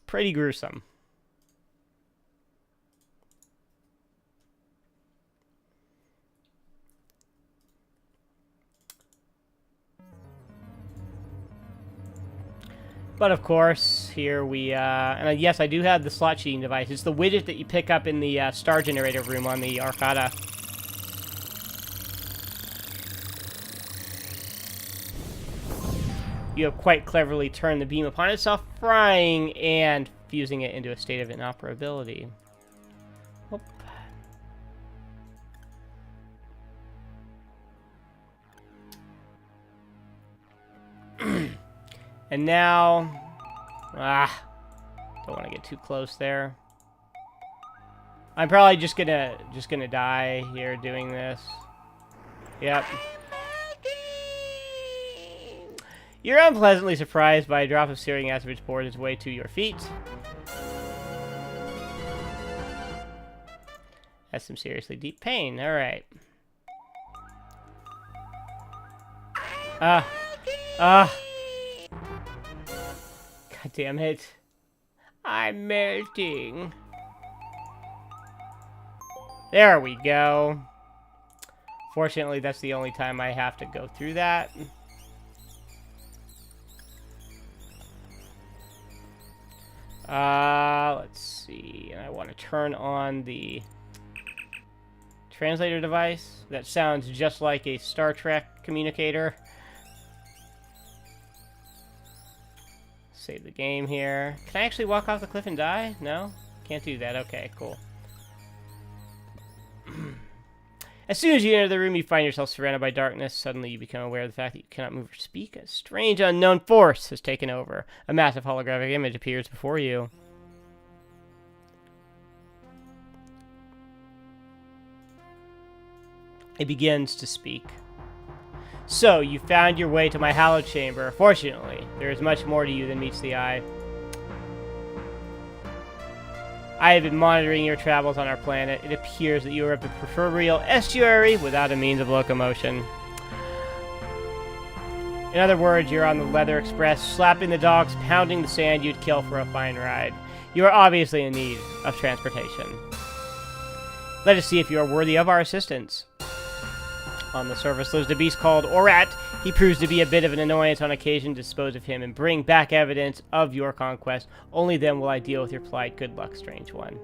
pretty gruesome. But of course, here we, and yes, I do have the slot cheating device. It's the widget that you pick up in the star generator room on the Arcada. You have quite cleverly turned the beam upon itself, frying and fusing it into a state of inoperability. Whoop. And now, don't want to get too close there. I'm probably just gonna die here doing this. Yep. You're unpleasantly surprised by a drop of Sarien acid which poured its way to your feet. That's some seriously deep pain. All right. Ah. God damn it. I'm melting. There we go. Fortunately, that's the only time I have to go through that. Let's see. And I want to turn on the translator device. That sounds just like a Star Trek communicator. Save the game here. Can I actually walk off the cliff and die? No? Can't do that. Okay, cool. As soon as you enter the room, you find yourself surrounded by darkness. Suddenly, you become aware of the fact that you cannot move or speak. A strange, unknown force has taken over. A massive holographic image appears before you. It begins to speak. So, you found your way to my hallowed chamber. Fortunately, there is much more to you than meets the eye. I have been monitoring your travels on our planet. It appears that you are of the proverbial estuary without a means of locomotion. In other words, you're on the Leather Express, slapping the dogs, pounding the sand you'd kill for a fine ride. You are obviously in need of transportation. Let us see if you are worthy of our assistance. On the surface lives a beast called Orat. He proves to be a bit of an annoyance on occasion. Dispose of him and bring back evidence of your conquest. Only then will I deal with your plight. Good luck, strange one.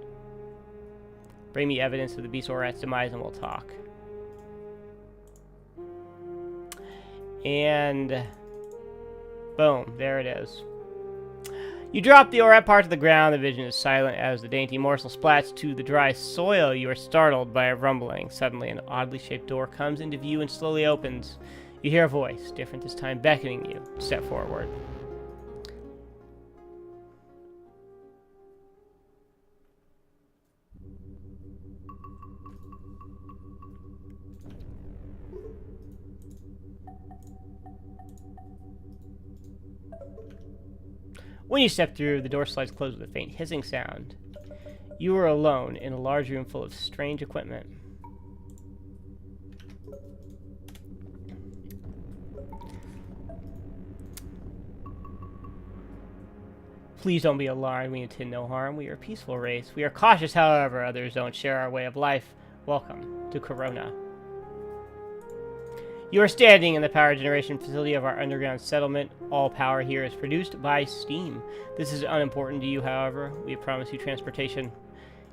Bring me evidence of the beast Orat's demise and we'll talk. And boom, there it is. You drop the Orat part to the ground. The vision is silent as the dainty morsel splats to the dry soil. You are startled by a rumbling. Suddenly, an oddly shaped door comes into view and slowly opens. You hear a voice, different this time, beckoning you. Step forward. When you step through, the door slides closed with a faint hissing sound. You are alone in a large room full of strange equipment. Please don't be alarmed. We intend no harm. We are a peaceful race. We are cautious, however, others don't share our way of life. Welcome to Corona. You are standing in the power generation facility of our underground settlement. All power here is produced by steam. This is unimportant to you, however. We promise you transportation.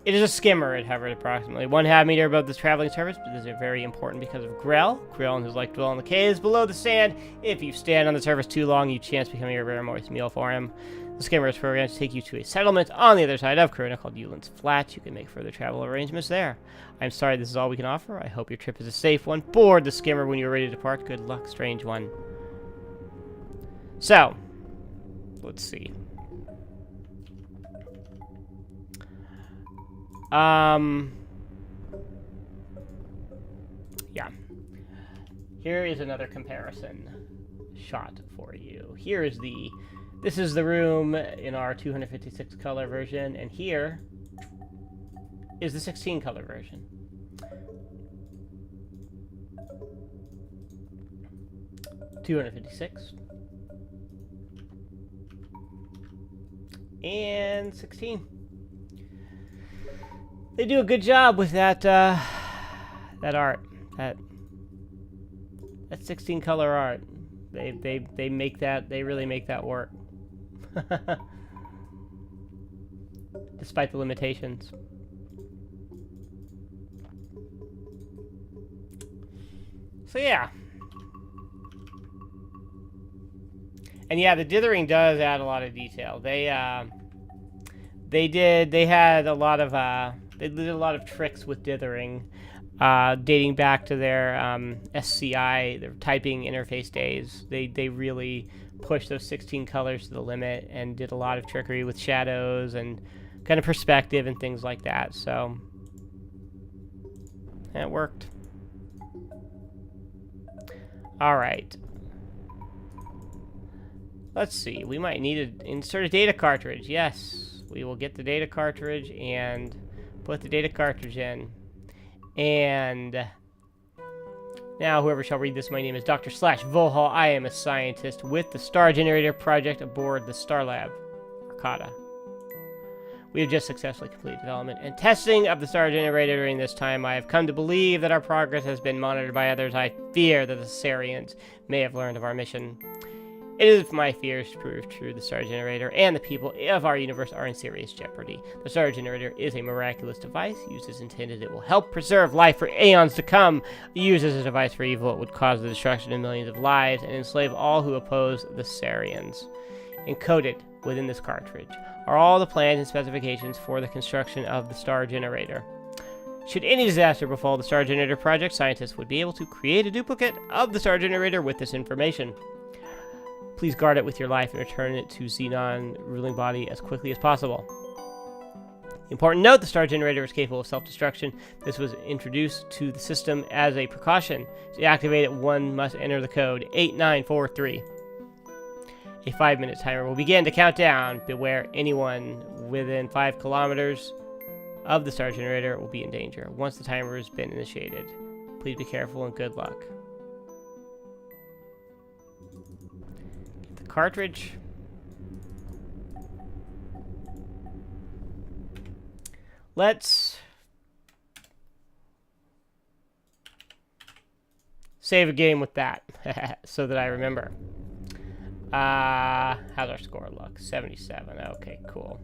It is a skimmer. It hovered approximately 1/2 meter above the traveling surface, but this is very important because of Grell. Grell and his like dwell in the caves below the sand. If you stand on the surface too long, you chance becoming a very moist meal for him. The skimmer is programmed to take you to a settlement on the other side of Corona called Ulence Flats. You can make further travel arrangements there. I'm sorry this is all we can offer. I hope your trip is a safe one. Board the skimmer when you're ready to depart. Good luck, strange one. So, let's see. Yeah. Here is another comparison shot for you. Here is this is the room in our 256 color version, and here is the 16 color version. $256 and 16. They do a good job with that that art, that 16 color art. They make that, they really make that work. Despite the limitations. So yeah. And yeah, the dithering does add a lot of detail. They did a lot of tricks with dithering, dating back to their SCI, their typing interface days. They really pushed those 16 colors to the limit and did a lot of trickery with shadows and kind of perspective and things like that. So it worked. All right. Let's see. We might need to insert a data cartridge. Yes, we will get the data cartridge and put the data cartridge in. And Now, whoever shall read this, my name is Dr. Vohal. I am a scientist with the Star Generator Project aboard the Star Lab, Arcada. We have just successfully completed development and testing of the Star Generator. During this time, I have come to believe that our progress has been monitored by others. I fear that the Sarians may have learned of our mission. It is my fears to prove true. The Star Generator and the people of our universe are in serious jeopardy. The Star Generator is a miraculous device. Used as intended, it will help preserve life for aeons to come. Used as a device for evil, it would cause the destruction of millions of lives and enslave all who oppose the Sarians. Encoded within this cartridge are all the plans and specifications for the construction of the Star Generator. Should any disaster befall the Star Generator project, scientists would be able to create a duplicate of the Star Generator with this information. Please guard it with your life and return it to Xenon ruling body as quickly as possible. Important note, the Star Generator is capable of self-destruction. This was introduced to the system as a precaution. To activate it, one must enter the code 8943. A 5-minute timer will begin to count down. Beware, anyone within 5 kilometers of the Star Generator will be in danger. Once the timer has been initiated, please be careful and good luck. Get the cartridge. Let's save a game with that so that I remember. How's our score look? 77. Okay, cool.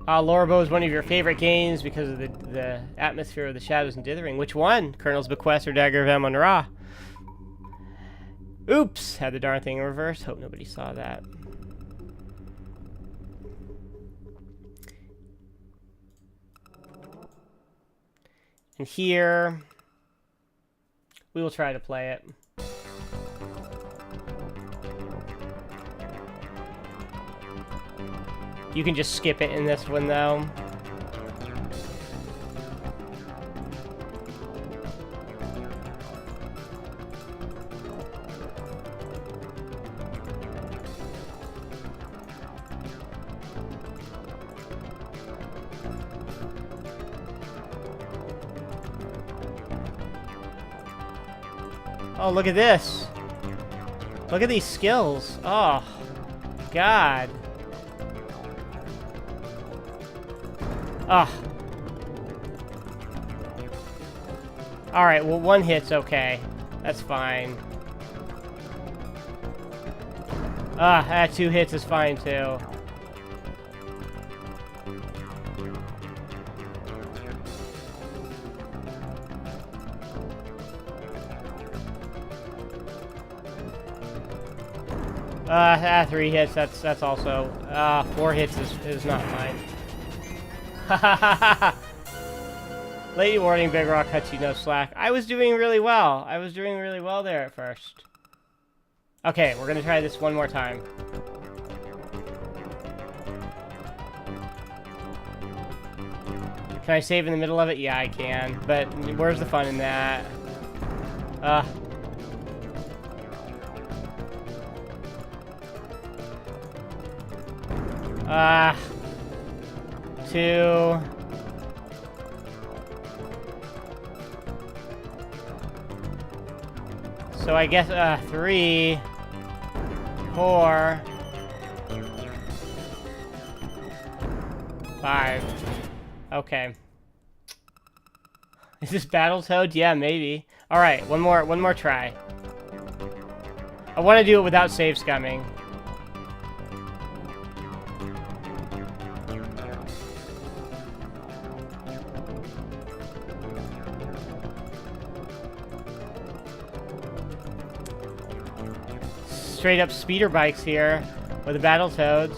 Lorabo is one of your favorite games because of the atmosphere of the shadows and dithering. Which one? Colonel's Bequest or Dagger of Amon-Ra? Oops! Had the darn thing in reverse. Hope nobody saw that. And here, we will try to play it. You can just skip it in this one, though. Oh, look at this. Look at these skills. Oh, God. Oh. Alright, well, one hit's okay. That's fine. 2 hits is fine, too. Three hits, that's also, 4 hits is not fine. Lady warning, Big Rock cuts you no slack. I was doing really well. I was doing really well there at first. Okay, we're gonna try this one more time. Can I save in the middle of it? Yeah, I can. But where's the fun in that? 2. So I guess 3, 4, 5. Okay. Is this Battletoad? Yeah, maybe. All right, one more try. I want to do it without save scumming. Straight up speeder bikes here with the Battletoads.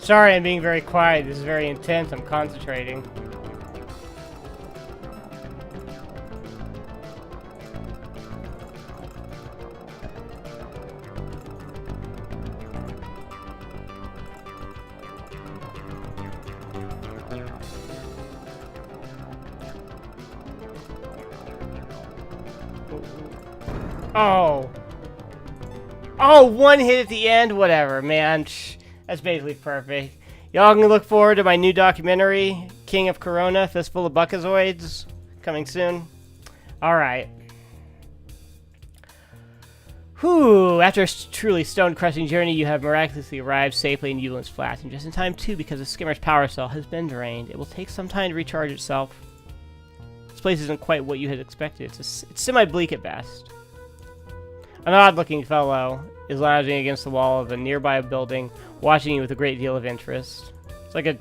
Sorry, I'm being very quiet. This is very intense. I'm concentrating. Oh. Oh, one hit at the end? Whatever, man. That's basically perfect. Y'all can look forward to my new documentary, King of Corona, Fistful of Buckazoids, coming soon. Alright. Whew, after a truly stone-crushing journey, you have miraculously arrived safely in Ulence Flats, and just in time, too, because the skimmer's power cell has been drained. It will take some time to recharge itself. This place isn't quite what you had expected. It's semi-bleak at best. An odd-looking fellow is lounging against the wall of a nearby building, watching you with a great deal of interest. It's like a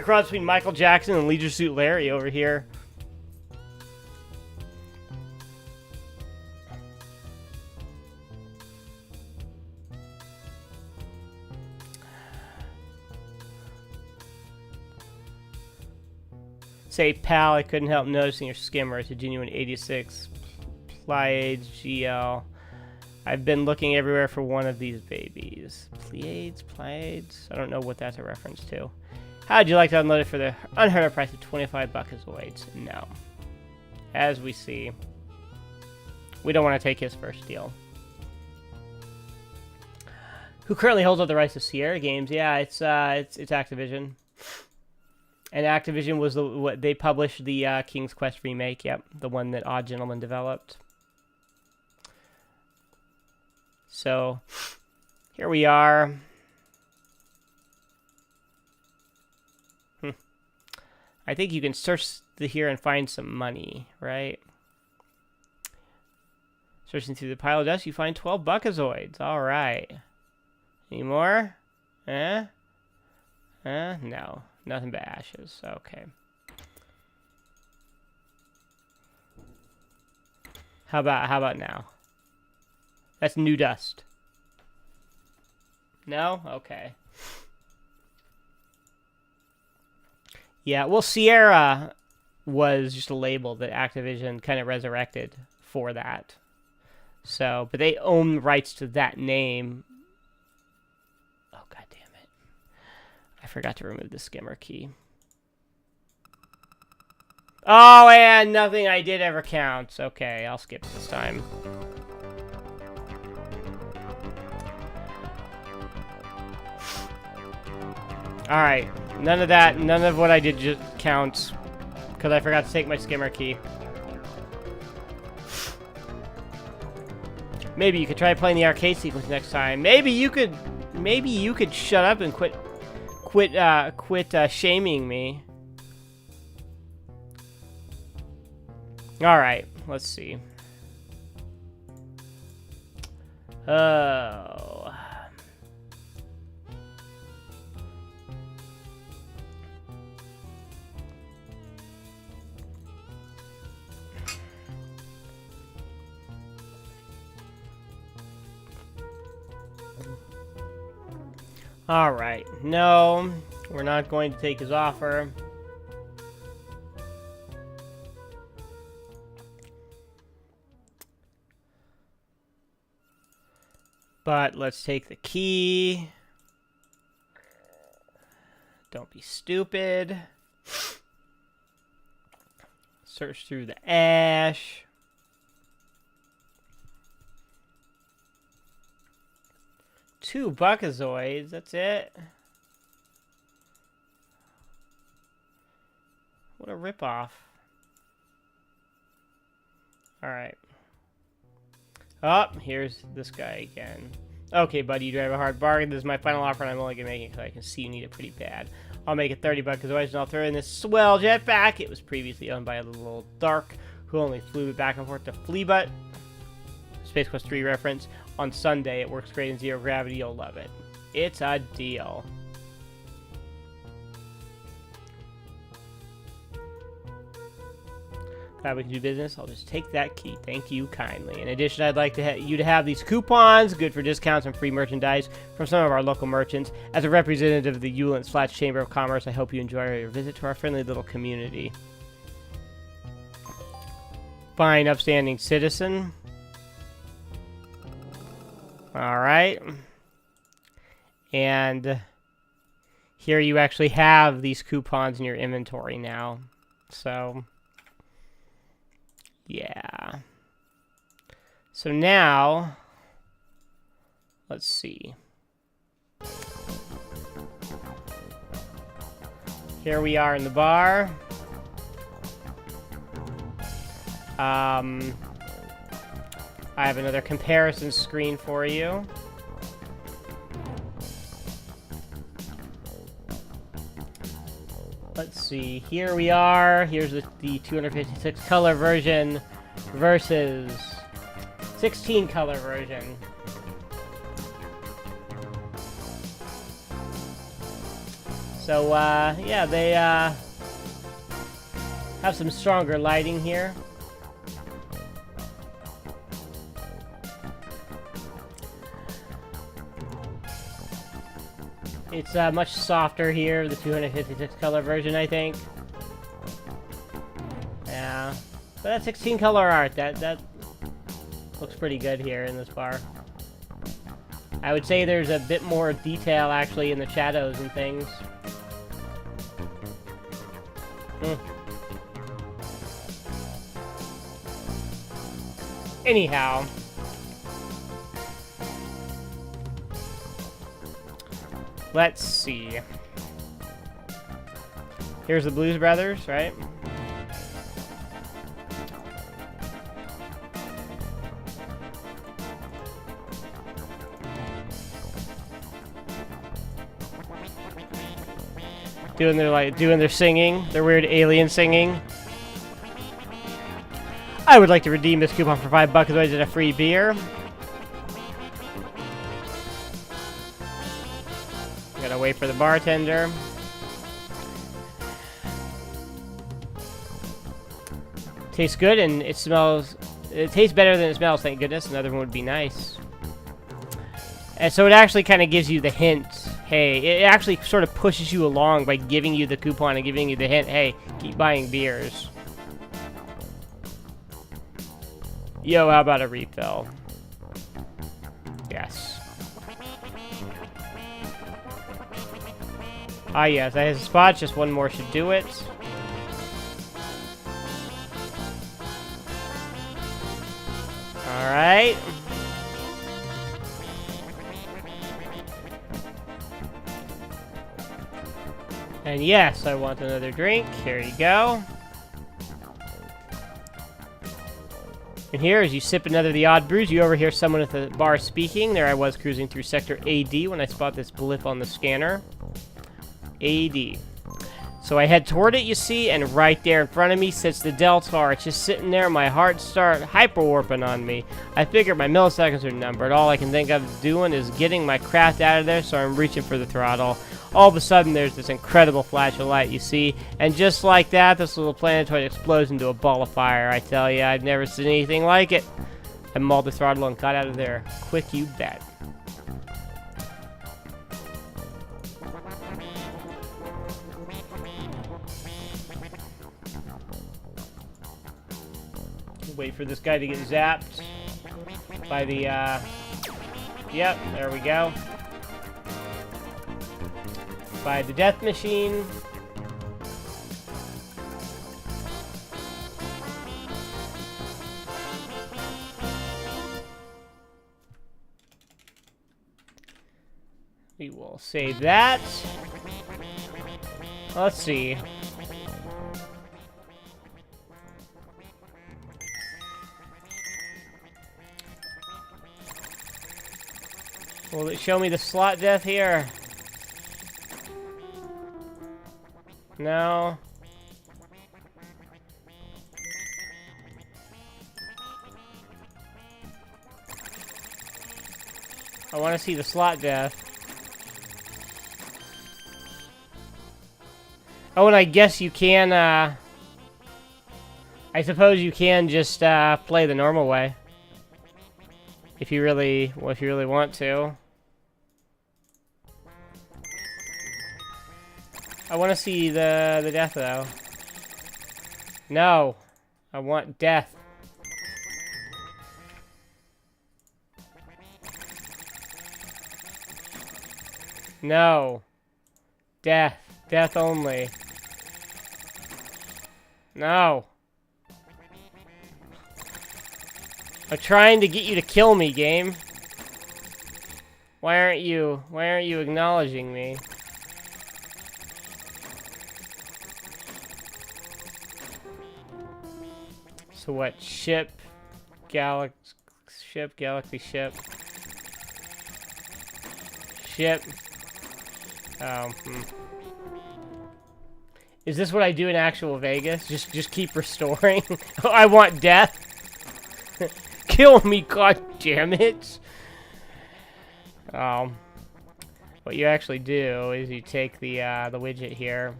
cross between Michael Jackson and Leisure Suit Larry over here. Say, pal, I couldn't help noticing your skimmer. It's a genuine 86 Pleiades GL. I've been looking everywhere for one of these babies. Pleiades? I don't know what that's a reference to. How'd you like to unload it for the unheard of price of 25 buckazoids? No. As we see, we don't want to take his first deal. Who currently holds up the rights to Sierra Games? Yeah, it's Activision. And Activision was what they published the King's Quest remake. Yep, the one that Odd Gentleman developed. So, here we are. I think you can search here and find some money, right? Searching through the pile of dust, you find 12 buckazoids. All right. Any more? No. Nothing but ashes. Okay. How about now? That's new dust. No? Okay. Yeah, well, Sierra was just a label that Activision kind of resurrected for that. So, but they own the rights to that name. Oh, god damn it. I forgot to remove the skimmer key. Oh, and nothing I did ever counts. Okay, I'll skip this time. Alright, none of that, none of what I did just counts. Because I forgot to take my skimmer key. Maybe you could try playing the arcade sequence next time. Maybe you could shut up and quit shaming me. Alright, let's see. Oh. Alright, no, we're not going to take his offer. But let's take the key. Don't be stupid. Search through the ash. Two buckazoids, that's it. What a ripoff. Alright. Oh, here's this guy again. Okay, buddy, you drive a hard bargain. This is my final offer, and I'm only going to make it because I can see you need it pretty bad. I'll make it 30 buckazoids, and I'll throw in this swell jetpack. It was previously owned by a little dark who only flew back and forth to Fleabut. Space Quest 3 reference. On Sunday, it works great in zero gravity. You'll love it. It's a deal. Glad we can do business. I'll just take that key. Thank you kindly. In addition, I'd like to you to have these coupons, good for discounts and free merchandise from some of our local merchants. As a representative of the Ulence Flats Chamber of Commerce, I hope you enjoy your visit to our friendly little community. Fine, upstanding citizen. Alright. And here you actually have these coupons in your inventory now. So... yeah. So now, let's see. Here we are in the bar. I have another comparison screen for you. Let's see, here we are. Here's the 256 color version versus 16 color version. So, yeah, they have some stronger lighting here. It's much softer here, the 256 color version, I think. Yeah, but that 16 color art, that looks pretty good here in this bar. I would say there's a bit more detail actually in the shadows and things. Anyhow. Let's see. Here's the Blues Brothers, right? Doing their singing, their weird alien singing. I would like to redeem this coupon for $5 otherwise it's a free beer. Gotta wait for the bartender. Tastes good and it smells... it tastes better than it smells, thank goodness. Another one would be nice. And so it actually kind of gives you the hint. Hey, it actually sort of pushes you along by giving you the coupon and giving you the hint. Hey, keep buying beers. Yo, how about a refill? Yes. Ah, yes, I have a spot. Just one more should do it. Alright. And yes, I want another drink. Here you go. And here, as you sip another of the odd brews, you overhear someone at the bar speaking. There I was cruising through Sector AD when I spot this blip on the scanner. AD. So I head toward it, you see, and right there in front of me sits the Delta. It's just sitting there, my heart starts hyperwarping on me. I figure my milliseconds are numbered. All I can think of doing is getting my craft out of there, so I'm reaching for the throttle. All of a sudden, there's this incredible flash of light, you see, and just like that, this little planetoid explodes into a ball of fire. I tell you, I've never seen anything like it. I mauled the throttle and got out of there. Quick, you bet. Wait for this guy to get zapped by the, yep, there we go. By the death machine. We will save that. Let's see. Will it show me the slot death here? No. I want to see the slot death. Oh, and I guess you can, I suppose you can just play the normal way. If you really want to. I want to see the death though. No, I want death. No, death, death only. No. I'm trying to get you to kill me, game. Why aren't you acknowledging me? So what? Ship, galaxy ship. Oh, Is this what I do in actual Vegas? Just keep restoring? I want death. Kill me, god damn it. What you actually do is you take the widget here.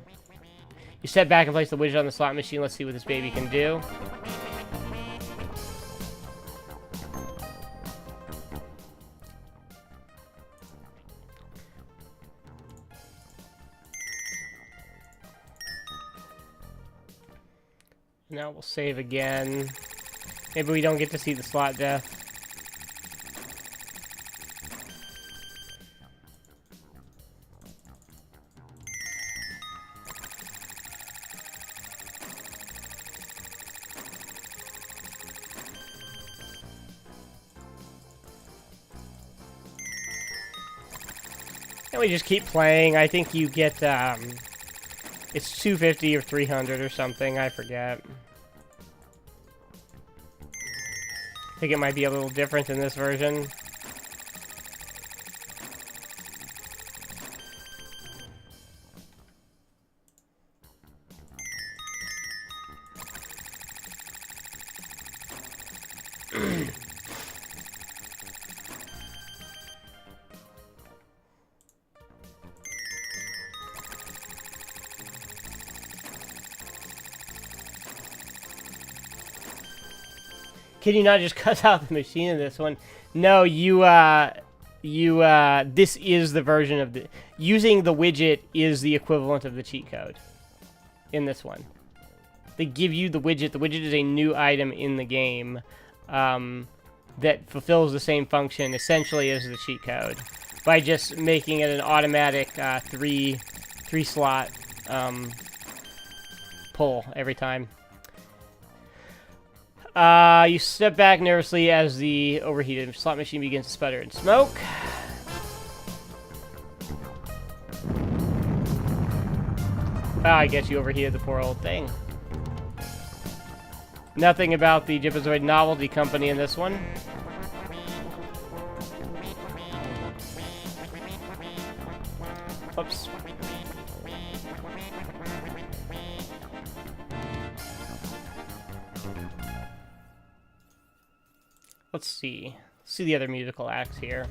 You step back and place the widget on the slot machine. Let's see what this baby can do. Now we'll save again. Maybe we don't get to see the slot death. And we just keep playing. I think you get, it's 250 or 300 or something. I forget. I think it might be a little different in this version. Can you not just cut out the machine in this one? No, this is the version of the... Using the widget is the equivalent of the cheat code in this one. They give you the widget. The widget is a new item in the game that fulfills the same function, essentially, as the cheat code. By just making it an automatic three-slot pull every time. You step back nervously as the overheated slot machine begins to sputter and smoke. I guess you overheated the poor old thing. Nothing about the Gypazoid Novelty Company in this one. Oops. Let's see. Let's see the other musical acts here.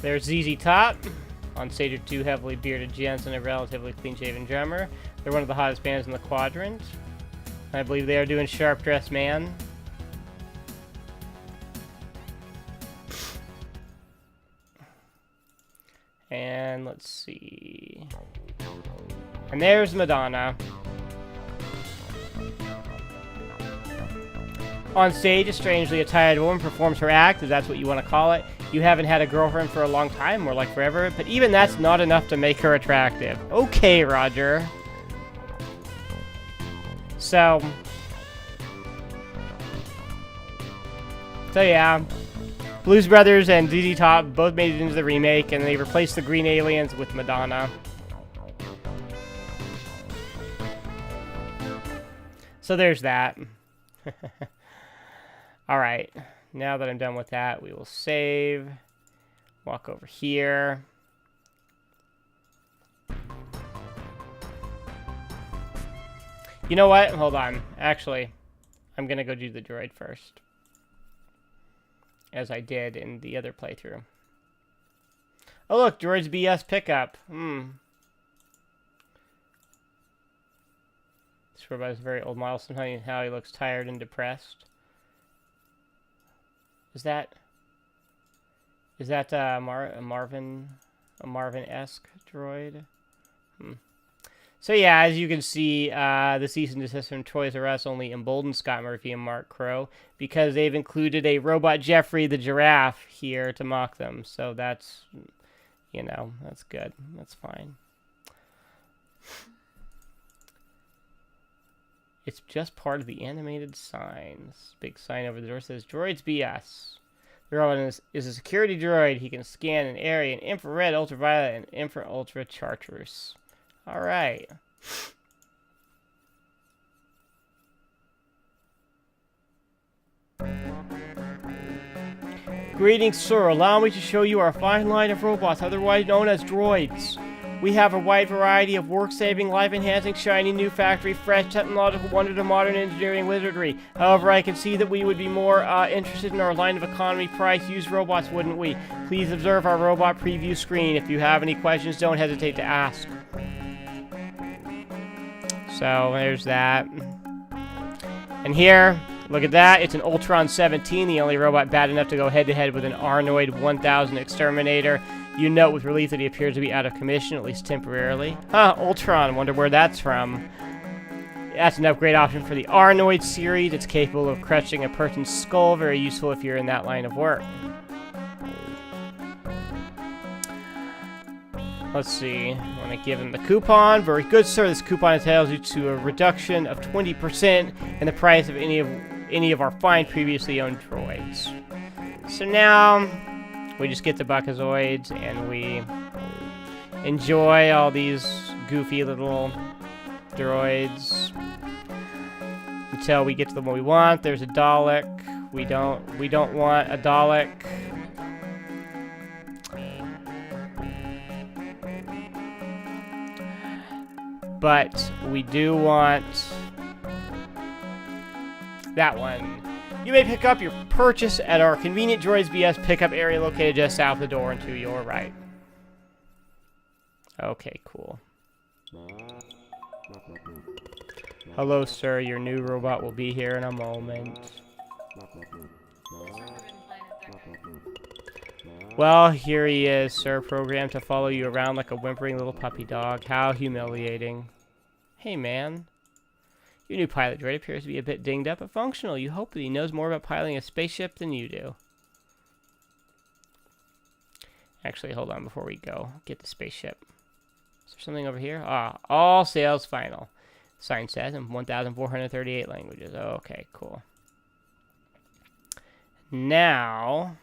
There's ZZ Top. On stage are two heavily bearded gents and a relatively clean-shaven drummer. They're one of the hottest bands in the quadrant. I believe they are doing Sharp Dressed Man. And let's see. And there's Madonna. On stage, a strangely attired woman performs her act, if that's what you want to call it. You haven't had a girlfriend for a long time, more like forever, but even that's not enough to make her attractive. Okay, Roger. So yeah, Blues Brothers and ZZ Top both made it into the remake, and they replaced the green aliens with Madonna. So there's that. Alright, now that I'm done with that, we will save, walk over here. You know what? Hold on. Actually, I'm going to go do the droid first. As I did in the other playthrough. Oh look, droid's BS pickup. This robot is a very old model. Sometimes how he looks tired and depressed. Is that a Marvin-esque droid? So yeah, as you can see, the cease and desist from Toys R Us only emboldened Scott Murphy and Mark Crowe because they've included a robot Jeffrey the giraffe here to mock them. So that's, you know, that's good. That's fine. It's just part of the animated sign. This big sign over the door says, Droids BS. The robot is a security droid. He can scan an area in infrared, ultraviolet, and infra-ultra chartreuse. Alright. Greetings, sir. Allow me to show you our fine line of robots, otherwise known as droids. We have a wide variety of work-saving, life-enhancing, shiny new factory, fresh technological wonder to modern engineering wizardry. However, I can see that we would be more interested in our line of economy price used robots, wouldn't we? Please observe our robot preview screen. If you have any questions, don't hesitate to ask. So, there's that. And here, look at that. It's an Ultron 17, the only robot bad enough to go head-to-head with an Arnoid 1000 Exterminator. You note with relief that he appears to be out of commission, at least temporarily. Huh, Ultron, wonder where that's from. That's an upgrade option for the Arnoid series. It's capable of crushing a person's skull, very useful if you're in that line of work. Let's see, I want to give him the coupon. Very good, sir. This coupon entitles you to a reduction of 20% in the price of any of our fine previously owned droids. So now we just get the Buckazoids and we enjoy all these goofy little droids until we get to the one we want. There's a Dalek. We don't want a Dalek. But we do want that one. You may pick up your purchase at our convenient Droids BS pickup area located just south of the door and to your right. Okay, cool. Hello, sir. Your new robot will be here in a moment. Well, here he is, sir, programmed to follow you around like a whimpering little puppy dog. How humiliating. Hey, man. Your new pilot droid appears to be a bit dinged up but functional. You hope that he knows more about piloting a spaceship than you do. Actually, hold on before we go. Get the spaceship. Is there something over here? Ah, all sales final. Sign says in 1,438 languages. Okay, cool. Now,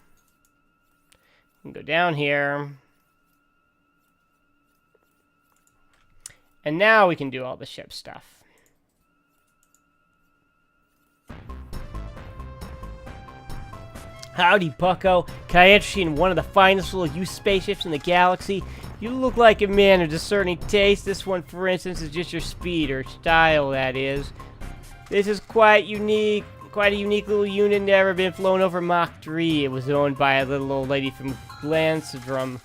we can go down here. And now we can do all the ship stuff. Howdy, bucko. Can I interest you in one of the finest little used spaceships in the galaxy? You look like a man of discerning taste. This one, for instance, is just your speed, or style, that is. This is quite unique. Quite a unique little unit, never been flown over Mach 3. It was owned by a little old lady from Glancedrum.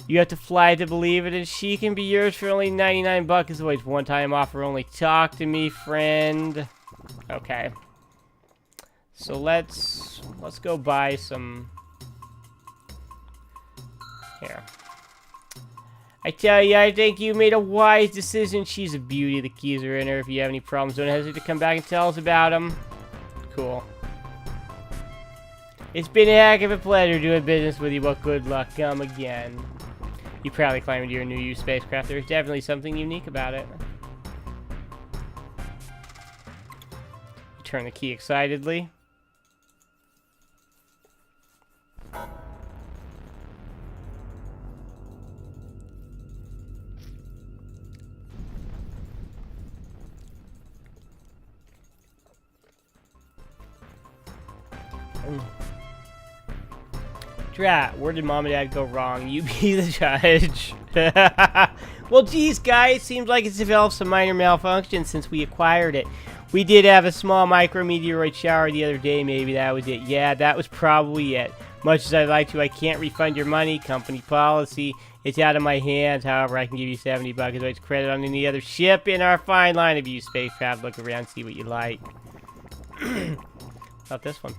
You have to fly to believe it, and she can be yours for only 99 bucks. It's always one-time offer only. Talk to me, friend. Okay. So let's go buy some. Here. I tell you, I think you made a wise decision. She's a beauty. The keys are in her. If you have any problems, don't hesitate to come back and tell us about them. Cool. It's been a heck of a pleasure doing business with you, but good luck. Come again. You proudly climb into your new used spacecraft. There's definitely something unique about it. You turn the key excitedly. Drat, where did Mom and Dad go wrong? You be the judge. Well, geez, guys, seems like it's developed some minor malfunctions since we acquired it. We did have a small micrometeoroid shower the other day, maybe that was it. Yeah, that was probably it. Much as I'd like to, I can't refund your money. Company policy. It's out of my hands. However, I can give you 70 buckazoids credit on any other ship in our fine line of used spacecraft. Look around, see what you like. About this one.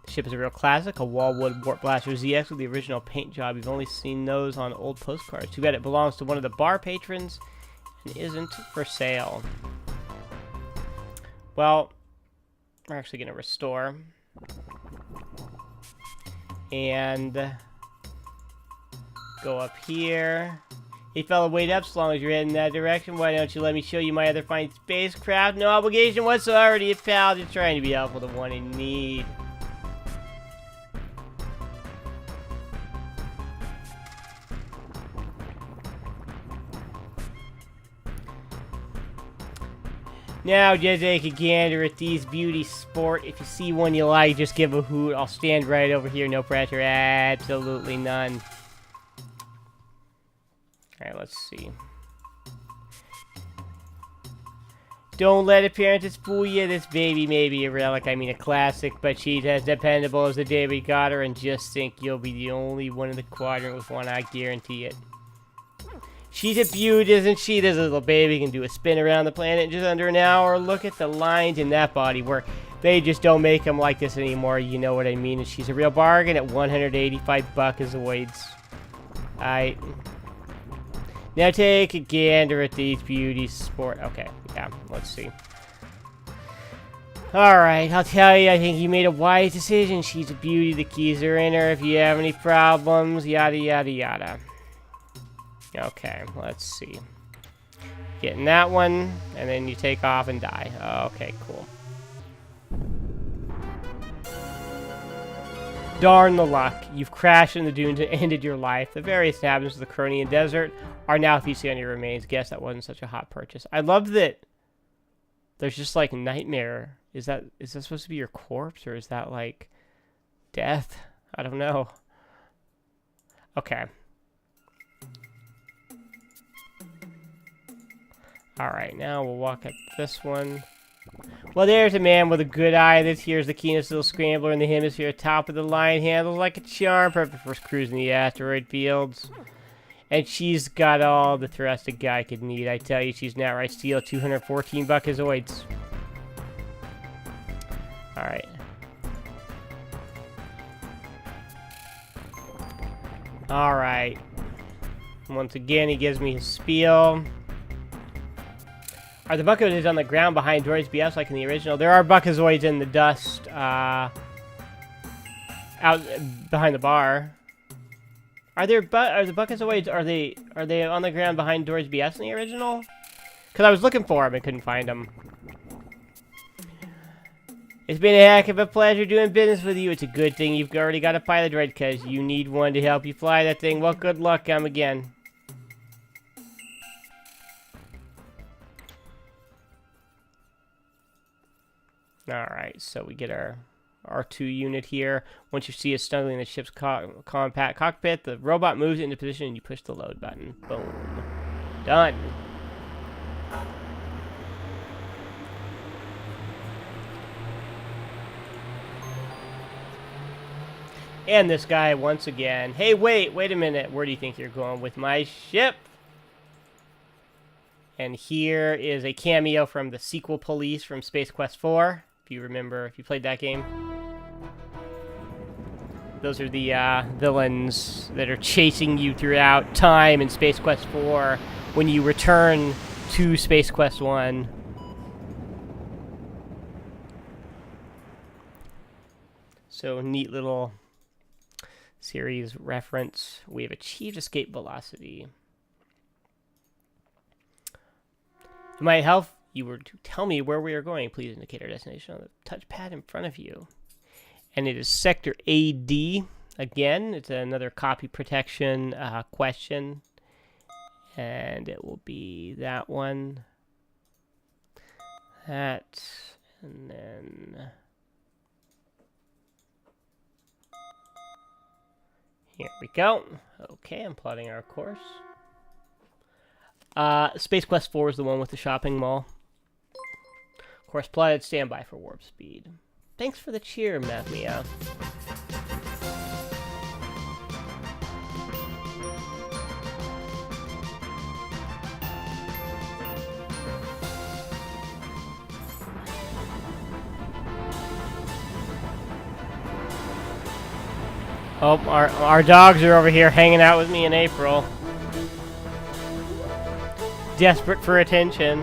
The ship is a real classic, a Wallwood Warp Blaster ZX with the original paint job. You've only seen those on old postcards. Too bad it belongs to one of the bar patrons and isn't for sale. Well, we're actually going to restore. And go up here. Hey fella, wait up so long as you're heading that direction. Why don't you let me show you my other fine spacecraft? No obligation whatsoever to you, pal. Just trying to be helpful to one in need. Now, just take a gander at these beauties, sport. If you see one you like, just give a hoot. I'll stand right over here. No pressure. Absolutely none. Alright, let's see. Don't let appearances fool you. This baby may be a relic, I mean a classic, but she's as dependable as the day we got her, and just think you'll be the only one in the quadrant with one, I guarantee it. She's a beaut, isn't she? This little baby can do a spin around the planet in just under an hour. Look at the lines in that body work. They just don't make them like this anymore, you know what I mean. And she's a real bargain at 185 buckazoids. Alright. Now take a gander at these beauties, sport. Okay, yeah, let's see. Alright, I'll tell you, I think you made a wise decision. She's a beauty, the keys are in her. If you have any problems, yada yada yada. Okay, let's see. Getting that one, and then you take off and die. Okay, cool. Darn the luck. You've crashed in the dunes and ended your life. The various inhabitants of the Cronian Desert are now feasting on your remains. Guess that wasn't such a hot purchase. I love that there's just like nightmare. Is that supposed to be your corpse, or is that like death? I don't know. Okay. Alright, now we'll walk up this one. Well, there's a man with a good eye. This here's the keenest little scrambler in the hemisphere. Top of the line, handles like a charm. Perfect for cruising the asteroid fields. And she's got all the thrust a guy could need. I tell you, she's an outright steal. 214 buckazoids. Alright. Alright. Once again, he gives me his spiel. Are the buckazoids on the ground behind droids BS like in the original? There are buckazoids in the dust, out behind the bar. Are the buckazoids, are they on the ground behind droids BS in the original? Because I was looking for them and couldn't find them. It's been a heck of a pleasure doing business with you. It's a good thing you've already got a pilot droid, because you need one to help you fly that thing. Well, good luck, come again. Alright, so we get our R2 unit here. Once you see it snuggling in the ship's compact cockpit, the robot moves into position and you push the load button. Boom. Done. And this guy once again. Hey, wait a minute. Where do you think you're going with my ship? And here is a cameo from the sequel police from Space Quest 4. If you remember, if you played that game. Those are the villains that are chasing you throughout time in Space Quest 4 when you return to Space Quest 1. So, neat little series reference. We have achieved escape velocity. It might help you were to tell me where we are going. Please indicate our destination on the touchpad in front of you. And it is Sector AD. Again, it's another copy protection question. And it will be that one. That. And then... here we go. Okay, I'm plotting our course. Space Quest 4 is the one with the shopping mall. Course plotted, stand by for warp speed. Thanks for the cheer, Mia. Oh, our dogs are over here hanging out with me in April. Desperate for attention.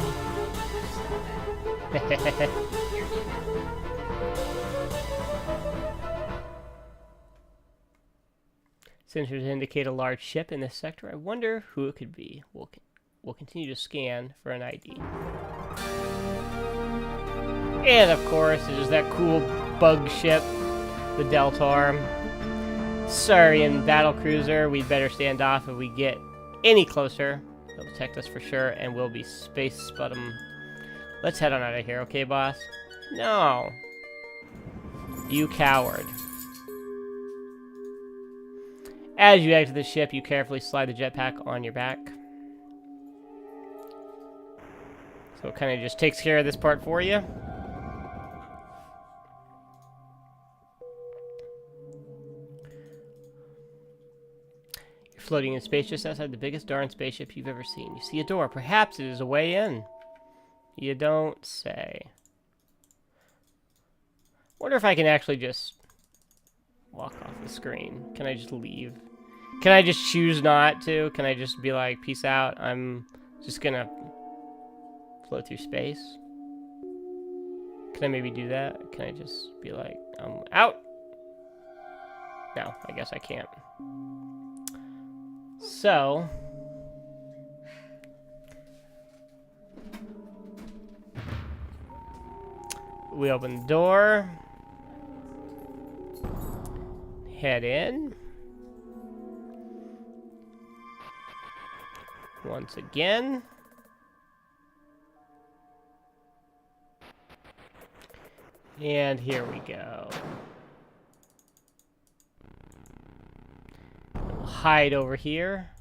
Sensors indicate a large ship in this sector. I wonder who it could be. We'll continue to scan for an ID. And of course, there's that cool bug ship, the Delta. Sarien battlecruiser. We'd better stand off if we get any closer. They'll detect us for sure, and we'll be space sput'em. Let's head on out of here, okay, boss? No. You coward. As you exit the ship, you carefully slide the jetpack on your back. So it kind of just takes care of this part for you. You're floating in space just outside the biggest darn spaceship you've ever seen. You see a door. Perhaps it is a way in. You don't say. Wonder if I can actually just walk off the screen. Can I just leave? Can I just choose not to? Can I just be like, peace out, I'm just gonna float through space? Can I maybe do that? Can I just be like, I'm out? No, I guess I can't. So we open the door, head in. Once again. And here we go. We'll hide over here.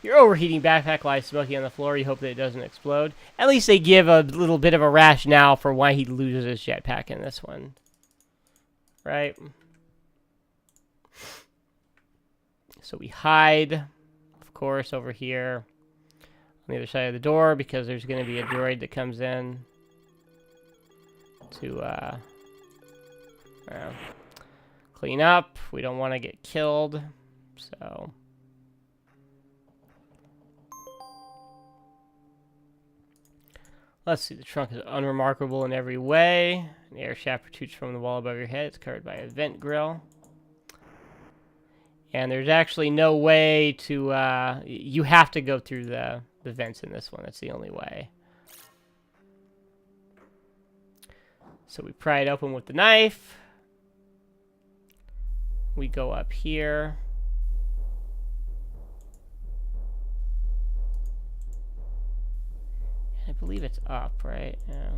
Your overheating backpack lies smoking on the floor. You hope that it doesn't explode. At least they give a little bit of a rationale for why he loses his jetpack in this one. Right? So we hide, of course, over here on the other side of the door, because there's going to be a droid that comes in to clean up. We don't want to get killed, so let's see. The trunk is unremarkable in every way. An air shaft protrudes from the wall above your head. It's covered by a vent grill. And there's actually no way to, you have to go through the vents in this one. That's the only way. So we pry it open with the knife. We go up here. I believe it's up, right? Yeah.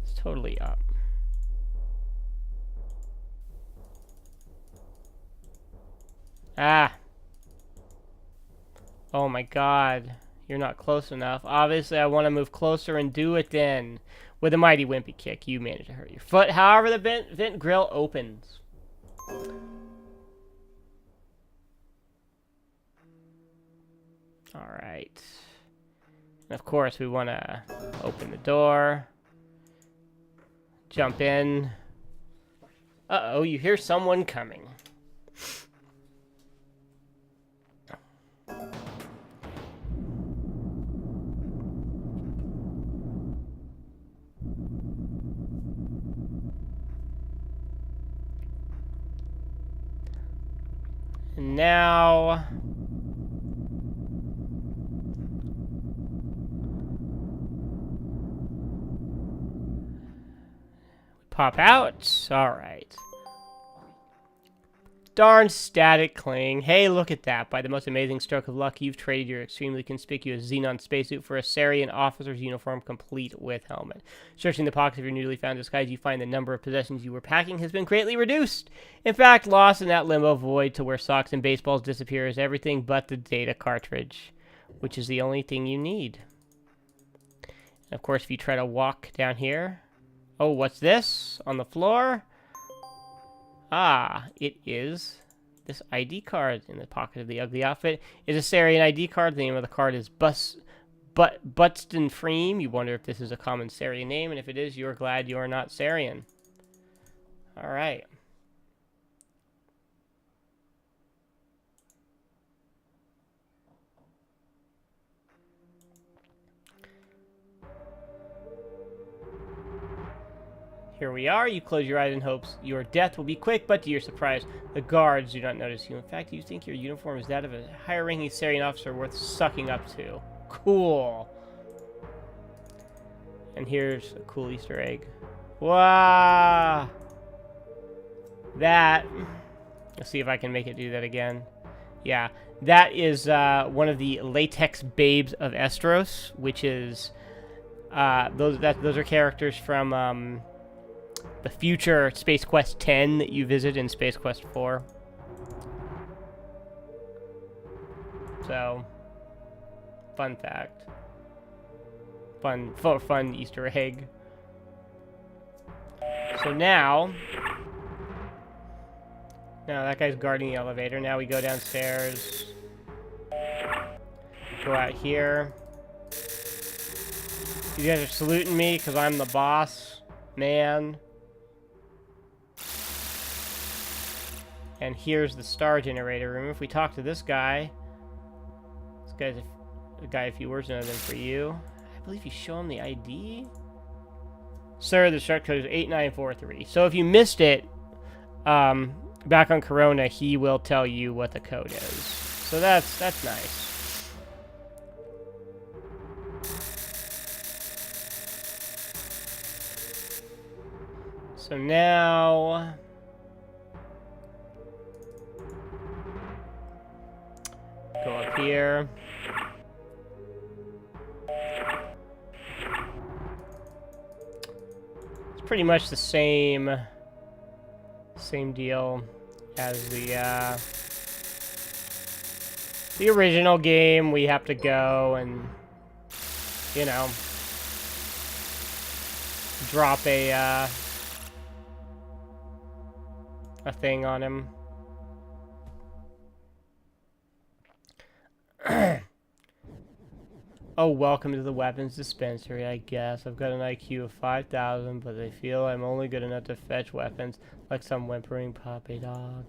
It's totally up. Ah. Oh my god. You're not close enough. Obviously, I want to move closer and do it then. With a mighty wimpy kick, you manage to hurt your foot. However, the vent grill opens. Alright. And of course, we want to open the door. Jump in. Uh-oh, you hear someone coming. And now pop out. All right. Darn static cling. Hey, look at that. By the most amazing stroke of luck, you've traded your extremely conspicuous Xenon spacesuit for a Sarien officer's uniform complete with helmet. Searching the pockets of your newly found disguise, you find the number of possessions you were packing has been greatly reduced. In fact, lost in that limbo void to where socks and baseballs disappear is everything but the data cartridge, which is the only thing you need. And of course, if you try to walk down here... Oh, what's this? On the floor? Ah, it is this ID card in the pocket of the ugly outfit. It's a Sarien ID card. The name of the card is Butston Freem. You wonder if this is a common Sarien name, and if it is, you're glad you're not Sarien. Alright. Here we are. You close your eyes in hopes your death will be quick, but to your surprise, the guards do not notice you. In fact, you think your uniform is that of a higher-ranking Sarien officer worth sucking up to. Cool. And here's a cool Easter egg. Wow. That. Let's see if I can make it do that again. Yeah, that is one of the latex babes of Estros, which is those are characters from the future Space Quest 10 that you visit in Space Quest 4. So, fun fact. Fun Easter egg. So now that guy's guarding the elevator. Now we go downstairs. Go out here. You guys are saluting me because I'm the boss, man. And here's the star generator room. If we talk to this guy's a guy a few words know than for you. I believe you show him the ID. Sir, the short code is 8943. So if you missed it, back on Corona, he will tell you what the code is. So that's nice. So now go up here. It's pretty much the same deal as the original game. We have to go and, you know, drop a thing on him. Oh, welcome to the weapons dispensary, I guess. I've got an IQ of 5,000, but I feel I'm only good enough to fetch weapons like some whimpering puppy dog.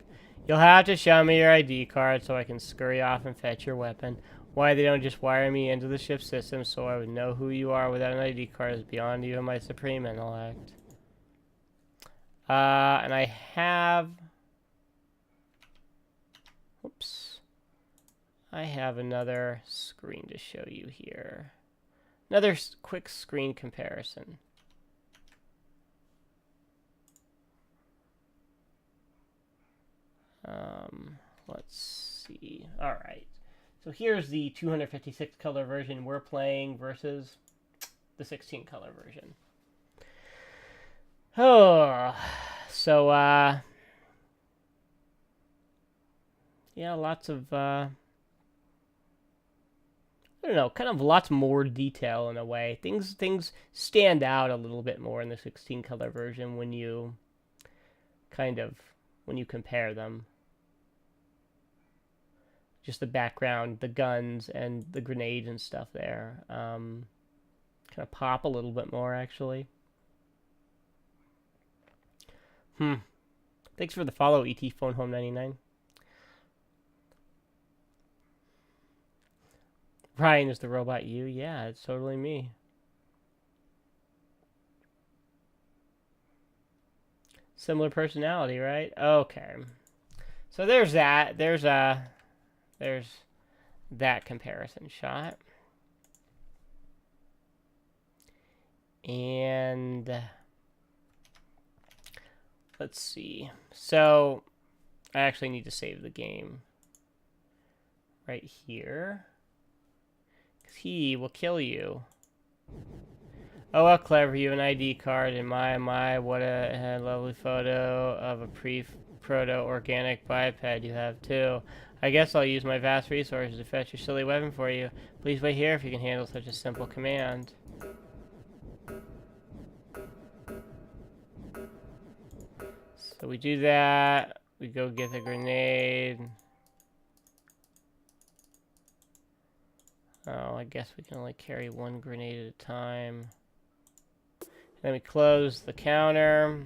You'll have to show me your ID card so I can scurry off and fetch your weapon. Why they don't just wire me into the ship system so I would know who you are without an ID card is beyond even my supreme intellect. And I have... Oops. I have another screen to show you here. Another quick screen comparison. Let's see. All right. So here's the 256 color version we're playing versus the 16 color version. Oh, so yeah, lots of I don't know, kind of lots more detail in a way. Things stand out a little bit more in the 16 color version when you compare them. Just the background, the guns, and the grenades and stuff there. Kind of pop a little bit more, actually. Thanks for the follow, ET Phone Home 99. Ryan is the robot you? Yeah, it's totally me. Similar personality, right? Okay. So there's that. There's that comparison shot. And let's see. So I actually need to save the game right here. He will kill you. Oh, how clever. You have an ID card, and my, what a lovely photo of a proto-organic biped you have, too. I guess I'll use my vast resources to fetch your silly weapon for you. Please wait here if you can handle such a simple command. So we do that. We go get the grenade. Oh, I guess we can only carry one grenade at a time. Then we close the counter.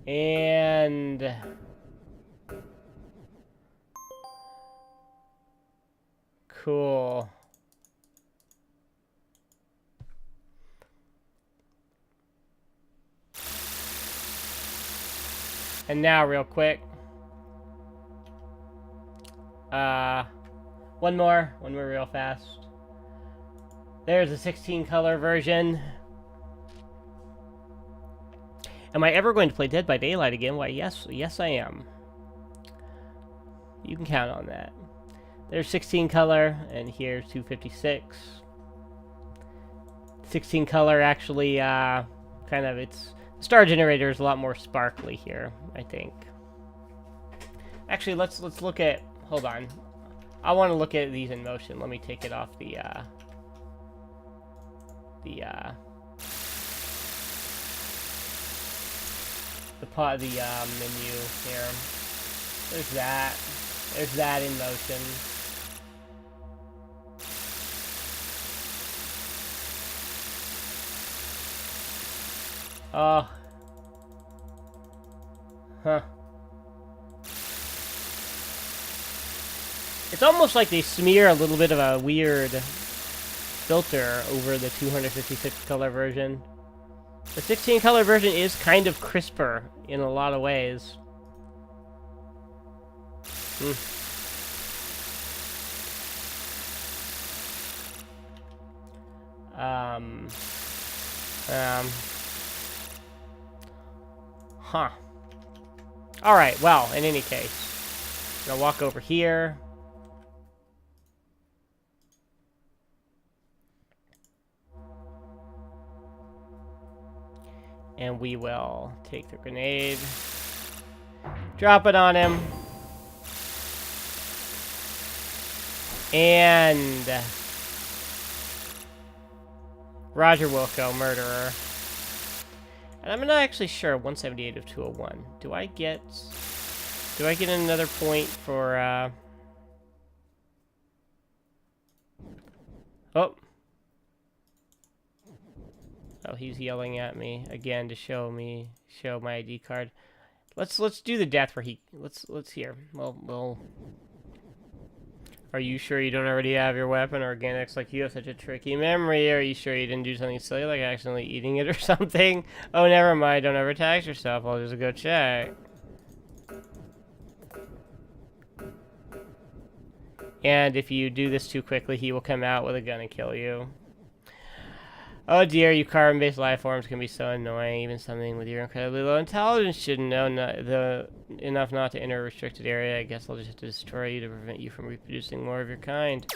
And... cool. And now, real quick. One more real fast. There's a 16 color version. Am I ever going to play Dead by Daylight again? Why, yes I am. You can count on that. There's 16 color, and here's 256. 16 color actually, kind of, its star generator is a lot more sparkly here, I think. Actually, let's look at, hold on. I want to look at these in motion. Let me take it off the menu here. There's that. There's that in motion. Oh. Huh. It's almost like they smear a little bit of a weird filter over the 256 color version. The 16 color version is kind of crisper in a lot of ways. Huh. Alright, well, in any case, I'm gonna walk over here. And we will take the grenade, drop it on him, and Roger Wilco, murderer. And I'm not actually sure. 178 of 201. Do I get another point for? Oh. Oh, he's yelling at me again to show my ID card. Let's do the death where he let's hear. Well. Are you sure you don't already have your weapon? Organics like you have such a tricky memory. Are you sure you didn't do something silly like accidentally eating it or something? Oh, never mind. Don't ever tax yourself. I'll just go check. And if you do this too quickly, he will come out with a gun and kill you. Oh dear, you carbon-based life forms can be so annoying. Even something with your incredibly low intelligence should know enough not to enter a restricted area. I guess I'll just have to destroy you to prevent you from reproducing more of your kind.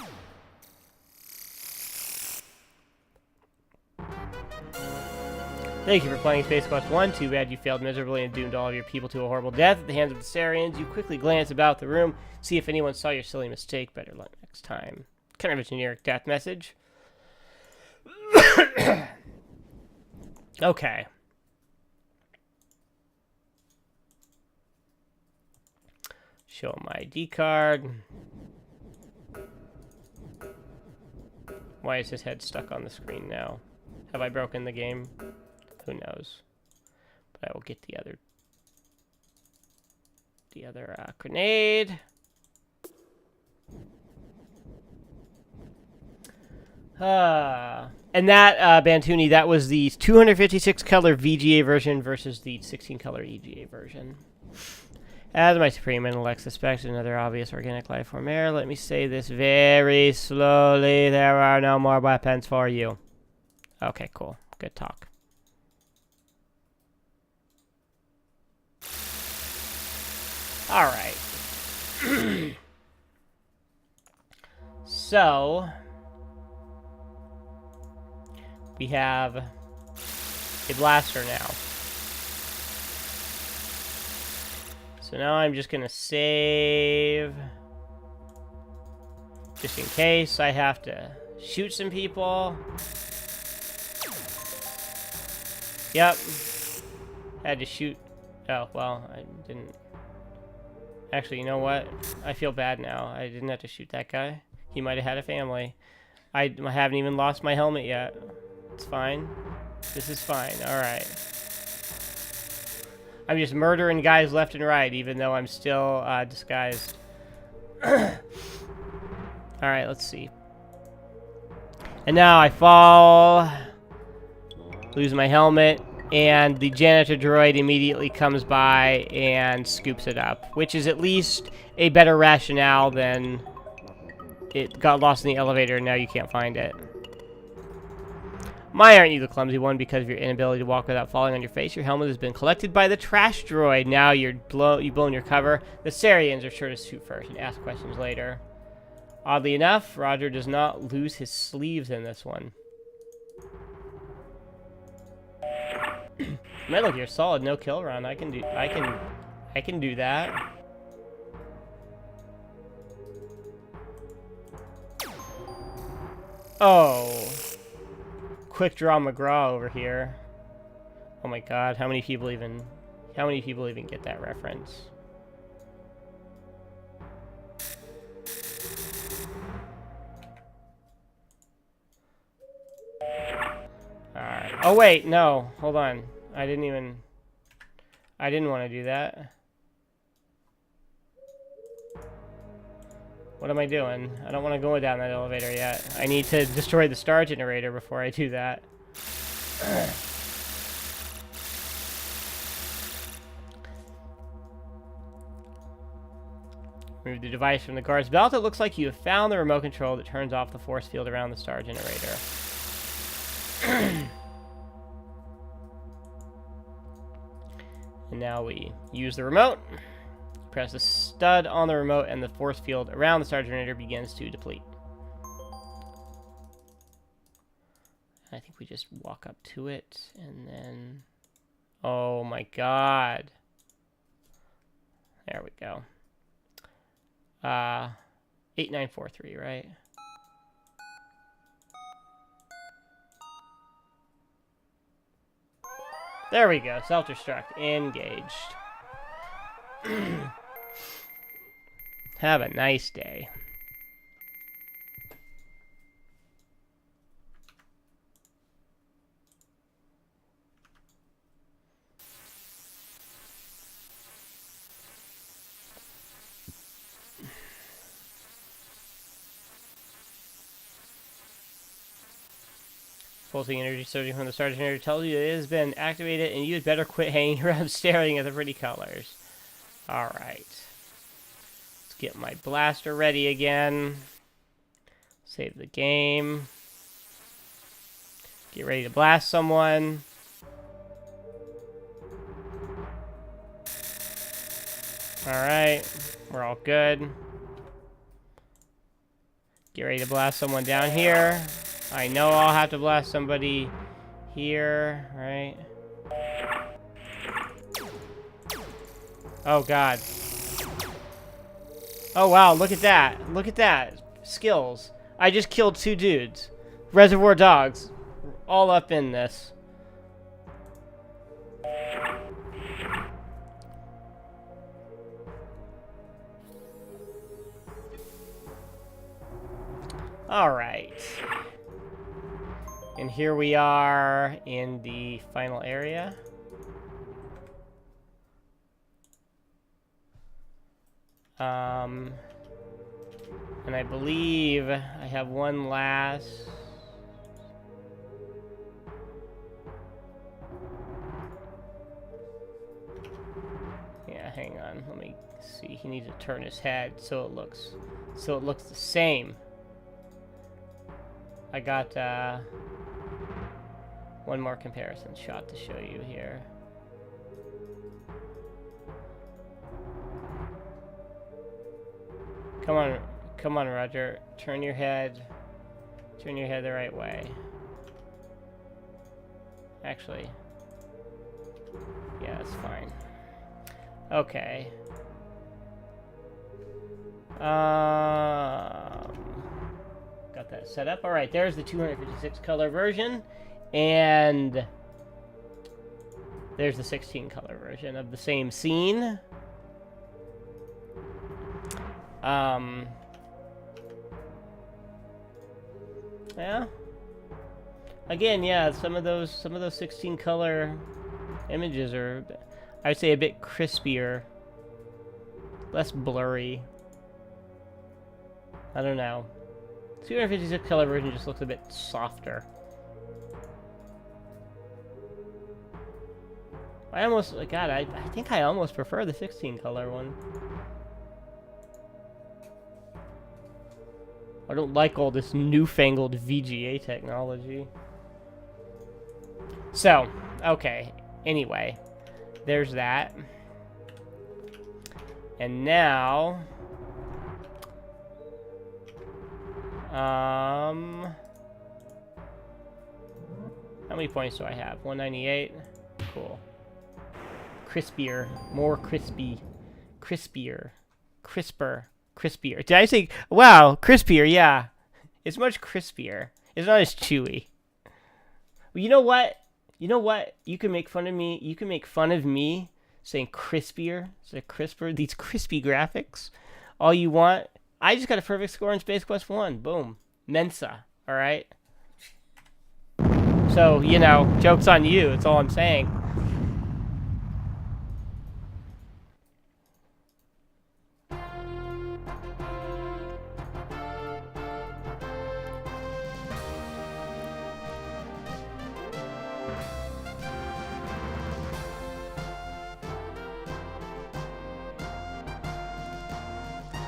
Thank you for playing Space Quest 1. Too bad you failed miserably and doomed all of your people to a horrible death at the hands of the Sariens. You quickly glance about the room, see if anyone saw your silly mistake. Better luck next time. Kind of a generic death message. Okay. Show my ID card. Why is his head stuck on the screen now? Have I broken the game? Who knows? But I will get the other grenade. And that, Bantuni, that was the 256 color VGA version versus the 16 color EGA version. As my supreme intellect suspects another obvious organic life form error, let me say this very slowly. There are no more weapons for you. Okay, cool. Good talk. Alright. So we have a blaster now. So now I'm just gonna save, just in case I have to shoot some people. Yep. Had to shoot. Oh, well, I didn't. Actually, you know what? I feel bad now. I didn't have to shoot that guy. He might have had a family. I haven't even lost my helmet yet. It's fine. This is fine. Alright. I'm just murdering guys left and right, even though I'm still disguised. Alright, let's see. And now I fall. Lose my helmet. and the janitor droid immediately comes by and scoops it up, which is at least a better rationale than it got lost in the elevator and now you can't find it. My, aren't you the clumsy one because of your inability to walk without falling on your face? Your helmet has been collected by the trash droid. Now you've blown your cover. The Sariens are sure to shoot first and ask questions later. Oddly enough, Roger does not lose his sleeves in this one. Metal Gear Solid, no kill run. I can do that. Oh. Quick Draw McGraw over here. Oh my god, how many people even get that reference? Alright. Oh wait, no. Hold on. I didn't want to do that. What am I doing? I don't want to go down that elevator yet. I need to destroy the star generator before I do that. Remove the device from the guard's belt. It looks like you have found the remote control that turns off the force field around the star generator. And now we use the remote. Press the stud on the remote and the force field around the star generator begins to deplete. I think we just walk up to it and then... Oh my god. There we go. 8943, right? There we go. Self-destruct. Engaged. Have a nice day. Pulsing energy surging from the star generator tells you it has been activated and you had better quit hanging around staring at the pretty colors. Alright. Let's get my blaster ready again. Save the game. Get ready to blast someone. Alright. We're all good. Get ready to blast someone down here. I know I'll have to blast somebody here, right? Oh, God. Oh, wow, look at that. Look at that. Skills. I just killed 2 dudes. Reservoir Dogs. All up in this. Alright. And here we are in the final area. And I believe I have one last... Yeah, hang on. Let me see. He needs to turn his head so it looks the same. I got one more comparison shot to show you here. Come on, Roger. Turn your head the right way. Actually, yeah, that's fine. Okay. Got that set up. Alright, there's the 256 color version. And there's the 16 color version of the same scene. Yeah. Again, yeah, some of those 16 color images are, I would say, a bit crispier, less blurry. I don't know. 256 color version just looks a bit softer. I almost, God, I think I almost prefer the 16 color one. I don't like all this newfangled VGA technology. So, okay. Anyway, there's that. And now, how many points do I have? 198. Cool. Crispier, more crispy, crispier, crisper, crispier. Did I say? Wow, crispier. Yeah, it's much crispier. It's not as chewy. Well, you know what? You know what? You can make fun of me. You can make fun of me saying crispier, so crisper. These crispy graphics, all you want. I just got a perfect score in Space Quest 1. Boom, Mensa. All right. So you know, joke's on you. That's all I'm saying.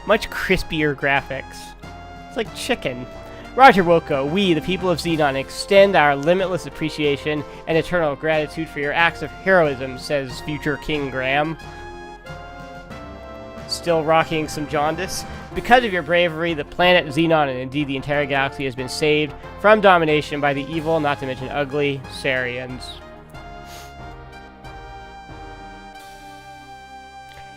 Much crispier graphics. It's like chicken. Roger Wilco, we, the people of Xenon, extend our limitless appreciation and eternal gratitude for your acts of heroism, says future King Graham. Still rocking some jaundice. Because of your bravery, the planet Xenon, and indeed the entire galaxy, has been saved from domination by the evil, not to mention ugly, Sariens.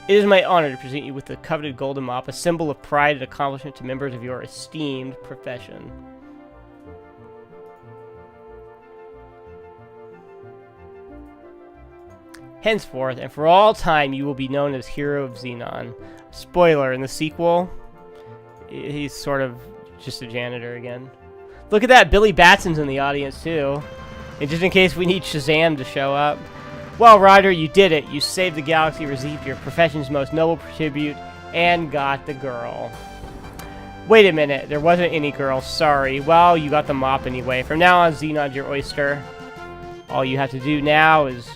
It is my honor to present you with the coveted golden mop, a symbol of pride and accomplishment to members of your esteemed profession. Henceforth, and for all time, you will be known as Hero of Xenon. Spoiler, in the sequel, he's sort of just a janitor again. Look at that, Billy Batson's in the audience too. And just in case we need Shazam to show up. Well, Ryder, you did it. You saved the galaxy, received your profession's most noble tribute, and got the girl. Wait a minute, there wasn't any girl, sorry. Well, you got the mop anyway. From now on, Xenon's your oyster. All you have to do now is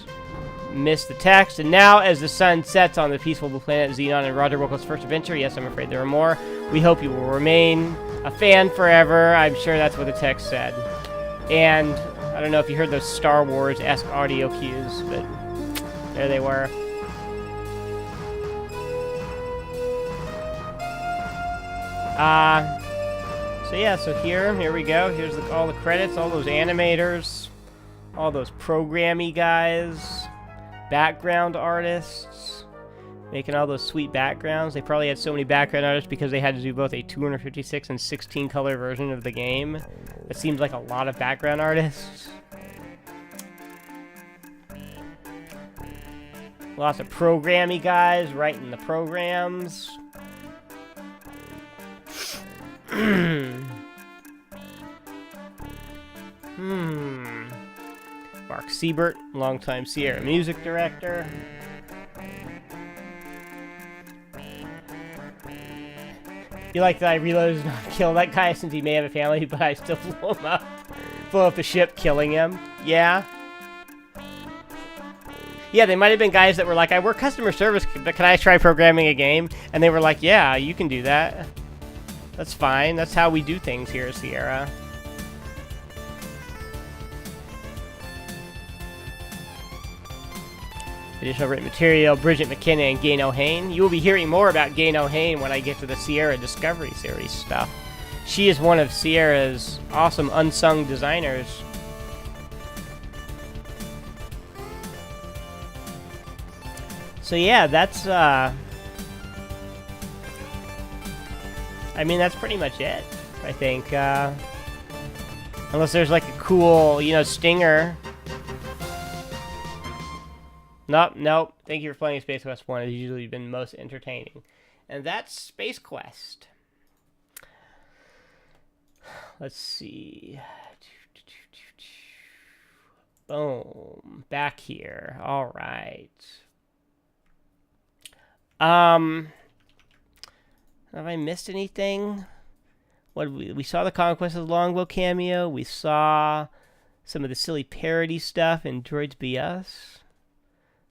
miss the text. And now, as the sun sets on the peaceful blue planet Xenon and Roger Wilco's first adventure, yes, I'm afraid there are more, we hope you will remain a fan forever. I'm sure that's what the text said. And I don't know if you heard those Star Wars-esque audio cues, but there they were. So yeah, so here we go. Here's all the credits, all those animators, all those programmy guys, background artists, making all those sweet backgrounds. They probably had so many background artists because they had to do both a 256 and 16 color version of the game. It seems like a lot of background artists. Lots of programmy guys writing the programs. Mark Siebert, longtime Sierra music director. You like that I reloaded not to kill that guy since he may have a family, but I still blew him up. Blew up a ship, killing him. Yeah. Yeah, they might have been guys that were like, I work customer service, but can I try programming a game? And they were like, yeah, you can do that. That's fine. That's how we do things here at Sierra. Additional written material, Bridget McKenna and Gain O'Hain. You will be hearing more about Gain O'Hain when I get to the Sierra Discovery Series stuff. She is one of Sierra's awesome unsung designers. So yeah, that's, I mean, that's pretty much it, I think. Unless there's like a cool, you know, stinger. Nope. Thank you for playing Space Quest 1. It's usually been most entertaining. And that's Space Quest. Let's see. Boom. Back here. All right. Have I missed anything? What we saw the Conquest of Longbow cameo. We saw some of the silly parody stuff in Droids BS.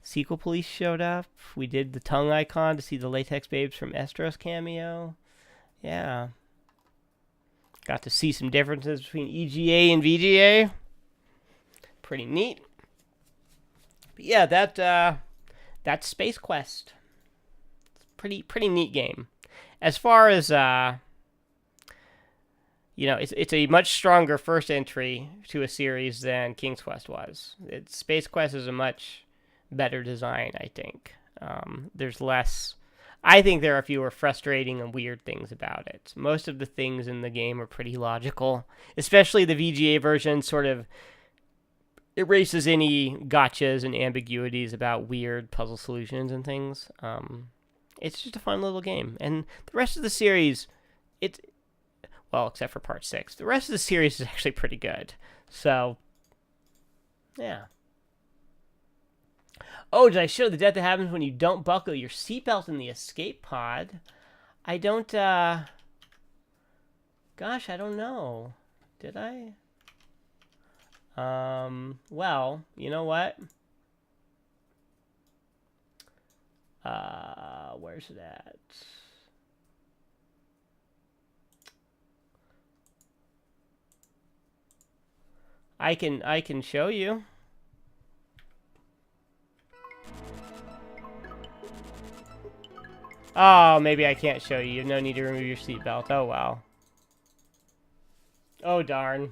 Sequel Police showed up. We did the tongue icon to see the Latex Babes from Estros cameo. Yeah. Got to see some differences between EGA and VGA. Pretty neat. But yeah, that's Space Quest. Pretty neat game. As far as it's a much stronger first entry to a series than King's Quest was. Space Quest is a much better design, I think. There's less. I think there are fewer frustrating and weird things about it. Most of the things in the game are pretty logical, especially the VGA version sort of erases any gotchas and ambiguities about weird puzzle solutions and things. It's just a fun little game. And the rest of the series, well, except for part 6, the rest of the series is actually pretty good. So, yeah. Oh, did I show the death that happens when you don't buckle your seatbelt in the escape pod? I don't, gosh, I don't know. Did I? Well, you know what? Where's it at? I can show you. Oh, maybe I can't show you. No need to remove your seatbelt. Oh, well. Oh, darn.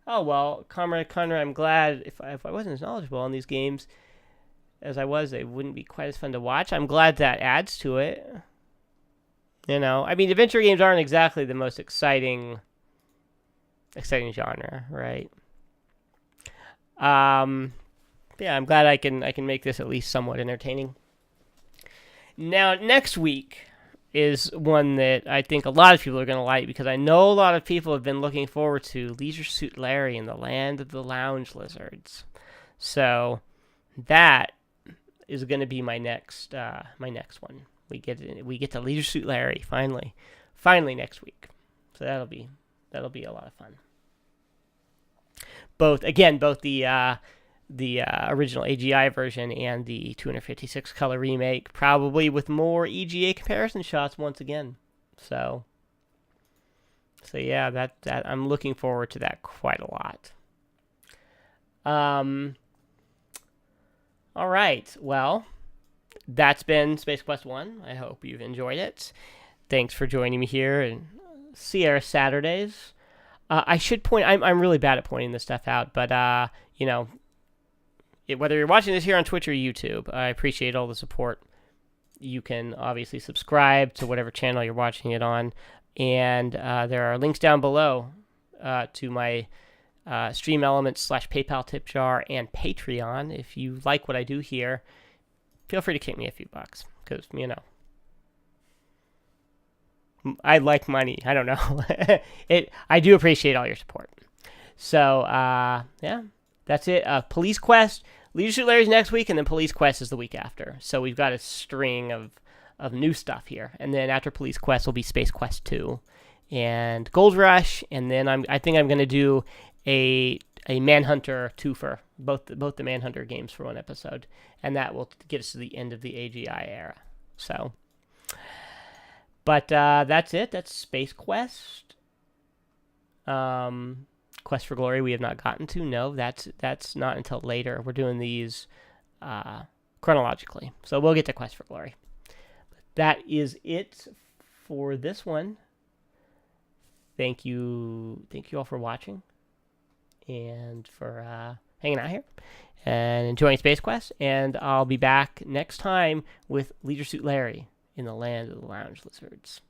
Oh, well, Comrade Conrad, I'm glad if I wasn't as knowledgeable on these games as I was, they wouldn't be quite as fun to watch. I'm glad that adds to it. You know, I mean, adventure games aren't exactly the most exciting genre, right? Yeah, I'm glad I can make this at least somewhat entertaining. Now, next week is one that I think a lot of people are going to like, because I know a lot of people have been looking forward to Leisure Suit Larry in the Land of the Lounge Lizards. So that is going to be my next one. We get to Leisure Suit Larry finally next week. So that'll be a lot of fun. Both the original AGI version and the 256 color remake, probably with more EGA comparison shots once again. So yeah, that I'm looking forward to that quite a lot. All right, well, that's been Space Quest 1. I hope you've enjoyed it. Thanks for joining me here in Sierra Saturdays. I should point, I'm really bad at pointing this stuff out, but whether you're watching this here on Twitch or YouTube, I appreciate all the support. You can obviously subscribe to whatever channel you're watching it on, and there are links down below to my Stream Elements / PayPal tip jar and Patreon. If you like what I do here, feel free to kick me a few bucks, because, I like money. I don't know. I do appreciate all your support. So, yeah, that's it. Police Quest, Leisure Suit Larry's next week, and then Police Quest is the week after. So we've got a string of new stuff here. And then after Police Quest will be Space Quest 2 and Gold Rush, and then I think I'm going to do a Manhunter twofer, both the Manhunter games for one episode, and that will get us to the end of the AGI era. So, but that's it. That's Space Quest. Quest for Glory we have not gotten to. No, that's not until later. We're doing these chronologically, so we'll get to Quest for Glory. But that is it for this one. Thank you all for watching and for hanging out here and enjoying Space Quest. And I'll be back next time with Leisure Suit Larry in the Land of the Lounge Lizards.